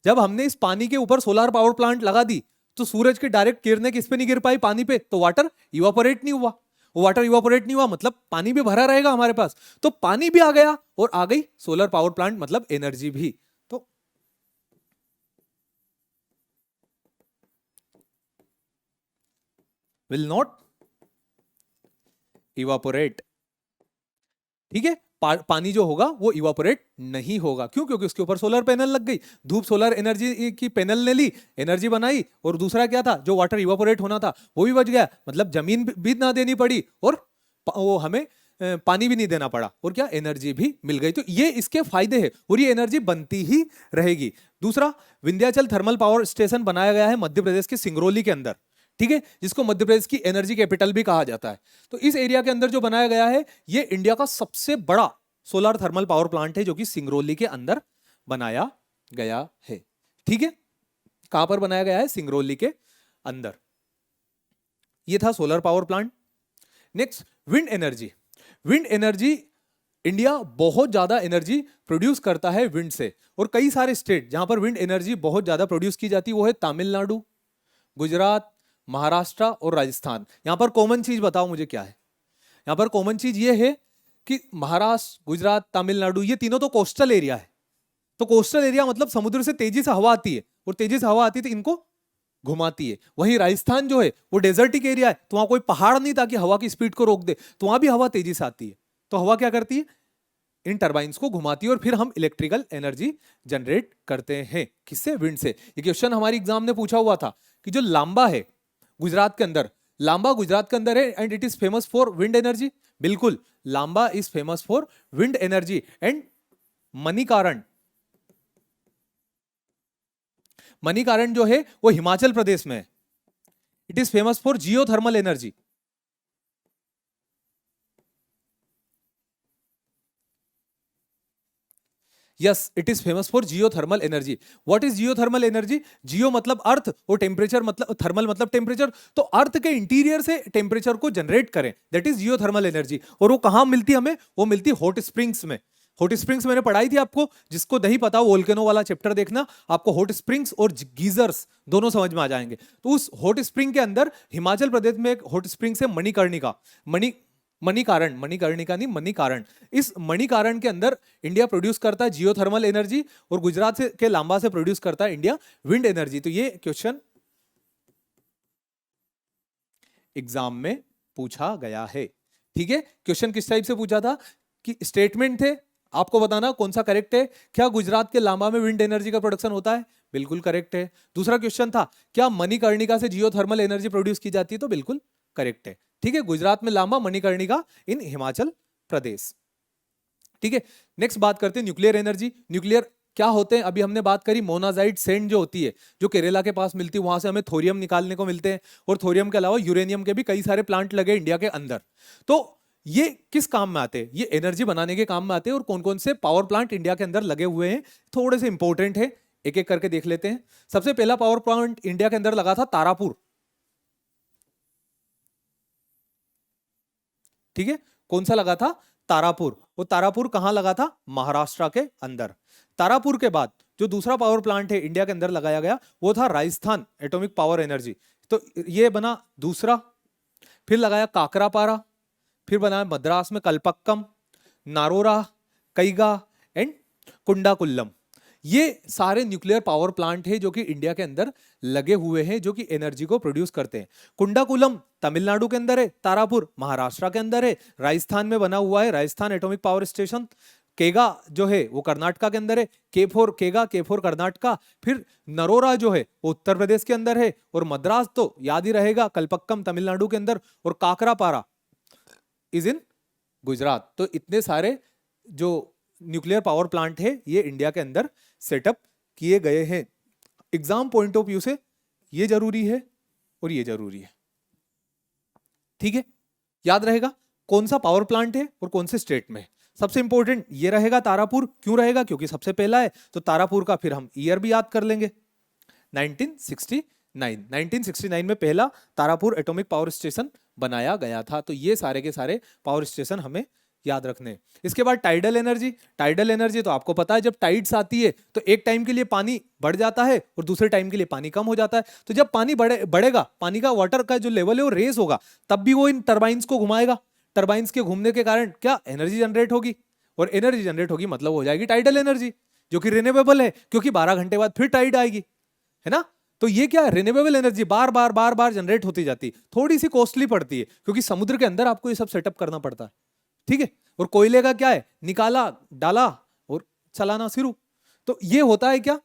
जब हमने इस पानी के ऊपर सोलर पावर प्लांट लगा दी, तो सूरज की डायरेक्ट किरणें किस पे नहीं गिर पाई, पानी पे, तो वाटर इवापोरेट नहीं हुआ। वाटर इवापोरेट नहीं हुआ मतलब पानी भी भरा रहेगा हमारे पास, तो पानी भी आ गया और आ गई सोलर पावर प्लांट मतलब एनर्जी भी। तो विल नॉट इवापोरेट। ठीक है, पानी जो होगा वो इवापोरेट नहीं होगा। क्यों? क्योंकि उसके ऊपर सोलर पैनल लग गई, धूप सोलर एनर्जी की पैनल ने ली, एनर्जी बनाई, और दूसरा क्या था, जो वाटर इवापोरेट होना था वो भी बच गया, मतलब जमीन भी ना देनी पड़ी और वो हमें पानी भी नहीं देना पड़ा, और क्या, एनर्जी भी मिल गई। तो ये इसके फायदे हैं, और ये एनर्जी बनती ही रहेगी। दूसरा, विंध्याचल थर्मल पावर स्टेशन बनाया गया है मध्य प्रदेश के सिंगरौली के अंदर। ठीक है, जिसको मध्य प्रदेश की एनर्जी कैपिटल भी कहा जाता है। तो इस एरिया के अंदर जो बनाया गया है, ये इंडिया का सबसे बड़ा सोलर थर्मल पावर प्लांट है, जो कि सिंगरौली के अंदर बनाया गया है। ठीक है, कहां पर बनाया गया है, सिंगरौली के अंदर। ये था solar power plant. Next, wind energy. Wind energy, India बहुत ज्यादा एनर्जी प्रोड्यूस करता है विंड से, और कई सारे स्टेट जहां पर विंड एनर्जी बहुत ज्यादा प्रोड्यूस की जाती है वो है तमिलनाडु, गुजरात, महाराष्ट्र और राजस्थान। यहां पर कॉमन चीज बताओ मुझे क्या है, यहां पर कॉमन चीज ये है कि महाराष्ट्र, गुजरात, तमिलनाडु, ये तीनों तो कोस्टल एरिया है। तो कोस्टल एरिया मतलब समुद्र से तेजी से हवा आती है, और तेजी से हवा आती है तो इनको घुमाती है। वहीं राजस्थान जो है वो डेजर्टिक एरिया है, तो वहां कोई पहाड़ नहीं ताकि हवा की स्पीड को रोक दे, तो वहां भी हवा तेजी से आती है। तो हवा क्या करती है, इन टरबाइंस को घुमाती है, और फिर हम इलेक्ट्रिकल एनर्जी जनरेट करते हैं। किससे? विंड से। ये क्वेश्चन हमारी एग्जाम में पूछा हुआ था कि जो लांबा है गुजरात के अंदर, लांबा गुजरात के अंदर है and it is famous for wind energy. बिल्कुल, Lamba is famous for wind energy. And Manikaran, Manikaran जो है वो हिमाचल प्रदेश में है, it is famous for geothermal energy. Yes, it is famous for geothermal energy. What is geothermal energy? Geo मतलब अर्थ, और टेम्परेचर मतलब थर्मल मतलब टेम्परेचर, तो अर्थ के इंटीरियर से टेम्परेचर को जनरेट करें, दैट इज जियोथर्मल एनर्जी। और वो कहां मिलती है हमें? वो मिलती है हॉट स्प्रिंग्स में। हॉट स्प्रिंग्स मैंने पढ़ाई थी आपको, जिसको नहीं पता वो वोल्केनो वाला चैप्टर देखना, आपको हॉट स्प्रिंग्स और गीजर्स दोनों समझ में आ जाएंगे। तो उस हॉट स्प्रिंग के अंदर हिमाचल प्रदेश में एक हॉट स्प्रिंग है मणिकर्णिका, मणिकारण, मणिकर्णिका नहीं, मणिकारण। इस मणिकारण के अंदर इंडिया प्रोड्यूस करता है जियोथर्मल एनर्जी, और गुजरात से के लांबा से प्रोड्यूस करता है इंडिया विंड एनर्जी। तो ये क्वेश्चन एग्जाम में पूछा गया है। ठीक है, क्वेश्चन किस टाइप से पूछा था कि स्टेटमेंट थे, आपको बताना कौन सा करेक्ट है। क्या गुजरात के लांबा में विंड एनर्जी का प्रोडक्शन होता है? बिल्कुल करेक्ट है। दूसरा क्वेश्चन था, क्या मणिकर्णिका से जियोथर्मल एनर्जी प्रोड्यूस की जाती है? तो बिल्कुल करेक्ट है। ठीक है, गुजरात में लांबा, मणिकर्णिका इन हिमाचल प्रदेश। ठीक है, नेक्स्ट बात करते हैं न्यूक्लियर एनर्जी। न्यूक्लियर क्या होते हैं? अभी हमने बात करी मोनाजाइट सैंड जो होती है, जो केरला के पास मिलती है, वहां से हमें थोरियम निकालने को मिलते हैं, और थोरियम के अलावा यूरेनियम के भी कई सारे प्लांट लगे इंडिया के अंदर। तो ये किस काम में आते हैं? ये एनर्जी बनाने के काम में आते हैं। और कौन कौन से पावर प्लांट इंडिया के अंदर लगे हुए हैं, थोड़े से इंपॉर्टेंट है, एक एक करके देख लेते हैं। सबसे पहला पावर प्लांट इंडिया के अंदर लगा था तारापुर। ठीक है, कौन सा लगा था? तारापुर। वो तारापुर कहां लगा था? महाराष्ट्र के अंदर। तारापुर के बाद जो दूसरा पावर प्लांट है इंडिया के अंदर लगाया गया, वो था राजस्थान एटॉमिक पावर एनर्जी। तो ये बना दूसरा। फिर लगाया काकरापारा, फिर बनाया मद्रास में कलपक्कम, नारोरा, कैगा एंड कुंडाकुल्लम। ये सारे न्यूक्लियर पावर प्लांट है जो कि इंडिया के अंदर लगे हुए हैं, जो कि एनर्जी को प्रोड्यूस करते हैं। कुंडाकुलम तमिलनाडु के अंदर है, तारापुर महाराष्ट्र के अंदर है, राजस्थान में बना हुआ है राजस्थान एटॉमिक पावर स्टेशन। केगा जो है वो कर्नाटका के अंदर है, के4 केगा के4 कर्नाटका। फिर नरोरा जो है वो उत्तर प्रदेश के अंदर है, और मद्रास तो याद ही रहेगा कलपक्कम तमिलनाडु के अंदर, और काकरापारा इज इन गुजरात। तो इतने सारे जो न्यूक्लियर पावर प्लांट है ये इंडिया के अंदर सेटअप किए गए हैं। एग्जाम पॉइंट ऑफ व्यू से ये जरूरी है और ये जरूरी है, ठीक है। याद रहेगा कौन सा पावर प्लांट है और कौन से स्टेट में है। सबसे इंपॉर्टेंट ये रहेगा तारापुर, क्यों रहेगा, क्योंकि सबसे पहला है। तो तारापुर का फिर हम ईयर भी याद कर लेंगे, 1969 में पहला तारापुर एटॉमिक पावर स्टेशन बनाया गया था। तो ये सारे के सारे पावर स्टेशन हमें याद रखने। इसके बाद टाइडल एनर्जी। टाइडल एनर्जी तो आपको पता है, जब टाइड्स आती है तो एक टाइम के लिए पानी बढ़ जाता है और दूसरे टाइम के लिए पानी कम हो जाता है। तो जब पानी बढ़ेगा, पानी का वाटर का जो लेवल है वो रेस होगा, तब भी वो इन टरबाइंस को घुमाएगा। टरबाइंस के घूमने के कारण क्या एनर्जी जनरेट होगी, और एनर्जी जनरेट होगी मतलब हो जाएगी टाइडल एनर्जी, जो कि रिन्यूएबल है, क्योंकि 12 घंटे बाद फिर टाइड आएगी, है ना। तो ये क्या है, रिन्यूएबल एनर्जी बार बार जनरेट होती जाती है। थोड़ी सी कॉस्टली पड़ती है, क्योंकि समुद्र के अंदर आपको ये सब सेटअप करना पड़ता है, ठीक है। और कोयले का क्या है, निकाला डाला और चलाना शुरू। तो ये होता है क्या,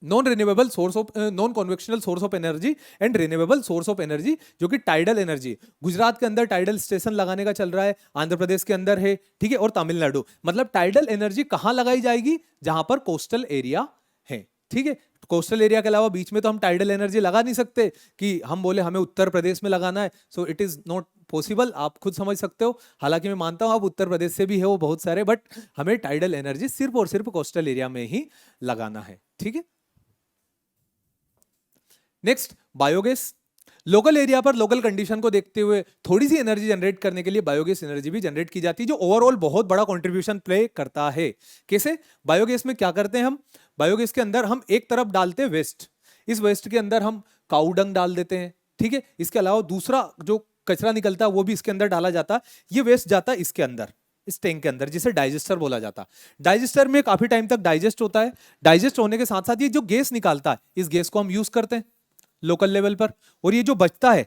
non renewable source of non convectional source of energy and renewable source of energy, जो कि टाइडल एनर्जी। गुजरात के अंदर टाइडल स्टेशन लगाने का चल रहा है, आंध्र प्रदेश के अंदर है, ठीक है, और तमिलनाडु। मतलब टाइडल एनर्जी कहां लगाई जाएगी, जहां पर कोस्टल एरिया है, ठीक है। कोस्टल एरिया के अलावा बीच में तो हम टाइडल एनर्जी लगा नहीं सकते कि हम बोले हमें उत्तर प्रदेश में लगाना है, so it is not possible. आप खुद समझ सकते हो, हालांकि मैं मानता हूं आप उत्तर प्रदेश से भी है वो बहुत सारे, बट हमें टाइडल एनर्जी सिर्फ और सिर्फ कोस्टल एरिया में ही लगाना है, ठीक है। Next, biogas. लोकल एरिया पर लोकल कंडीशन को देखते हुए थोड़ी सी एनर्जी जनरेट करने के लिए बायोगैस एनर्जी भी जनरेट की जाती है, जो ओवरऑल बहुत बड़ा कंट्रीब्यूशन प्ले करता है। कैसे, बायोगैस में क्या करते हैं हम, बायोगैस के अंदर हम एक तरफ डालते हैं वेस्ट, इस वेस्ट के अंदर हम काऊ डंग डाल देते हैं, ठीक है। इसके अलावा दूसरा जो कचरा निकलता है वो भी इसके अंदर डाला जाता है। ये वेस्ट जाता है इसके अंदर, इस टैंक के अंदर, जिसे डाइजेस्टर बोला जाता है। डाइजेस्टर में काफी टाइम तक डाइजेस्ट होता है। डाइजेस्ट होने के साथ साथ ये जो गैस निकालता है, इस गैस को हम यूज करते हैं लोकल लेवल पर, और ये जो बचता है,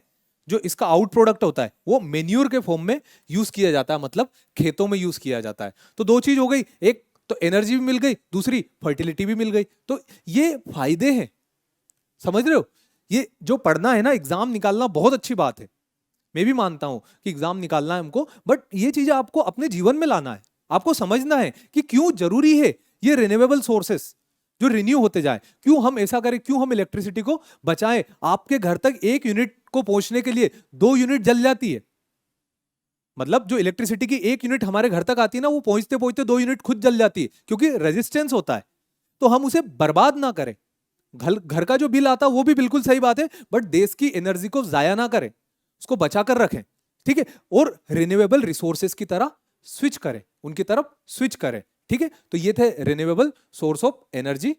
जो इसका आउट प्रोडक्ट होता है, वो मेन्यूर के फॉर्म में यूज किया जाता है, मतलब खेतों में यूज किया जाता है। तो दो चीज हो गई, एक तो एनर्जी भी मिल गई, दूसरी फर्टिलिटी भी मिल गई। तो ये फायदे हैं, समझ रहे हो। ये जो पढ़ना है ना, एग्जाम निकालना बहुत अच्छी बात है, मैं भी मानता हूं कि एग्जाम निकालना है हमको, बट ये चीजें आपको अपने जीवन में लाना है। आपको समझना है कि क्यों जरूरी है ये रिन्यूएबल सोर्सेस जो रिन्यू होते जाए, क्यों हम ऐसा करें, क्यों हम इलेक्ट्रिसिटी को बचाएं। आपके घर तक 1 यूनिट को पहुंचने के लिए 2 यूनिट जल जाती है, मतलब जो इलेक्ट्रिसिटी की 1 यूनिट हमारे घर तक आती है ना, वो पहुंचते पहुंचते 2 यूनिट खुद जल जाती है, क्योंकि रेजिस्टेंस होता है। तो हम उसे बर्बाद ना करें। घर का जो बिल आता है वो भी बिल्कुल सही बात है, बट देश की एनर्जी को जाया ना करें, उसको बचा कर रखें, ठीक है। और रिन्यूएबल रिसोर्सेस की तरह स्विच करें, उनकी तरफ स्विच करें, ठीक है। तो ये थे रिन्यूएबल सोर्स ऑफ एनर्जी।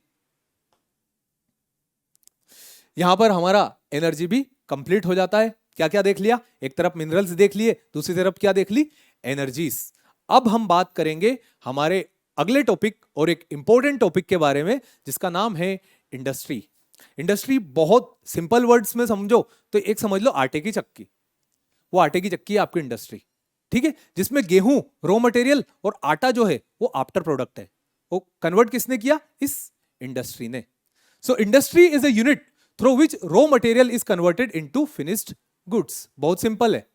यहां पर हमारा एनर्जी भी कंप्लीट हो जाता है। क्या क्या देख लिया, एक तरफ मिनरल्स देख लिए, दूसरी तरफ क्या देख ली, एनर्जीज। अब हम बात करेंगे हमारे अगले टॉपिक और एक इंपॉर्टेंट टॉपिक के बारे में, जिसका नाम है इंडस्ट्री। इंडस्ट्री बहुत सिंपल वर्ड्स में समझो तो एक समझ लो आटे की चक्की। वो आटे की चक्की है आपकी इंडस्ट्री, ठीक है, जिसमें गेहूं रॉ मटेरियल और आटा जो है वो आफ्टर प्रोडक्ट है। वो कन्वर्ट किसने किया, इस इंडस्ट्री ने। So industry is a unit through which raw material is converted into finished goods. बहुत सिंपल है,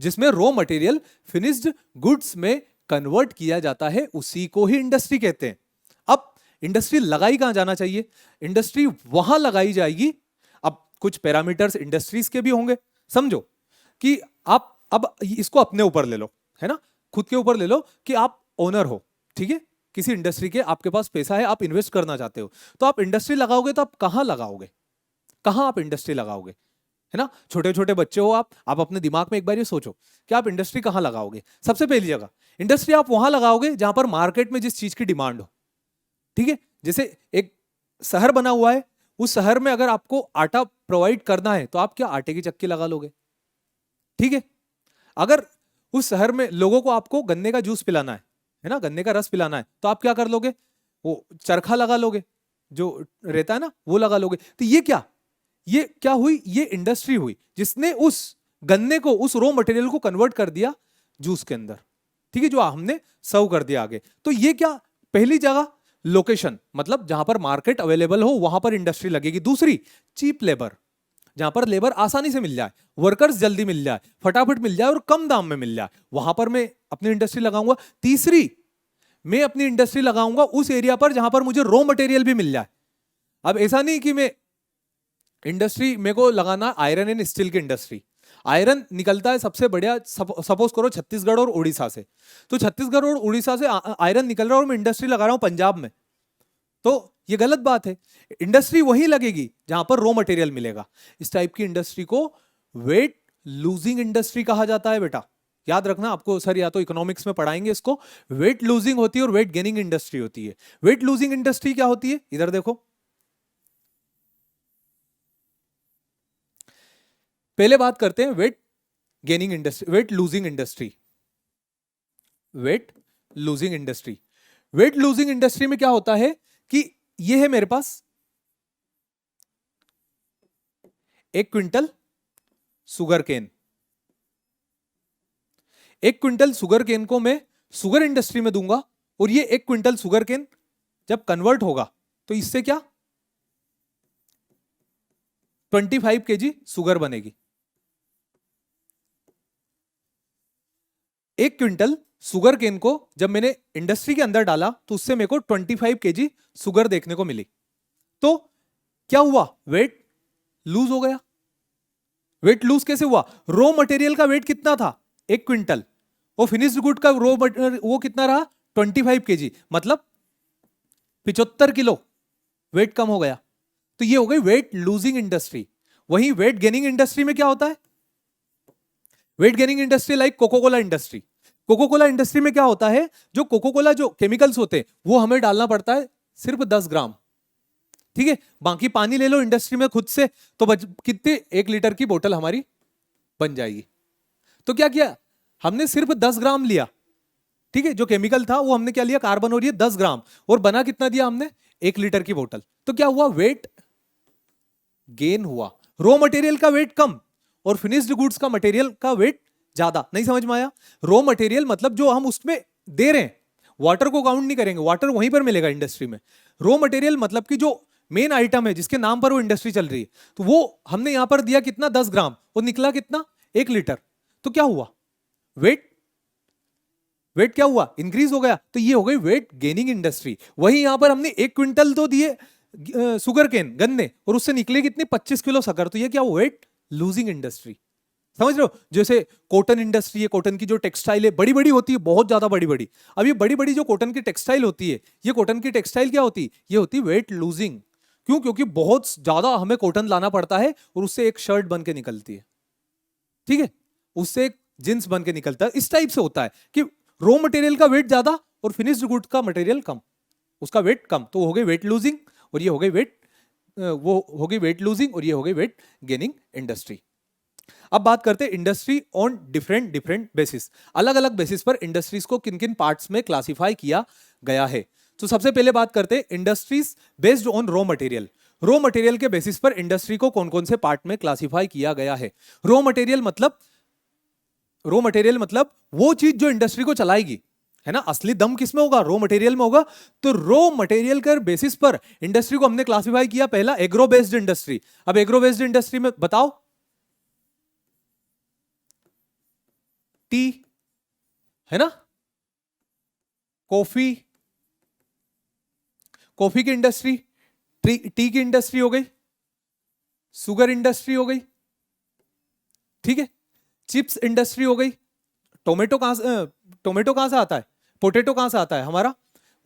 जिसमें रॉ मटेरियल फिनिश्ड गुड्स में कन्वर्ट किया जाता है, उसी को ही इंडस्ट्री कहते हैं। अब इंडस्ट्री लगाई कहां जाना चाहिए, इंडस्ट्री वहां लगाई जाएगी। अब कुछ पैरामीटर्स इंडस्ट्रीज के भी होंगे, समझो कि आप अब इसको अपने ऊपर ले लो, है ना, खुद के ऊपर ले लो कि आप ओनर हो, ठीक है, किसी इंडस्ट्री के, आपके पास पैसा है, आप इन्वेस्ट करना चाहते हो, तो आप इंडस्ट्री लगाओगे तो आप कहां लगाओगे, कहां आप इंडस्ट्री लगाओगे, है ना। छोटे छोटे बच्चे हो आप अपने दिमाग में एक बार ये सोचो कि आप इंडस्ट्री कहां लगाओगे। सबसे पहली जगह इंडस्ट्री आप वहां लगाओगे जहां पर मार्केट में जिस चीज की डिमांड हो, ठीक है। जैसे एक शहर बना हुआ है, उस शहर में अगर आपको आटा प्रोवाइड करना है तो आप क्या आटे की चक्की लगा लोगे, ठीक है। अगर उस शहर में लोगों को आपको गन्ने का जूस पिलाना है ना, गन्ने का रस पिलाना है, तो आप क्या कर लोगे, वो चरखा लगा लोगे, जो रहता है ना वो लगा लोगे। तो ये क्या हुई, ये इंडस्ट्री हुई जिसने उस गन्ने को, उस रॉ मटेरियल को कन्वर्ट कर दिया जूस के अंदर, ठीक है, जो हमने सर्व कर दिया आगे। तो ये क्या, पहली जगह लोकेशन, मतलब जहां पर मार्केट अवेलेबल हो वहां पर इंडस्ट्री लगेगी। दूसरी, चीप लेबर, जहां पर लेबर आसानी से मिल जाए, वर्कर्स जल्दी मिल जाए, फटाफट मिल जाए और कम दाम में मिल जाए, वहां पर मैं अपनी इंडस्ट्री लगाऊंगा। तीसरी, मैं अपनी इंडस्ट्री लगाऊंगा उस एरिया पर जहां पर मुझे रॉ मटेरियल भी मिल जाए। अब ऐसा नहीं कि मैं इंडस्ट्री मेरे को लगाना आयरन एंड स्टील की इंडस्ट्री, आयरन निकलता है सबसे बढ़िया, सपोज करो छत्तीसगढ़ और उड़ीसा से, तो छत्तीसगढ़ और उड़ीसा से आयरन निकल रहा है और मैं इंडस्ट्री लगा रहा हूं पंजाब में, तो ये गलत बात है। इंडस्ट्री वही लगेगी जहां पर रॉ मटेरियल मिलेगा। इस टाइप की इंडस्ट्री को वेट लूजिंग इंडस्ट्री कहा जाता है बेटा, याद रखना। आपको सर या तो इकोनॉमिक्स में पढ़ाएंगे इसको। वेट लूजिंग होती है और वेट गेनिंग इंडस्ट्री होती है। वेट लूजिंग इंडस्ट्री क्या होती है, इधर देखो, पहले बात करते हैं weight gaining industry, weight losing industry. Weight losing industry, weight losing industry में क्या होता है कि ये है मेरे पास 1 quintal sugar cane, 1 quintal sugar cane को मैं सुगर इंडस्ट्री में दूंगा, और ये 1 क्विंटल सुगर केन जब कन्वर्ट होगा तो इससे क्या 25 kg सुगर बनेगी। 1 क्विंटल सुगर केन को जब मैंने इंडस्ट्री के अंदर डाला तो उससे मेरे को 25 kg सुगर देखने को मिली। तो क्या हुआ, वेट लूज हो गया। वेट लूज कैसे हुआ, रॉ मटेरियल का वेट कितना था 1 क्विंटल, और फिनिश्ड गुड का रॉ वो कितना रहा 25 kg, मतलब 75 किलो वेट कम हो गया। तो ये हो गई वेट लूजिंग इंडस्ट्री। वहीं वेट गेनिंग इंडस्ट्री में क्या होता है, weight gaining industry like Coca Cola industry. Coca Cola industry में क्या होता है, जो कोको कोला जो केमिकल्स होते हैं वो हमें डालना पड़ता है सिर्फ 10 ग्राम, ठीक है, बाकी पानी ले लो इंडस्ट्री में खुद से, तो कितने 1 लीटर की बोतल हमारी बन जाएगी। तो क्या किया हमने, सिर्फ 10 ग्राम लिया, ठीक है, जो केमिकल था वो हमने क्या लिया, कार्बन और ये 10 ग्राम, और बना कितना दिया हमने 1 लीटर की बोतल। तो क्या हुआ, वेट गेन हुआ, रॉ मटेरियल का वेट कम और फिनिश्ड गुड्स का मटेरियल का वेट ज्यादा। नहीं समझ में आया, रॉ मटेरियल मतलब जो हम उसमें दे रहे हैं, वाटर को काउंट नहीं करेंगे, वाटर वहीं पर मिलेगा इंडस्ट्री में। रॉ मटेरियल मतलब कि जो मेन आइटम है जिसके नाम पर वो इंडस्ट्री चल रही है, तो वो हमने यहां पर दिया कितना 10 ग्राम और निकला कितना 1 लीटर। तो क्या हुआ, वेट वेट क्या हुआ, इंक्रीज हो गया। तो ये हो गई वेट गेनिंग इंडस्ट्री। वही यहां पर हमने 1 क्विंटल तो दिए सुगर केन गन्ने, और उससे निकले कितनी 25 किलो शक्कर, तो ये क्या वेट लूजिंग इंडस्ट्री। समझ रहे हो, जैसे कॉटन इंडस्ट्री है, कॉटन की जो टेक्सटाइल है बड़ी बड़ी होती है, बहुत ज्यादा बड़ी बड़ी। अब ये बड़ी बड़ी जो कॉटन की टेक्सटाइल होती है, ये कॉटन की टेक्सटाइल क्या होती है, ये होती है वेट लूजिंग। क्यों, क्योंकि बहुत ज्यादा हमें कॉटन लाना पड़ता है और उससे एक शर्ट बन के निकलती है, ठीक है, उससे एक जींस बन के निकलता है। इस टाइप से होता है कि रॉ मटेरियल का वेट ज्यादा और फिनिश्ड गुड का मटेरियल कम, उसका वेट कम, तो हो गई वेट लूजिंग और ये हो गई वेट वो हो गई वेट लूजिंग और ये हो गई वेट गेनिंग इंडस्ट्री। अब बात करते हैं industry on different different basis, अलग अलग बेसिस पर इंडस्ट्रीज को किन किन पार्ट्स में क्लासिफाई किया गया है। तो सबसे पहले बात करते हैं industries based on raw material. Raw material के बेसिस पर इंडस्ट्री को कौन कौन से पार्ट में क्लासिफाई किया गया है। रॉ मटेरियल मतलब वो चीज जो इंडस्ट्री को चलाएगी, है ना, असली दम किसमें होगा, रॉ मटेरियल में होगा। तो रॉ मटेरियल के बेसिस पर इंडस्ट्री को हमने क्लासिफाई किया, पहला एग्रो बेस्ड इंडस्ट्री। अब एग्रो बेस्ड इंडस्ट्री में बताओ, टी है ना, कॉफी, कॉफी की इंडस्ट्री, टी की इंडस्ट्री हो गई, शुगर इंडस्ट्री हो गई, ठीक है, चिप्स इंडस्ट्री हो गई, टोमेटो कहां से आता है, पोटैटो कहां से आता है हमारा,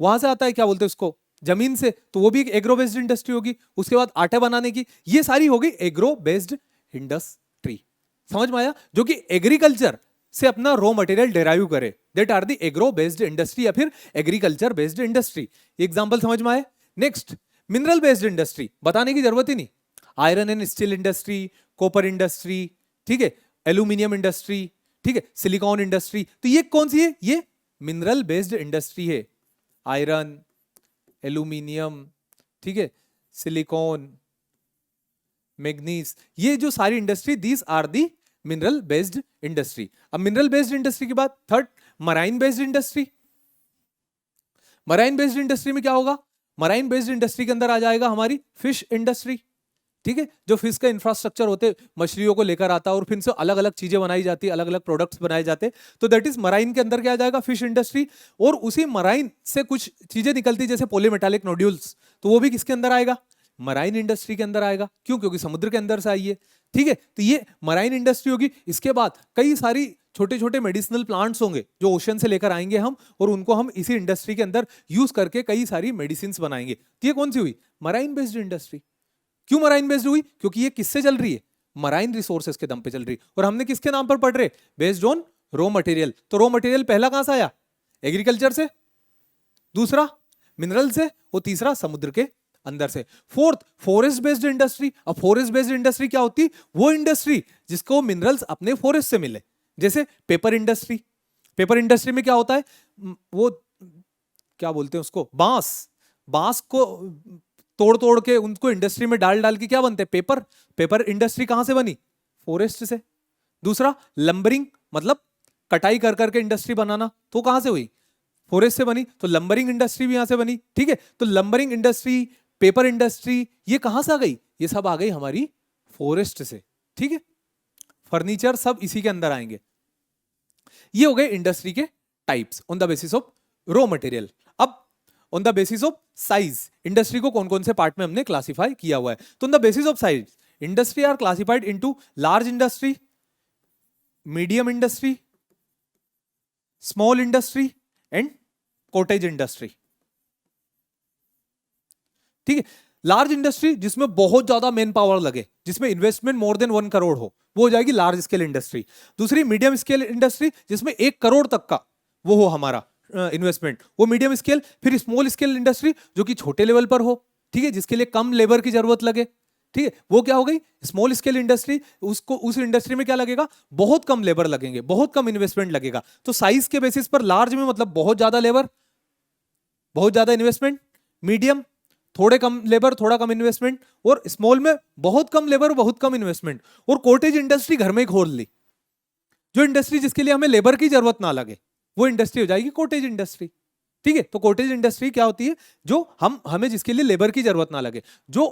वहां से आता है, क्या बोलते हैं उसको, जमीन से, तो वो भी एक एग्रो बेस्ड इंडस्ट्री होगी। उसके बाद आटा बनाने की, ये सारी होगी एग्रो बेस्ड इंडस्ट्री। समझ में आया, जो कि एग्रीकल्चर से अपना रॉ मटेरियल डेराइव करे, that are the agro based industry या फिर एग्रीकल्चर बेस्ड इंडस्ट्री। एग्जांपल समझ में आए। नेक्स्ट, मिनरल बेस्ड इंडस्ट्री, बताने की जरूरत ही नहीं, iron and steel industry, copper industry, ठीक है, एल्यूमिनियम इंडस्ट्री, ठीक है, सिलिकॉन इंडस्ट्री। तो ये कौन सी है, ये मिनरल बेस्ड इंडस्ट्री है। आयरन, एल्यूमिनियम, ठीक है, सिलिकॉन, मैग्नीज, ये जो सारी industry, these are the mineral based industry. अब मिनरल बेस्ड इंडस्ट्री के बाद third marine based industry. Marine based industry में क्या होगा? मराइन बेस्ड इंडस्ट्री के अंदर आ जाएगा हमारी फिश इंडस्ट्री, ठीक है, जो फिश का इंफ्रास्ट्रक्चर होते, मछलियों को लेकर आता है और फिर से अलग अलग चीजें बनाई जाती है, अलग अलग प्रोडक्ट्स बनाए जाते हैं, तो दैट इज मराइन के अंदर क्या आ जाएगा? Fish industry. और उसी मराइन से कुछ चीजें निकलती जैसे पॉलीमेटालिक नोड्यूल्स, तो वो भी किसके अंदर आएगा? मराइन इंडस्ट्री के अंदर आएगा। क्यों? क्योंकि समुद्र के अंदर से आई है, ठीक है, तो ये मराइन इंडस्ट्री होगी। इसके बाद कई सारी छोटे छोटे मेडिसिनल प्लांट्स होंगे जो ओशन से लेकर आएंगे हम, और उनको हम इसी इंडस्ट्री के अंदर यूज करके कई सारी मेडिसिन बनाएंगे। तो ये कौन सी हुई? Marine based industry. क्यों मराइन बेस्ड हुई? क्योंकि ये किससे चल रही है? मराइन रिसोर्सेज के दम पे चल रही है। और हमने किसके नाम पर पढ़ रहे? Based on raw material. तो रॉ मटेरियल पहला कहां से आया? एग्रीकल्चर से, दूसरा मिनरल से, और तीसरा समुद्र के अंदर से। Fourth forest based industry. अब फॉरेस्ट बेस्ड इंडस्ट्री क्या होती? वो इंडस्ट्री जिसको मिनरल्स अपने फॉरेस्ट से मिले, जैसे पेपर इंडस्ट्री। पेपर इंडस्ट्री में क्या होता है? वो क्या बोलते हैं उसको? बांस। बांस को तोड़ तोड़ के उनको इंडस्ट्री में डाल डाल के क्या बनते हैं? पेपर। पेपर इंडस्ट्री कहां से बनी? फॉरेस्ट से। दूसरा लंबरिंग, मतलब कटाई कर करके इंडस्ट्री बनाना, तो कहां से हुई? फॉरेस्ट से बनी। तो लंबरिंग इंडस्ट्री भी यहां से बनी, ठीक है। तो लंबरिंग इंडस्ट्री, पेपर इंडस्ट्री, ये कहां से आ गई? ये सब आ गई हमारी फॉरेस्ट से, ठीक है। फर्नीचर सब इसी के अंदर आएंगे। ये हो गए इंडस्ट्री के types on the basis of raw material. अब on the basis of size, industry को कौन कौन से पार्ट में हमने क्लासिफाई किया हुआ है। तो on the basis of size, industry are classified into large industry, medium industry, small industry and cottage industry, ठीक है। लार्ज इंडस्ट्री जिसमें बहुत ज्यादा मैन पावर लगे, जिसमें इन्वेस्टमेंट मोर देन 1 करोड़ हो, वो हो जाएगी लार्ज स्केल इंडस्ट्री। दूसरी मीडियम स्केल इंडस्ट्री जिसमें 1 करोड़ तक का वो हो हमारा इन्वेस्टमेंट, वो मीडियम स्केल। फिर स्मॉल स्केल इंडस्ट्री जो कि छोटे लेवल पर हो, ठीक है, जिसके लिए कम लेबर की जरूरत लगे, ठीक है, वो क्या हो गई? Small scale industry. उसको उस इंडस्ट्री में क्या लगेगा? बहुत कम लेबर लगेंगे, बहुत कम इन्वेस्टमेंट लगेगा। तो साइज के बेसिस पर लार्ज में मतलब बहुत ज्यादा लेबर, बहुत ज्यादा इन्वेस्टमेंट, मीडियम थोड़े कम लेबर थोड़ा कम इन्वेस्टमेंट, और स्मॉल में बहुत कम लेबर बहुत कम इन्वेस्टमेंट। और कॉटेज इंडस्ट्री घर में ही खोल ली, जो इंडस्ट्री जिसके लिए हमें लेबर की जरूरत ना लगे, वो इंडस्ट्री हो जाएगी कॉटेज इंडस्ट्री, ठीक है। तो कॉटेज इंडस्ट्री क्या होती है? जो हमें जिसके लिए लेबर की जरूरत ना लगे, जो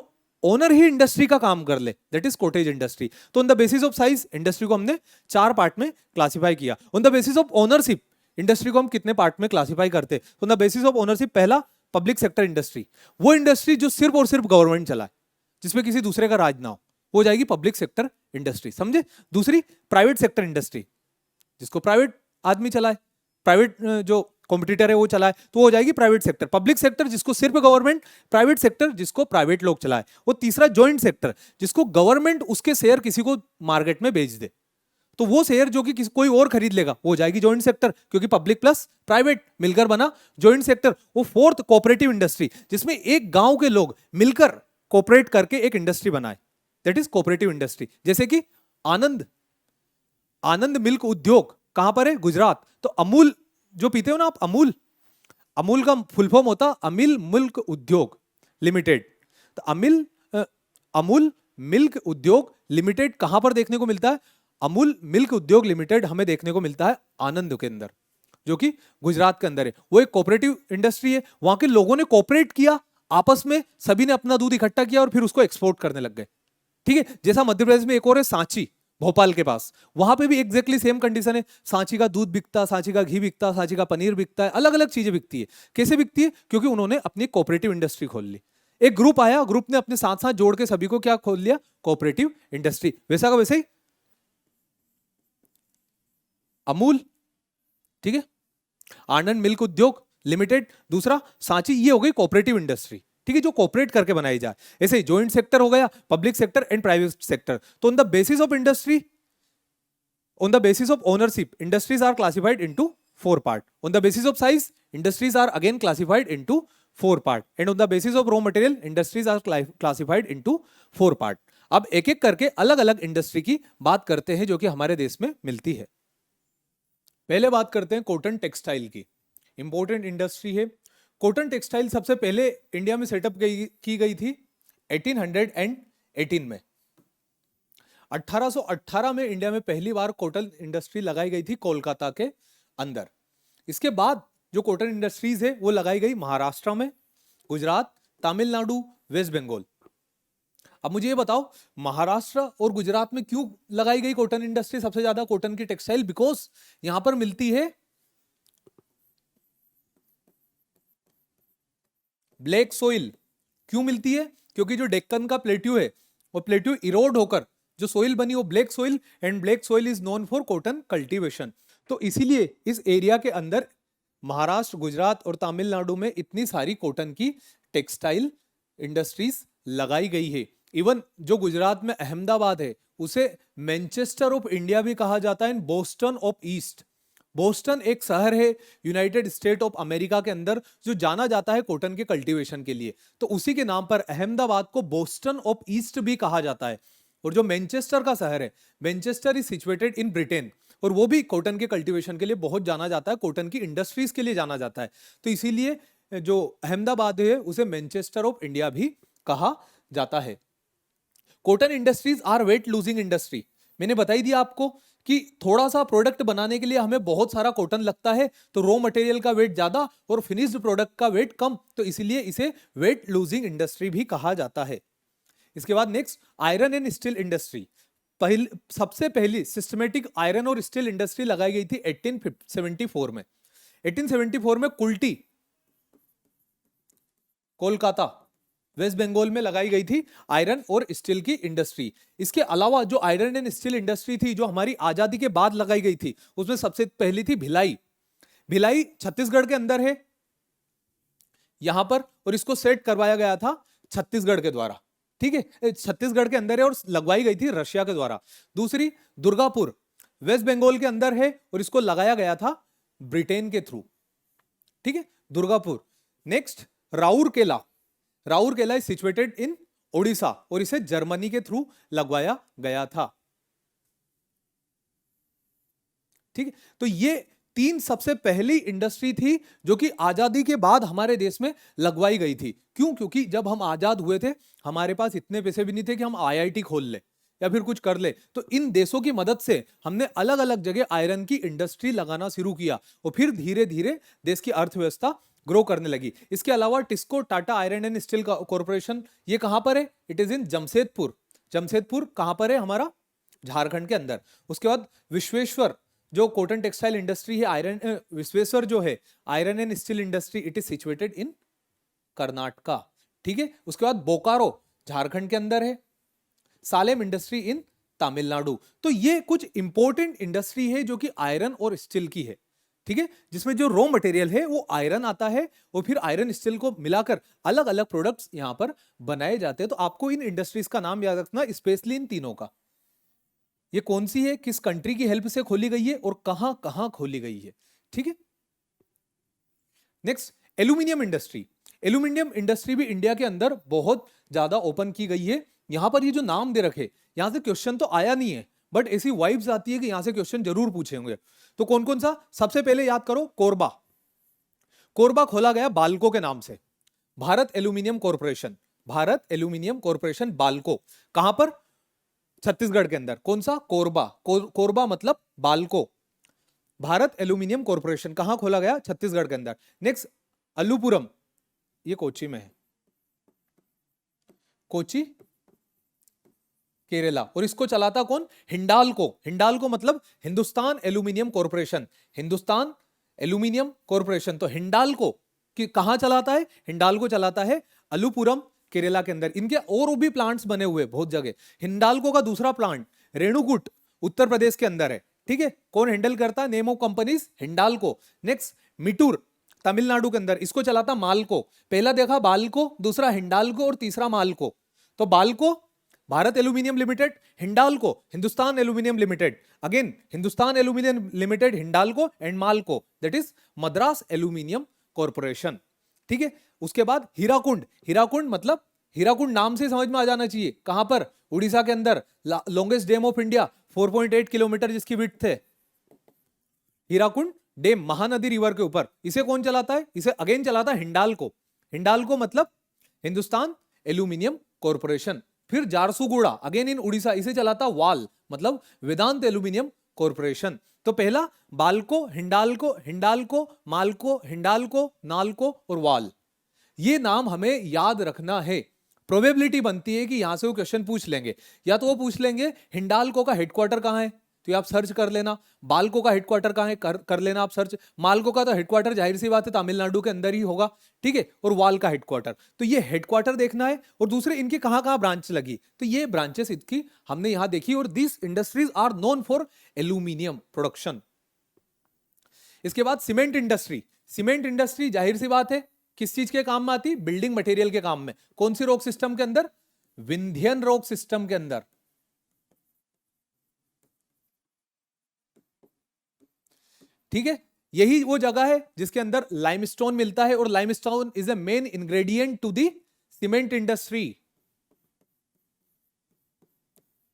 ओनर ही इंडस्ट्री का काम कर ले, दैट इज कॉटेज इंडस्ट्री। तो on the basis of size industry को हमने 4 पार्ट में क्लासिफाई किया। On the basis of ownership industry को हम कितने पार्ट में क्लासिफाई करते? तो on the basis of ownership, पहला पब्लिक सेक्टर इंडस्ट्री, वो इंडस्ट्री जो सिर्फ और सिर्फ गवर्नमेंट चलाए, जिसमें किसी दूसरे का राज ना हो, वो जाएगी पब्लिक सेक्टर इंडस्ट्री, समझे। दूसरी प्राइवेट सेक्टर इंडस्ट्री, जिसको प्राइवेट आदमी चलाए, प्राइवेट जो कॉम्पिटिटर है वो चलाए, तो हो जाएगी प्राइवेट सेक्टर। पब्लिक सेक्टर जिसको सिर्फ गवर्नमेंट, प्राइवेट सेक्टर जिसको प्राइवेट लोग चलाए। और तीसरा जॉइंट सेक्टर, जिसको गवर्नमेंट उसके शेयर किसी को मार्केट में बेच दे, तो वो शेयर जो कि कोई और खरीद लेगा, वो हो जाएगी जॉइंट सेक्टर, क्योंकि पब्लिक प्लस प्राइवेट मिलकर बना जॉइंट सेक्टर। वो फोर्थ कोऑपरेटिव इंडस्ट्री, जिसमें एक गांव के लोग मिलकर कोऑपरेट करके एक इंडस्ट्री बनाए, दैट इज कोऑपरेटिव इंडस्ट्री। जैसे कि आनंद मिल्क उद्योग कहां पर है? गुजरात। तो अमूल जो पीते हो ना आप, अमूल का फुल फॉर्म होता अमिल मिल्क उद्योग लिमिटेड। तो अमूल मिल्क उद्योग लिमिटेड कहां पर देखने को मिलता है? अमूल मिल्क उद्योग लिमिटेड हमें देखने को मिलता है आनंद के अंदर, जो कि गुजरात के अंदर है। वो एक कोऑपरेटिव इंडस्ट्री है। वहां के लोगों ने कोऑपरेट किया आपस में, सभी ने अपना दूध इकट्ठा किया और फिर उसको एक्सपोर्ट करने लग गए, ठीक है। जैसा मध्य प्रदेश में एक और है सांची, भोपाल के पास, वहां पे भी एग्जैक्टली सेम कंडीशन है। सांची का दूध बिकता, सांची का घी बिकता, सांची का पनीर बिकता है, अलग अलग चीजें बिकती है। कैसे बिकती है? क्योंकि उन्होंने अपनी कोऑपरेटिव इंडस्ट्री खोल ली। एक ग्रुप आया, ग्रुप ने अपने साथ साथ जोड़ के सभी को क्या खोल लिया? Cooperative industry. वैसा का वैसे ही अमूल, ठीक है, आनंद मिल्क उद्योग लिमिटेड, दूसरा सांची, ये हो गई कोऑपरेटिव इंडस्ट्री, ठीक है, जो कोऑपरेट करके बनाई जाए। ऐसे ही जॉइंट सेक्टर हो गया, public sector and private sector. तो on the basis of industry, on the basis of ownership, industries are classified into 4 part. On the basis of size, industries are again classified into 4 part. And on the basis of raw material, industries are classified into 4 part. अब एक एक करके अलग अलग इंडस्ट्री की बात करते हैं जो कि हमारे देश में मिलती है। पहले बात करते हैं कॉटन टेक्सटाइल की। इंपॉर्टेंट इंडस्ट्री है कॉटन टेक्सटाइल सबसे पहले इंडिया में सेटअप की गई थी 1818 में। 1818 में इंडिया में पहली बार कॉटन इंडस्ट्री लगाई गई थी कोलकाता के अंदर। इसके बाद जो कॉटन इंडस्ट्रीज है वो लगाई गई महाराष्ट्र में, गुजरात, तमिलनाडु, वेस्ट बंगाल। अब मुझे ये बताओ महाराष्ट्र और गुजरात में क्यों लगाई गई कॉटन इंडस्ट्री सबसे ज्यादा कॉटन की टेक्सटाइल? बिकॉज यहां पर मिलती है ब्लैक सोइल। क्यों मिलती है? क्योंकि जो डेक्कन का प्लेट्यू है वो प्लेट्यू इरोड होकर जो सोइल बनी वो black soil, and black soil is known for cotton cultivation. तो इसीलिए इस एरिया के अंदर महाराष्ट्र, गुजरात और तमिलनाडु में इतनी सारी कॉटन की टेक्सटाइल इंडस्ट्रीज लगाई गई है। इवन जो गुजरात में अहमदाबाद है उसे मैनचेस्टर ऑफ इंडिया भी कहा जाता है, बोस्टन ऑफ ईस्ट। बोस्टन एक शहर है यूनाइटेड स्टेट ऑफ अमेरिका के अंदर जो जाना जाता है कॉटन के कल्टीवेशन के लिए, तो उसी के नाम पर अहमदाबाद को बोस्टन ऑफ ईस्ट भी कहा जाता है। और जो मैनचेस्टर का शहर है, Manchester is situated in Britain, और वो भी कॉटन के कल्टीवेशन के लिए बहुत जाना जाता है, कॉटन की इंडस्ट्रीज के लिए जाना जाता है। तो इसीलिए जो अहमदाबाद है उसे मैनचेस्टर ऑफ इंडिया भी कहा जाता है। Cotton industries are weight losing industry. मैंने बताई दिया आपको कि थोड़ा सा प्रोडक्ट बनाने के लिए हमें बहुत सारा कॉटन लगता है, तो रॉ मटेरियल का वेट ज्यादा और फिनिश्ड प्रोडक्ट का वेट कम, तो इसीलिए इसे वेट लूजिंग इंडस्ट्री भी कहा जाता है। इसके बाद next iron and steel industry. सबसे पहली सिस्टमेटिक आयरन और स्टील इंडस्ट्री लगाई गई थी 1874 में। 1874 में कुल्टी, कोलकाता, वेस्ट बंगाल में लगाई गई थी आयरन और स्टील की इंडस्ट्री। इसके अलावा जो आयरन एंड स्टील इंडस्ट्री थी जो हमारी आजादी के बाद लगाई गई थी उसमें सबसे पहली थी भिलाई। भिलाई छत्तीसगढ़ के अंदर है यहां पर, और इसको सेट करवाया गया था छत्तीसगढ़ के द्वारा। ठीक है, छत्तीसगढ़ के अंदर है और लगवाई गई थी रशिया के द्वारा। दूसरी दुर्गापुर वेस्ट बंगाल के अंदर है और इसको लगाया गया था ब्रिटेन के थ्रू। ठीक है, Durgapur. Next Rourkela. Rourkela is situated इन ओडिशा और इसे जर्मनी के थ्रू लगवाया गया था। ठीक है, तो ये तीन सबसे पहली इंडस्ट्री थी जो कि आजादी के बाद हमारे देश में लगवाई गई थी। क्यों? क्योंकि जब हम आजाद हुए थे हमारे पास इतने पैसे भी नहीं थे कि हम आईआईटी खोल ले या फिर कुछ कर ले, तो इन देशों की मदद से हमने अलग अलग जगह आयरन की इंडस्ट्री लगाना शुरू किया और फिर धीरे धीरे देश की अर्थव्यवस्था ग्रो करने लगी। इसके अलावा TISCO Tata iron and steel corporation, ये कहां पर है? It is in Jamshedpur. Jamshedpur कहां पर है? हमारा झारखंड के अंदर। उसके बाद विश्वेश्वर जो कॉटन टेक्सटाइल इंडस्ट्री है, आयरन विश्वेश्वर जो है iron and steel industry, it is situated इन कर्नाटका। ठीक है, उसके बाद बोकारो झारखंड के अंदर है, सालेम इंडस्ट्री इन तमिलनाडु। तो ये कुछ इंपॉर्टेंट इंडस्ट्री है जो कि आयरन और स्टील की है। ठीक है, जिसमें जो रॉ मटेरियल है वो आयरन आता है और फिर आयरन स्टील को मिलाकर अलग अलग प्रोडक्ट्स यहां पर बनाए जाते हैं। तो आपको इन इंडस्ट्रीज का नाम याद रखना, स्पेशली इन तीनों का। ये कौन सी है, किस कंट्री की हेल्प से खोली गई है और कहां कहां खोली गई है। ठीक है, next aluminium industry. Aluminium industry भी इंडिया के अंदर बहुत ज्यादा ओपन की गई है। यहां पर ये जो नाम दे रखे, यहां से क्वेश्चन तो आया नहीं है बट ऐसी वाइब्स आती है कि यहां से क्वेश्चन जरूर पूछेंगे। तो कौन कौन सा? सबसे पहले याद करो कोरबा। कोरबा खोला गया बाल्को के नाम से। Bharat aluminium corporation, Bharat aluminium corporation Balco, कहां पर? छत्तीसगढ़ के अंदर। कौन सा? कोरबा। कोरबा मतलब बाल्को। भारत एल्यूमिनियम कॉर्पोरेशन कहां खोला गया? छत्तीसगढ़ के अंदर। नेक्स्ट अल्लूपुरम, ये कोची में है, कोची केरला, और इसको चलाता कौन? हिंडाल्को। हिंडाल्को मतलब Hindustan aluminium corporation, Hindustan aluminium corporation. तो हिंडाल्को कि कहां चलाता है? हिंडाल्को चलाता है अल्लूपुरम केरला के अंदर। इनके और भी प्लांट्स बने हुए बहुत जगह। हिंडाल्को का दूसरा प्लांट रेणुकूट उत्तर प्रदेश के अंदर है। ठीक है, कौन हैंडल करता है? Name of companies Hindalco. Next Mettur Tamil Nadu के अंदर, इसको चलाता माल्को। पहला देखा बाल्को, दूसरा हिंडाल्को और तीसरा माल्को। तो Balco Bharat aluminium limited, Hindalco Hindustan aluminium limited, again Hindustan aluminium limited, Hindalco and Malco, that is Madras aluminium corporation. ठीक है, उसके बाद हीराकुंड। हीराकुंड मतलब हीराकुंड नाम से समझ में आ जाना चाहिए, कहां पर? उड़ीसा के अंदर। Longest dam of India 4.8 kilometre जिसकी विड्थ है, हीराकुंड डेम महानदी रिवर के ऊपर, इसे कौन चलाता है? इसे अगेन चलाता है हिंडाल्को। हिंडाल्को मतलब हिंदुस्तान एल्यूमिनियम कॉर्पोरेशन। फिर जारसुगुड़ा अगेन इन उड़ीसा, इसे चलाता वाल मतलब वेदांत एल्यूमिनियम कॉर्पोरेशन। तो पहला बाल्को, हिंडाल्को, हिंडाल्को, माल्को, हिंडाल्को, नाल्को और वाल, ये नाम हमें याद रखना है। प्रोबेबिलिटी बनती है कि यहां से वो क्वेश्चन पूछ लेंगे, या तो वो पूछ लेंगे हिंडाल्को का हेडक्वार्टर कहां है, तो ये आप सर्च कर लेना। बाल्को का हेडक्वार्टर कहां है, कर लेना आप सर्च। माल्को का तो हेडक्वार्टर जाहिर सी बात है तमिलनाडु के अंदर ही होगा, ठीक है। और वाल का हेडक्वार्टर, तो ये हेडक्वार्टर देखना है। और दूसरे इनकी कहां कहां ब्रांच लगी, तो ये ब्रांचेस इनकी हमने यहां देखी। और this industries are known for aluminium production. इसके बाद सीमेंट इंडस्ट्री। सीमेंट इंडस्ट्री जाहिर सी बात है किस चीज के काम में आती? बिल्डिंग मटेरियल के काम में। कौन सी रोग सिस्टम के अंदर? विंध्यन रोग सिस्टम के अंदर, ठीक है। यही वो जगह है जिसके अंदर लाइमस्टोन मिलता है, और limestone is a main ingredient to the cement industry,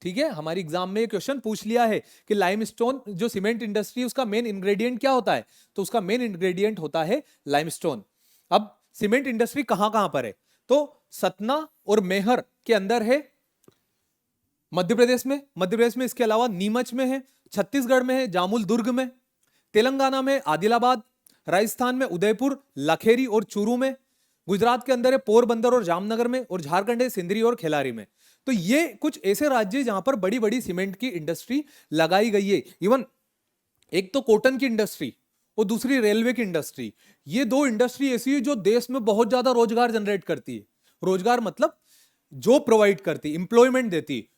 ठीक है। हमारी एग्जाम में क्वेश्चन पूछ लिया है कि लाइमस्टोन जो सीमेंट इंडस्ट्री उसका मेन इंग्रेडिएंट क्या होता है, तो उसका मेन इंग्रेडिएंट होता है लाइमस्टोन। अब सीमेंट इंडस्ट्री कहां कहां पर है, तो सतना और मेहर के अंदर है मध्य प्रदेश में। मध्य प्रदेश में इसके अलावा नीमच में है, छत्तीसगढ़ में है जामुल दुर्ग में, तेलंगाना में आदिलाबाद, राजस्थान में उदयपुर, लखेरी और चूरू में, गुजरात के अंदर है पोरबंदर और जामनगर में, और झारखंड है सिंदरी और खिलारी में। तो ये कुछ ऐसे राज्य जहां पर बड़ी बड़ी सीमेंट की इंडस्ट्री लगाई गई है। इवन एक तो कॉटन की इंडस्ट्री और दूसरी रेलवे की इंडस्ट्री, ये दो इंडस्ट्री ऐसी है जो देश में बहुत ज्यादा रोजगार जनरेट करती है। रोजगार मतलब जो प्रोवाइड करती, इंप्लॉयमेंट देती।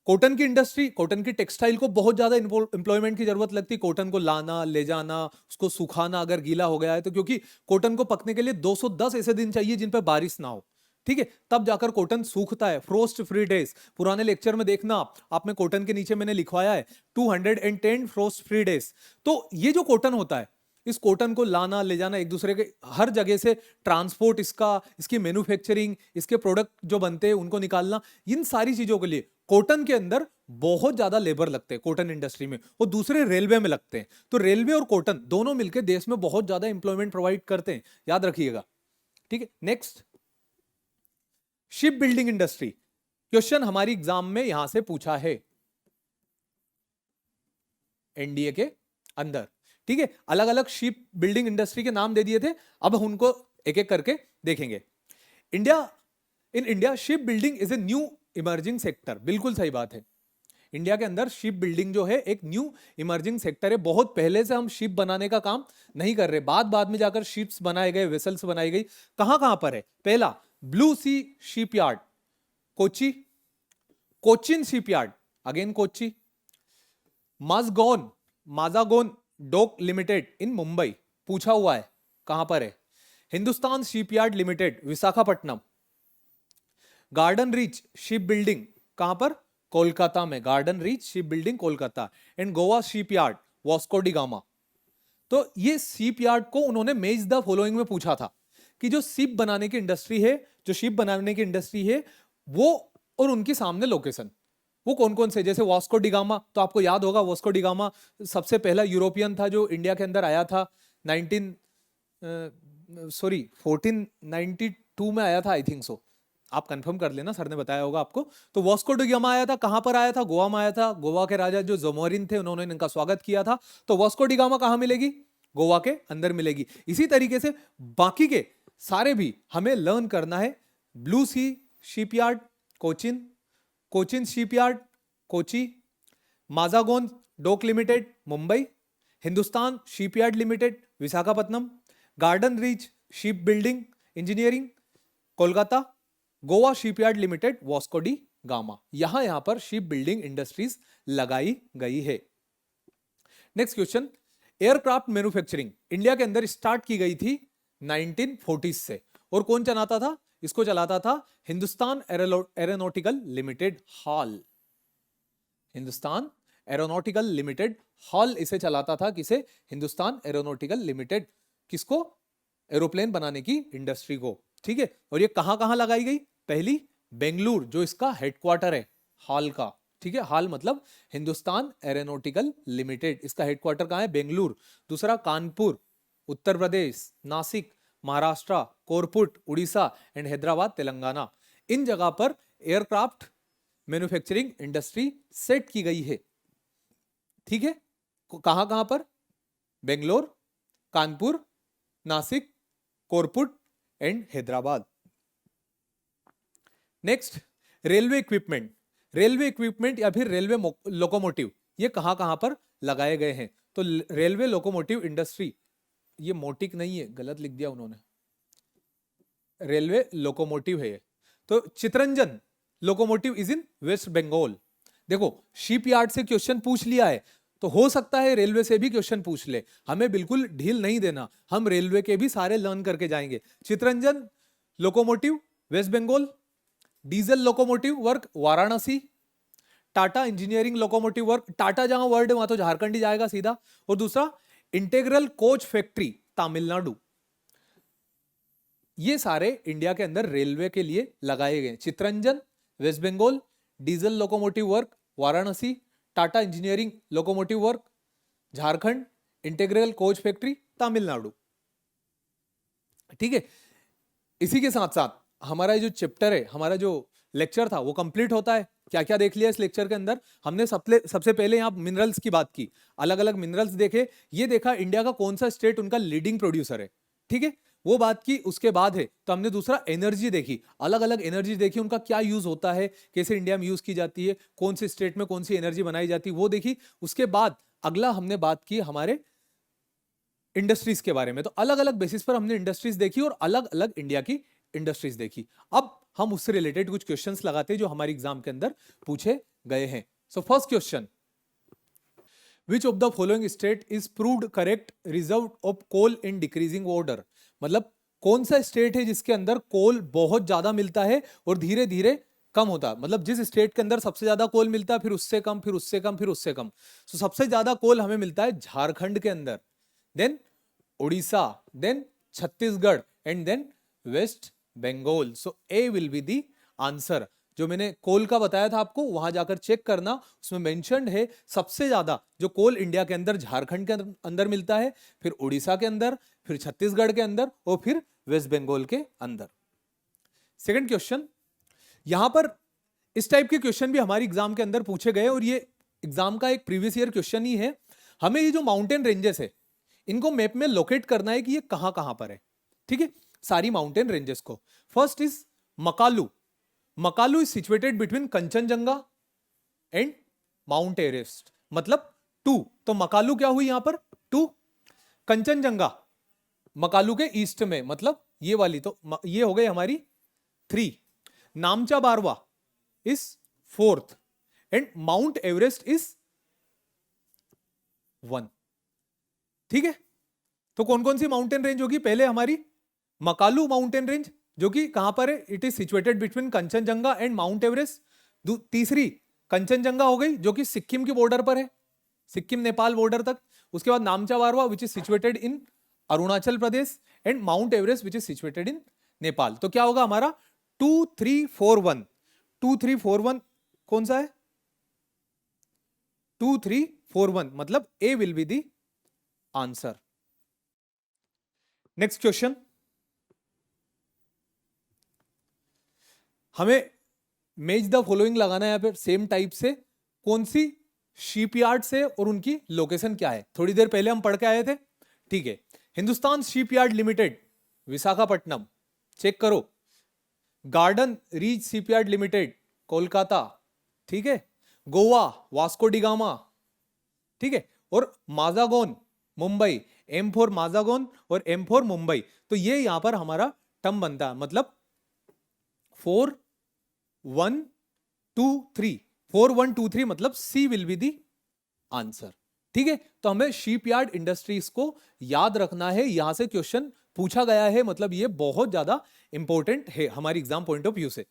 कॉटन की इंडस्ट्री, कॉटन की टेक्सटाइल को बहुत ज्यादा इंप्लॉयमेंट की जरूरत लगती है। कॉटन को लाना ले जाना, उसको सुखाना अगर गीला हो गया है तो, क्योंकि कॉटन को पकने के लिए 210 ऐसे दिन चाहिए जिन पर बारिश ना हो, ठीक है, तब जाकर कॉटन सूखता है। फ्रोस्ट फ्री डेज, पुराने लेक्चर में देखना आप में कॉटन के नीचे मैंने लिखवाया है 210 फ्रोस्ट फ्री डेज। तो ये जो कॉटन होता है, इस कॉटन को लाना ले जाना एक दूसरे के हर जगह से, ट्रांसपोर्ट इसका, इसकी मैन्युफैक्चरिंग, इसके प्रोडक्ट जो बनते हैं उनको निकालना, इन सारी चीजों के लिए कॉटन के अंदर बहुत ज्यादा लेबर लगते हैं कॉटन इंडस्ट्री में, और दूसरे रेलवे में लगते हैं। तो रेलवे और कॉटन दोनों मिलकर देश में बहुत ज्यादा इंप्लॉयमेंट प्रोवाइड करते हैं, याद रखिएगा, ठीक है। Next, ship building industry. Question हमारी एग्जाम में यहां से पूछा है एनडीए के अंदर, ठीक है। अलग अलग शिप बिल्डिंग इंडस्ट्री के नाम दे दिए थे, अब हम उनको एक एक करके देखेंगे। In India ship building is a new emerging sector, बिल्कुल सही बात है। इंडिया के अंदर शिप बिल्डिंग जो है एक न्यू इमर्जिंग सेक्टर है। बहुत पहले से हम शिप बनाने का काम नहीं कर रहे, बाद में जाकर शिप्स बनाए गए, वेसल्स बनाई गई। कहां कहां पर है? पहला blue sea shipyard Kochi, Cochin shipyard again Kochi, Mazagon dock limited in Mumbai, पूछा हुआ है कहां पर है। Hindustan shipyard limited Visakhapatnam, garden reach ship building कहां पर? कोलकाता में, garden reach ship building Kolkata. And Goa shipyard Vasco da Gama. तो ये शिपयार्ड को उन्होंने मेज द फॉलोइंग में पूछा था कि जो शिप बनाने की इंडस्ट्री है, जो शिप बनाने की इंडस्ट्री है वो, और उनके सामने लोकेशन वो कौन कौन से, जैसे वास्को डी गामा, तो आपको याद होगा वास्को डी गामा सबसे पहला यूरोपियन था जो इंडिया के अंदर आया था 1492 में आया था, आई थिंक सो, आप कंफर्म कर लेना, सर ने बताया होगा आपको। तो वास्को डी गामा आया था, कहां पर आया था? गोवा में आया था। गोवा के राजा जो जोमोरिन थे उन्होंने इनका स्वागत किया था। तो वास्को डी गामा कहां मिलेगी? गोवा के अंदर मिलेगी। इसी तरीके से बाकी के सारे भी हमें लर्न करना है। Blue sea shipyard Cochin, Cochin shipyard Kochi, Mazagon dock limited Mumbai, Hindustan shipyard limited Visakhapatnam, garden reach ship building engineering Kolkata, Goa shipyard limited Vasco da Gama. यहां पर शिप बिल्डिंग इंडस्ट्रीज लगाई गई है। Next question, aircraft manufacturing India के अंदर स्टार्ट की गई थी 1940s से, और कौन चलाता था इसको? चलाता था Hindustan aeronautical limited hall. Hindustan aeronautical limited hall इसे चलाता था। किसे? Hindustan aeronautical limited. किसको? एरोप्लेन बनाने की इंडस्ट्री को, ठीक है। और ये कहां कहां लगाई गई? पहली बेंगलुरु, जो इसका हेडक्वार्टर है हॉल का, ठीक है, हाल मतलब हिंदुस्तान एरोनॉटिकल लिमिटेड, इसका हेडक्वार्टर कहाँ है, बेंगलुरु। दूसरा कानपुर उत्तर प्रदेश, नासिक महाराष्ट्र, कोरपुट उड़ीसा एंड हैदराबाद तेलंगाना। इन जगह पर एयरक्राफ्ट मैन्युफैक्चरिंग इंडस्ट्री सेट की गई है। ठीक है, कहां कहां पर, Bangalore, Kanpur, Nashik, Koraput and Hyderabad. Next, railway equipment. Railway equipment या फिर रेलवे लोकोमोटिव, ये कहां कहां पर लगाए गए हैं? तो रेलवे लोकोमोटिव इंडस्ट्री, ये मोटिक नहीं है, गलत लिख दिया उन्होंने, रेलवे लोकोमोटिव है ये। तो Chittaranjan locomotive is in West Bengal. देखो शिपयार्ड से क्वेश्चन पूछ लिया है, तो हो सकता है रेलवे से भी क्वेश्चन पूछ ले, हमें बिल्कुल ढील नहीं देना, हम रेलवे के भी सारे लर्न करके जाएंगे। Chittaranjan locomotive West Bengal, diesel locomotive work Varanasi, Tata engineering locomotive work, Tata जहां वर्ड है वहां तो झारखंड ही जाएगा सीधा। और दूसरा इंटीग्रल कोच फैक्ट्री तमिलनाडु। ये सारे इंडिया के अंदर रेलवे के लिए लगाए गए। Chittaranjan West Bengal, diesel locomotive work Varanasi, Tata engineering locomotive work Jharkhand, integral coach factory Tamil Nadu. ठीक है, इसी के साथ साथ हमारा जो चैप्टर है, हमारा जो लेक्चर था वो कंप्लीट होता है। क्या क्या देख लिया इस लेक्चर के अंदर? हमने सबसे पहले यहाँ मिनरल्स की बात की, अलग अलग मिनरल्स देखे, ये देखा इंडिया का कौन सा स्टेट उनका लीडिंग प्रोड्यूसर है। ठीक है, वो बात की। उसके बाद है तो हमने दूसरा एनर्जी देखी, अलग अलग एनर्जी देखी, उनका क्या यूज होता है, कैसे इंडिया में यूज की जाती है, कौन से स्टेट में कौन सी एनर्जी बनाई जाती है, वो देखी। उसके बाद अगला हमने बात की हमारे इंडस्ट्रीज के बारे में। तो अलग अलग बेसिस पर हमने इंडस्ट्रीज देखी और अलग अलग इंडिया की इंडस्ट्रीज देखी। अब हम उससे रिलेटेड कुछ क्वेश्चंस लगाते हैं जो हमारे एग्जाम के अंदर पूछे गए हैं। So first question, which of the following state is proved correct reserve of coal in decreasing order? मतलब कौन सा स्टेट है जिसके अंदर कोल बहुत ज्यादा मिलता है और धीरे धीरे कम होता है? मतलब जिस स्टेट के अंदर सबसे ज्यादा कोल मिलता है, फिर उससे कम, फिर उससे कम, फिर उससे कम। सो सबसे ज्यादा कोल हमें मिलता है झारखंड के अंदर, then Orissa, then Chhattisgarh and then West Bengal. So A will be the answer. जो मैंने कोल का बताया था आपको, वहां जाकर चेक करना, उसमें मेंशन्ड है सबसे ज्यादा जो कोल इंडिया के अंदर झारखंड के अंदर मिलता है, फिर उड़ीसा के अंदर, फिर छत्तीसगढ़ के अंदर और फिर वेस्ट बंगाल के अंदर। सेकंड क्वेश्चन, यहां पर इस टाइप के क्वेश्चन भी हमारी एग्जाम के अंदर पूछे गए और ये एग्जाम का एक प्रीवियस ईयर क्वेश्चन ही है। हमें ये जो माउंटेन रेंजेस है इनको मैप में लोकेट करना है कि ये कहां कहां पर है। ठीक है, सारी माउंटेन रेंजेस को। First is Makalu. Makalu is situated between Kanchenjunga and Mount Everest, मतलब 2। तो मकालू क्या हुई यहां पर 2, कंचनजंगा मकालू के ईस्ट में, मतलब ये वाली, तो ये हो गई हमारी 3। Namcha Barwa is 4th and Mount Everest is 1। ठीक है, तो कौन कौन सी माउंटेन रेंज होगी? पहले हमारी मकालू माउंटेन रेंज जो कि कहां पर है, it is situated between Kanchenjunga and Mount Everest. तीसरी कंचनजंगा हो गई जो कि सिक्किम के बॉर्डर पर है, सिक्किम नेपाल बॉर्डर तक। उसके बाद Namcha Barwa which is situated in Arunachal Pradesh and Mount Everest which is situated in Nepal. तो क्या होगा हमारा 2 3 4 1। 2 3 4 1 कौन सा है? 2 3 4 1, मतलब A will be the answer. Next question, हमें मैच द फॉलोइंग लगाना है यहाँ पे सेम टाइप से। कौन सी शिपयार्ड से और उनकी लोकेशन क्या है? थोड़ी देर पहले हम पढ़ के आए थे। ठीक है, Hindustan shipyard limited Visakhapatnam, check करो। Garden reach shipyard limited Kolkata, ठीक है। गोवा वास्को डिगामा, ठीक है। और माजागोन मुंबई, एम फॉर माजागोन और एम फॉर मुंबई। तो ये यहां पर हमारा टर्म बनता है, मतलब 4 1 2 3, 4 1 2 3, मतलब सी विल बी दी आंसर। ठीक है, तो हमें शिपयार्ड इंडस्ट्रीज को याद रखना है, यहां से क्वेश्चन पूछा गया है, मतलब ये बहुत ज्यादा इंपॉर्टेंट है हमारी एग्जाम पॉइंट ऑफ व्यू से।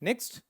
Next,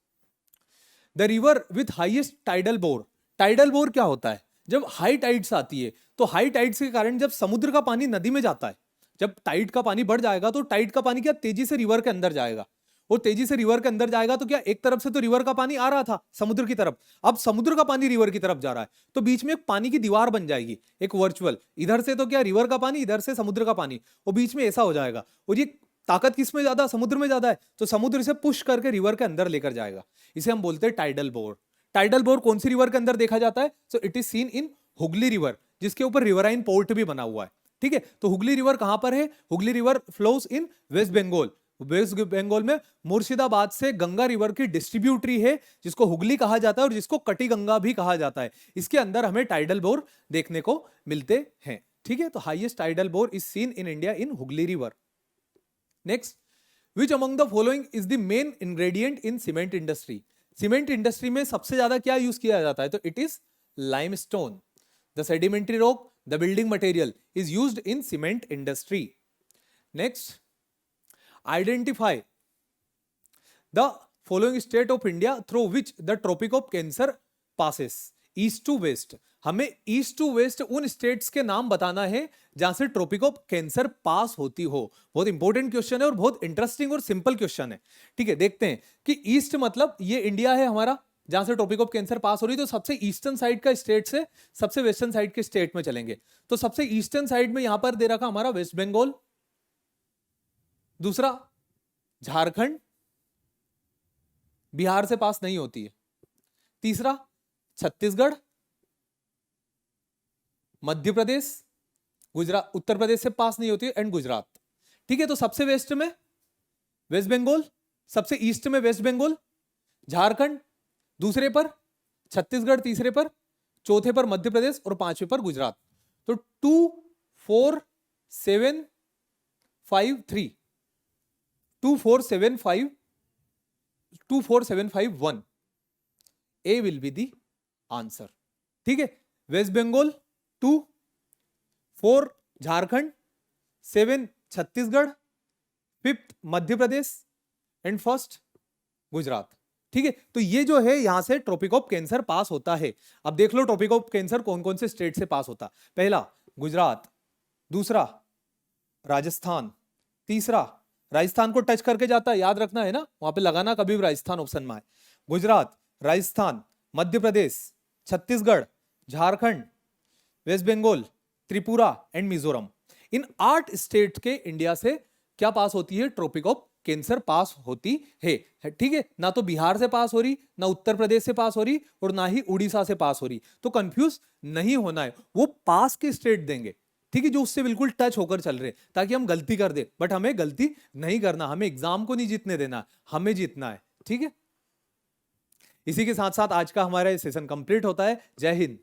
the river with highest tidal bore. Tidal bore क्या होता है? जब हाई टाइड्स आती है, तो हाई टाइड्स के कारण जब समुद्र का पानी नदी में जाता है, जब टाइड का पानी बढ़ जाएगा तो टाइड का पानी क्या तेजी से रिवर के अंदर जाएगा, और तेजी से रिवर के अंदर जाएगा तो क्या एक तरफ से तो रिवर का पानी आ रहा था समुद्र की तरफ, अब समुद्र का पानी रिवर की तरफ जा रहा है, तो बीच में एक पानी की दीवार बन जाएगी, एक वर्चुअल, इधर से तो क्या रिवर का पानी, इधर से समुद्र का पानी, और बीच में ऐसा हो जाएगा। और ये ताकत किस में ज्यादा, समुद्र में ज्यादा है, तो समुद्र इसे पुश करके रिवर के अंदर लेकर जाएगा। इसे हम बोलते हैं टाइडल बोर। टाइडल बोर कौन सी रिवर के अंदर देखा जाता है? So it is seen in Hooghly river, जिसके ऊपर रिवराइन पोर्ट भी बना हुआ है। ठीक है, तो हुगली रिवर कहां पर है? Hooghly river flows in West Bengal. West Bengal में मुर्शिदाबाद से गंगा रिवर की डिस्ट्रीब्यूटरी है, जिसको हुगली कहा जाता है और जिसको कटी गंगा भी कहा जाता है। इसके अंदर हमें टाइडल बोर देखने को मिलते हैं। ठीक है, तो highest tidal bore is seen in India in Hooghly river. Next, which among the following is the main ingredient in cement industry? Cement industry में सबसे ज्यादा क्या यूज किया जाता है? तो it is limestone. The sedimentary rock, the building material is used in cement industry. Next, identify the following state of India through which the tropic of cancer passes. East to west, हमें ईस्ट टू वेस्ट उन स्टेट्स के नाम बताना है जहां से ट्रॉपिक ऑफ कैंसर पास होती हो। बहुत इंपॉर्टेंट क्वेश्चन है और बहुत इंटरेस्टिंग और सिंपल क्वेश्चन है। ठीक है, देखते हैं कि ईस्ट मतलब ये इंडिया है हमारा, जहां से ट्रॉपिक ऑफ कैंसर पास हो रही, तो सबसे ईस्टर्न साइड का स्टेट से सबसे वेस्टर्न साइड के स्टेट में चलेंगे। तो सबसे ईस्टर्न साइड में यहां पर दे रखा हमारा वेस्ट बंगाल, दूसरा झारखंड, बिहार से पास नहीं होती है, तीसरा छत्तीसगढ़, मध्य प्रदेश, गुजरात, उत्तर प्रदेश से पास नहीं होती है, एंड गुजरात। ठीक है, तो सबसे वेस्ट में वेस्ट बंगाल, सबसे ईस्ट में वेस्ट बंगाल, झारखंड दूसरे पर, छत्तीसगढ़ तीसरे पर, चौथे पर मध्य प्रदेश और पांचवें पर गुजरात। तो 2 4 7 5 3 2 4 7 5 2 4 7 5 1 A will be the answer. ठीक है, West Bengal 2, 4 Jharkhand, 7 Chhattisgarh, 5th Madhya Pradesh and first Gujarat. ठीक है, तो ये जो है यहां से ट्रॉपिक ऑफ कैंसर पास होता है। अब देख लो ट्रॉपिक ऑफ कैंसर कौन कौन से स्टेट से पास होता। पहला गुजरात, दूसरा राजस्थान, तीसरा राजस्थान को टच करके जाता है, याद रखना है ना, वहां पे लगाना कभी भी राजस्थान ऑप्शन में आए। गुजरात, राजस्थान, मध्य प्रदेश, छत्तीसगढ़, झारखंड, वेस्ट बंगाल, त्रिपुरा एंड मिजोरम। इन 8 स्टेट के इंडिया से क्या पास होती है? ट्रॉपिक ऑफ कैंसर पास होती है। ठीक है, ना तो बिहार से पास हो रही, ना उत्तर प्रदेश से पास हो रही, और ना ही उड़ीसा से पास हो रही। तो कंफ्यूज नहीं होना है, वो पास के स्टेट देंगे, ठीक है, जो उससे बिल्कुल टच होकर चल रहे, ताकि हम गलती कर दे। बट हमें गलती नहीं करना, हमें एग्जाम को नहीं जीतने देना, हमें जीतना है। ठीक है, इसी के साथ साथ आज का हमारा सेशन कंप्लीट होता है। जय हिंद।